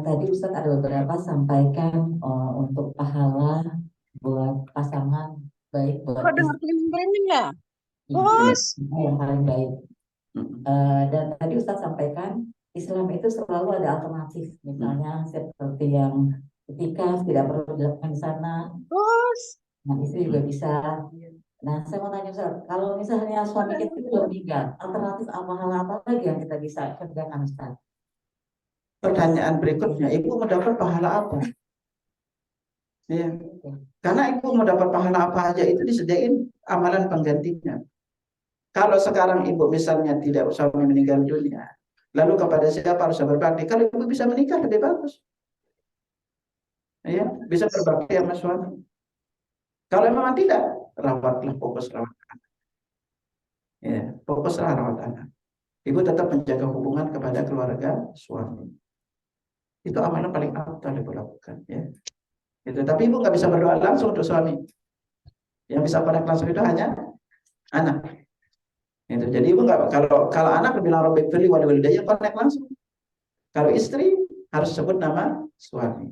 Tadi Ustaz ada beberapa sampaikan untuk pahala buat pasangan baik buat dengar keliling-keliling ya? Bos. Yang paling baik. Dan tadi Ustaz sampaikan Islam itu selalu ada alternatif, misalnya seperti yang ketika tidak perlu dilakukan di sana. Bos. Nah itu juga bisa. Nah saya mau tanya Ustaz, kalau misalnya suami kita itu meninggal, alternatif pahala apa lagi yang kita bisa kerjakan Ustaz? Pertanyaan berikutnya, ibu mendapat pahala apa? Ya. Karena ibu mendapat pahala apa aja itu disediain amalan penggantinya. Kalau sekarang ibu misalnya tidak usah meninggal dunia, lalu kepada siapa harus berbakti? Kalau ibu bisa menikah lebih bagus. Ya, bisa berbakti sama suami. Kalau memang tidak, rawatlah, fokus rawat anak. Ya, fokuslah rawat anak. Ibu tetap menjaga hubungan kepada keluarga suami. Itu amalan paling afdal ibu lakukan ya. Itu, tapi ibu nggak bisa berdoa langsung untuk suami. Yang bisa connect langsung itu hanya anak. Itu. Jadi ibu nggak, kalau anak bilang Robbi firli wali walidayya, connect langsung. Kalau istri harus sebut nama suami.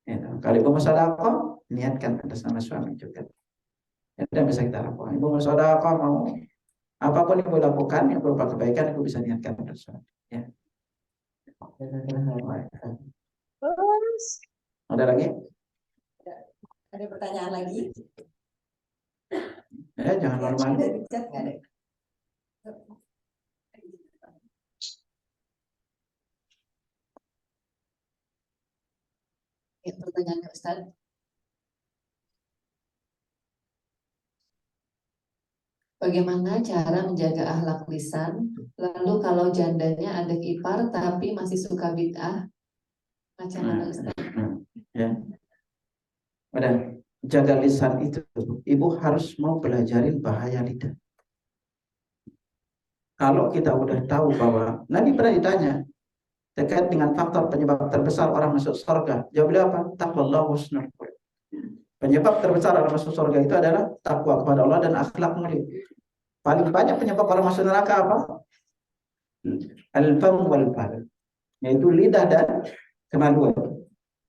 Itu. Kalau ibu mau sedekah, niatkan atas nama suami juga. Itu yang bisa kita lakukan. Ibu mau sedekah, mau apapun ibu lakukan yang berupa kebaikan, ibu bisa niatkan atas suami. Ya. Ada lagi? Ada pertanyaan lagi? Ya, jangan malu-malu. Ada di chat nggak ada? Ya, pertanyaannya Ustaz. Bagaimana cara menjaga akhlak lisan? Lalu kalau jandanya adik ipar tapi masih suka bid'ah, macam mana Ustaz? Ya. Udah, jaga lisan itu, ibu harus mau belajarin bahaya lidah. Kalau kita udah tahu bahwa Nabi pernah ditanya terkait dengan faktor penyebab terbesar orang masuk surga, jawabnya apa? Taqwallah husnul khuluq. Penyebab terbesar orang masuk surga itu adalah takwa kepada Allah dan akhlak mulia. Paling banyak penyebab orang masuk neraka apa? Al-fam wal fal, yaitu lidah dan kemaluan.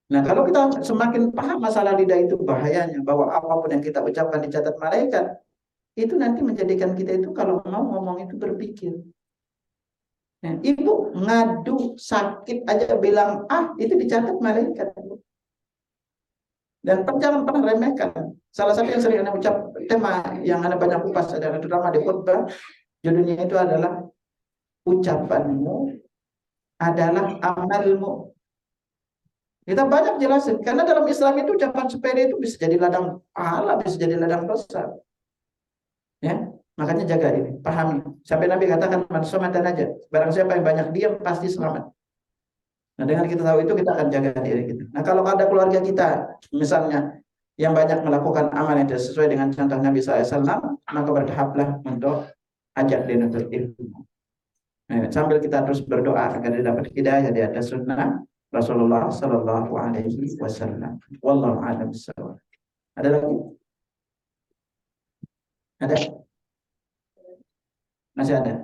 Nah, kalau kita semakin paham masalah lidah itu bahayanya, bahwa apapun yang kita ucapkan dicatat malaikat, itu nanti menjadikan kita itu kalau mau ngomong itu berpikir. Nah, ibu ngadu sakit aja bilang itu dicatat malaikat. Dan jangan pernah remehkan. Salah satu yang sering Anda ucap, tema yang Anda banyak kupas adalah terutama di khutbah, judulnya itu adalah ucapanmu adalah amalmu. Kita banyak jelasin, karena dalam Islam itu ucapan sepele itu bisa jadi ladang pahala, bisa jadi ladang dosa. Ya, makanya jaga ini, pahami. Sampai Nabi katakan, man somatan aja. Barang siapa yang banyak diam pasti selamat. Nah, dengan kita tahu itu, kita akan jaga diri kita. Nah, kalau ada keluarga kita, misalnya yang banyak melakukan amal yang tidak sesuai dengan contoh Nabi SAW, maka bertahaplah untuk ajak dia untuk ilmu. Nah, sambil kita terus berdoa agar dia dapat hidayah di atas sunnah Rasulullah Sallallahu Alaihi Wasallam. Wallahu a'lam bishawab. Ada lagi? Ada? Masih ada?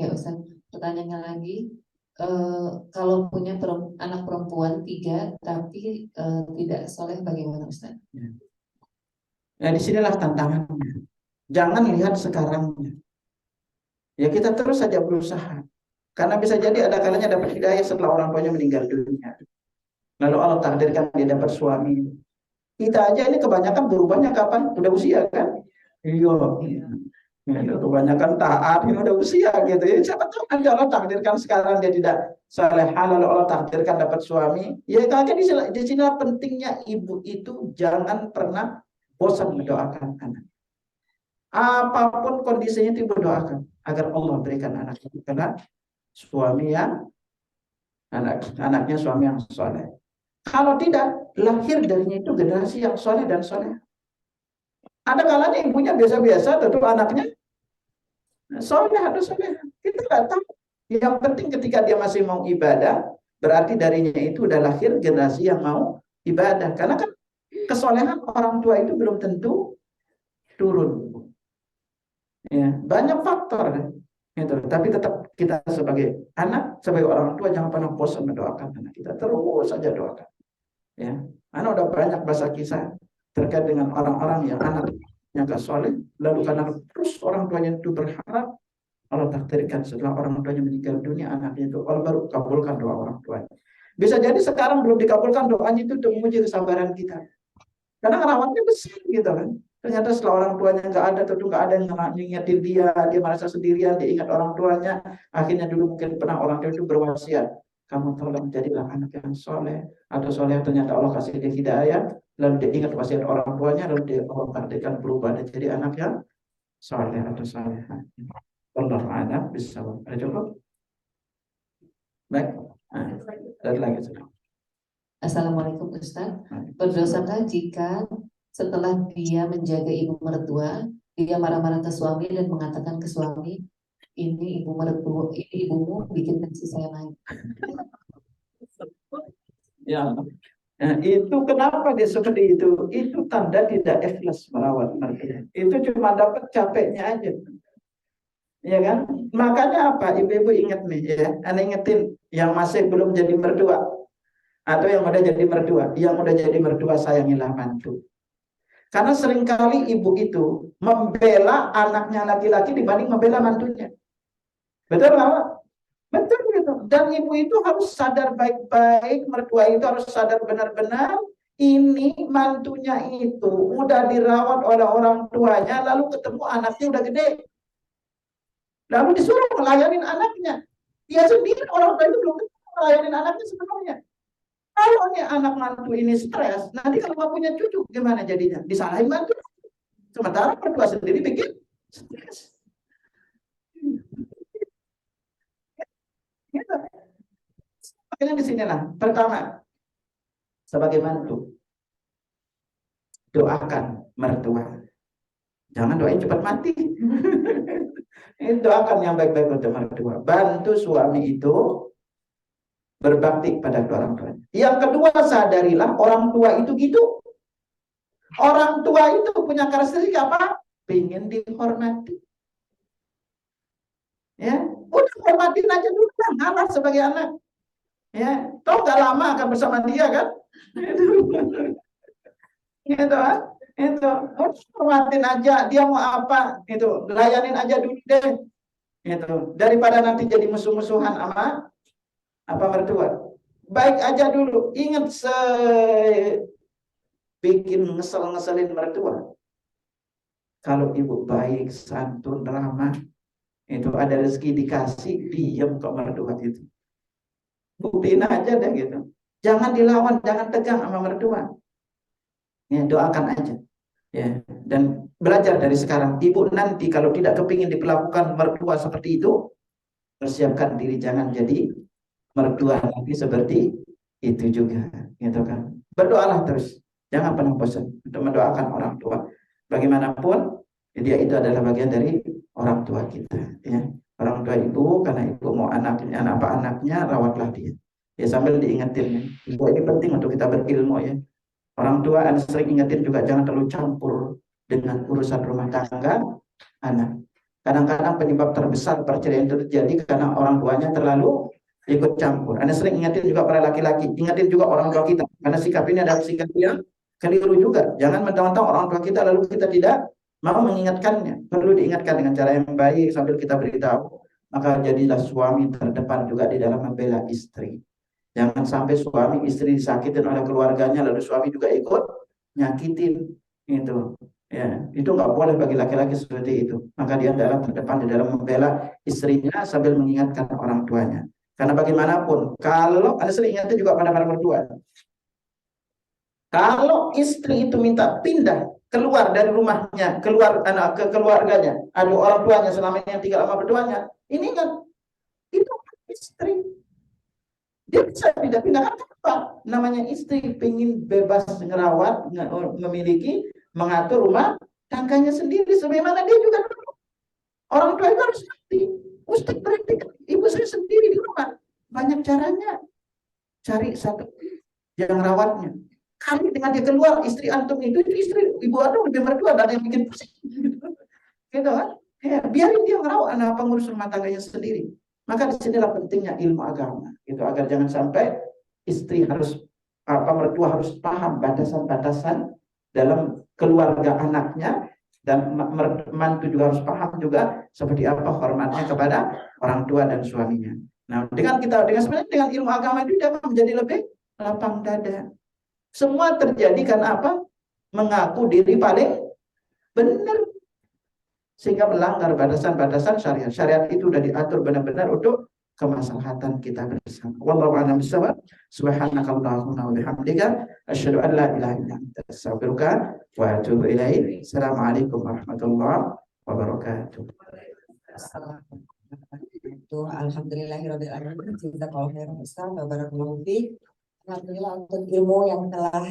Ya Ustaz, pertanyaannya lagi, kalau punya anak perempuan 3 tapi tidak soleh bagaimana Ustaz? Nah, disinilah tantangannya. Jangan lihat sekarangnya. Ya, kita terus saja berusaha. Karena bisa jadi ada kalanya dapat hidayah setelah orang tuanya meninggal dunia. Lalu Allah takdirkan dia dapat suami. Kita aja ini kebanyakan berubahnya kapan? Udah usia kan? Iya. Kebanyakan taat, ini udah usia gitu ya. Siapa tahu nanti Allah takdirkan sekarang dia tidak saleh, lalu Allah takdirkan dapat suami. Ya kakek di sini pentingnya ibu itu jangan pernah bosan mendoakan anak. Apapun kondisinya itu ibu doakan agar Allah berikan anak itu karena suami yang anaknya suami yang soleh. Kalau tidak, lahir darinya itu generasi yang soleh dan soleh. Ada kalanya ibunya biasa-biasa, tentu anaknya soleh atau soleh. Kita nggak tahu. Yang penting ketika dia masih mau ibadah, berarti darinya itu udah lahir generasi yang mau ibadah. Karena kan kesolehan orang tua itu belum tentu turun. Ya, banyak faktor kan. Gitu. Tapi tetap kita sebagai anak, sebagai orang tua jangan pernah bosan mendoakan anak kita. Terus saja doakan. Ya, anak udah banyak bahasa kisah terkait dengan orang-orang yang anaknya gak soleh, lalu karena terus orang tuanya itu berharap Allah takdirkan setelah orang tuanya meninggal dunia anaknya itu Allah baru kabulkan doa orang tuanya. Bisa jadi sekarang belum dikabulkan doanya itu untuk menguji kesabaran kita. Karena rawatnya besar gitu kan. Ternyata setelah orang tuanya nggak ada, tentu nggak ada yang ngingetin dia merasa sendirian, dia ingat orang tuanya. Akhirnya dulu mungkin pernah orang tua itu berwasiat, kamu tolong jadilah anak yang soleh atau soleh, ternyata Allah kasih dia hidayah, lalu dia ingat wasiat orang tuanya, lalu dia Allah takdirkan berubah dan jadi anak yang soleh atau soleh. Allah a'lam bishawab. Ada cukup? Baik. Ada lagi sudah. Assalamualaikum Ustaz. Berdosakah jika setelah dia menjaga ibu mertua, dia marah-marah ke suami dan mengatakan ke suami, ini ibu mertua, ini ibumu bikin tensi saya naik. Ya. Nah, itu kenapa dia seperti itu? Itu tanda tidak ikhlas merawat mertua. Itu cuma dapat capeknya aja. Ya kan? Makanya apa? Ibu-ibu ingat nih ya. Anda ingetin yang masih belum jadi mertua atau yang udah jadi mertua. Yang udah jadi mertua sayangilah mantu. Karena seringkali ibu itu membela anaknya laki-laki dibanding membela mantunya. Betul nggak? Betul gitu. Dan ibu itu harus sadar baik-baik, mertua itu harus sadar benar-benar ini mantunya itu udah dirawat oleh orang tuanya, lalu ketemu anaknya udah gede. Lalu disuruh melayanin anaknya. Dia sendiri orang tua itu belum tentu melayanin anaknya sepenuhnya. Kalau nih anak mantu ini stres, nanti kalau nggak punya cucu gimana jadinya? Disalahin mantu. Sementara mertua sendiri bikin stres. Gitu. Makanya di sinilah pertama sebagai mantu doakan mertua. Jangan doain cepat mati. Ini doakan yang baik-baik untuk mertua. Bantu suami itu berbakti pada kedua orang tua. Yang kedua, sadarilah orang tua itu gitu. Orang tua itu punya karakteristik apa? Pengen dihormati. Ya, udah hormatin aja dulu kan, anak sebagai anak. Ya, toh gak lama akan bersama dia kan? Gitu kan? Itu hormatin aja, dia mau apa? Itu layanin aja dulu deh. Itu daripada nanti jadi musuh-musuhan sama apa mertua. Baik aja dulu. Ingat bikin ngesel-ngeselin mertua. Kalau ibu baik, santun, ramah, itu ada rezeki dikasih, diam kok mertua itu. Buktiin aja deh gitu. Jangan dilawan, jangan tegang sama mertua. Ya, doakan aja. Ya, dan belajar dari sekarang. Ibu nanti kalau tidak kepingin diperlakukan mertua seperti itu, persiapkan diri jangan jadi mertua nanti seperti itu juga, gitu kan. Berdoalah terus, jangan pernah bosan untuk mendoakan orang tua. Bagaimanapun, dia itu adalah bagian dari orang tua kita. Ya, orang tua ibu, karena ibu mau anaknya, apa anaknya, rawatlah dia. Ya sambil diingetin, ibu ini penting untuk kita berilmu ya. Orang tua Anda sering ingetin juga jangan terlalu campur dengan urusan rumah tangga anak. Kadang-kadang penyebab terbesar perceraian itu terjadi karena orang tuanya terlalu ikut campur. Anda sering ingetin juga para laki-laki, ingetin juga orang tua kita karena sikap ini adalah sikap yang keliru juga. Jangan mentang-mentang orang tua kita lalu kita tidak mau mengingatkannya. Perlu diingatkan dengan cara yang baik sambil kita beritahu. Maka jadilah suami terdepan juga di dalam membela istri. Jangan sampai suami istri disakitin oleh keluarganya lalu suami juga ikut nyakitin itu. Ya, itu nggak boleh bagi laki-laki seperti itu. Maka dia adalah terdepan di dalam membela istrinya sambil mengingatkan orang tuanya. Karena bagaimanapun, kalau ada sering ingatnya juga pada para mertua. Kalau istri itu minta pindah keluar dari rumahnya, keluar anak ke keluarganya, ada orang tuanya selama ini yang tinggal sama mertuanya, ini kan itu istri. Dia bisa pindah-pindah kan apa? Namanya istri pengen bebas ngerawat, memiliki, mengatur rumah tangganya sendiri sebagaimana dia juga dulu. Orang tua itu harus ngerti. Ustaz berarti ibu saya sendiri di rumah. Banyak caranya. Cari satu yang rawatnya. Kali dengan dia keluar, istri antum itu istri ibu antum lebih mertua dan yang bikin pusing. Gitu kan? Ya, biarin dia ngerawat anak pengurus rumah tangganya sendiri. Maka disinilah pentingnya ilmu agama, gitu agar jangan sampai istri harus mertua harus paham batasan-batasan dalam keluarga anaknya dan mantu juga harus paham juga seperti apa hormatnya kepada orang tua dan suaminya. Nah, sebenarnya dengan ilmu agama itu dapat menjadi lebih lapang dada. Semua terjadi karena apa? Mengaku diri paling benar. Sehingga melanggar batasan-batasan syariat. Syariat itu sudah diatur benar-benar untuk kemaslahatan kita bersama. Wallahu a'lam bishawab. Subhanakallahumma wa bihamdika asyhadu an la ilaha illa anta astaghfiruka wa atubu ilaik. Assalamualaikum warahmatullahi wabarakatuh. Alhamdulillahirabbil alamin. Jazakallahu khairan Ustaz wa barakallahu fiik. Alhamdulillah untuk ilmu yang telah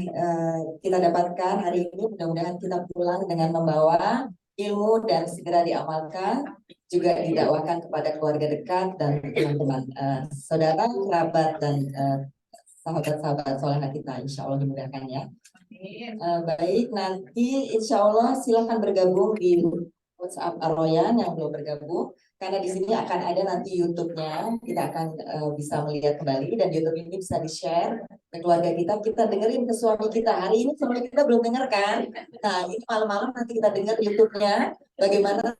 kita dapatkan hari ini, mudah-mudahan kita pulang dengan membawa ilmu dan segera diamalkan juga didakwakan kepada keluarga dekat dan teman-teman, saudara, kerabat, dan sahabat-sahabat soleha kita, insya Allah dimudahkan ya. Baik, nanti insya Allah silahkan bergabung di WhatsApp Aroyan yang belum bergabung, karena di sini akan ada nanti YouTube-nya, kita akan bisa melihat kembali, dan YouTube ini bisa di-share ke keluarga kita dengerin ke suami kita. Hari ini suami kita belum dengar kan? Nah, ini malam-malam nanti kita dengar YouTube-nya, bagaimana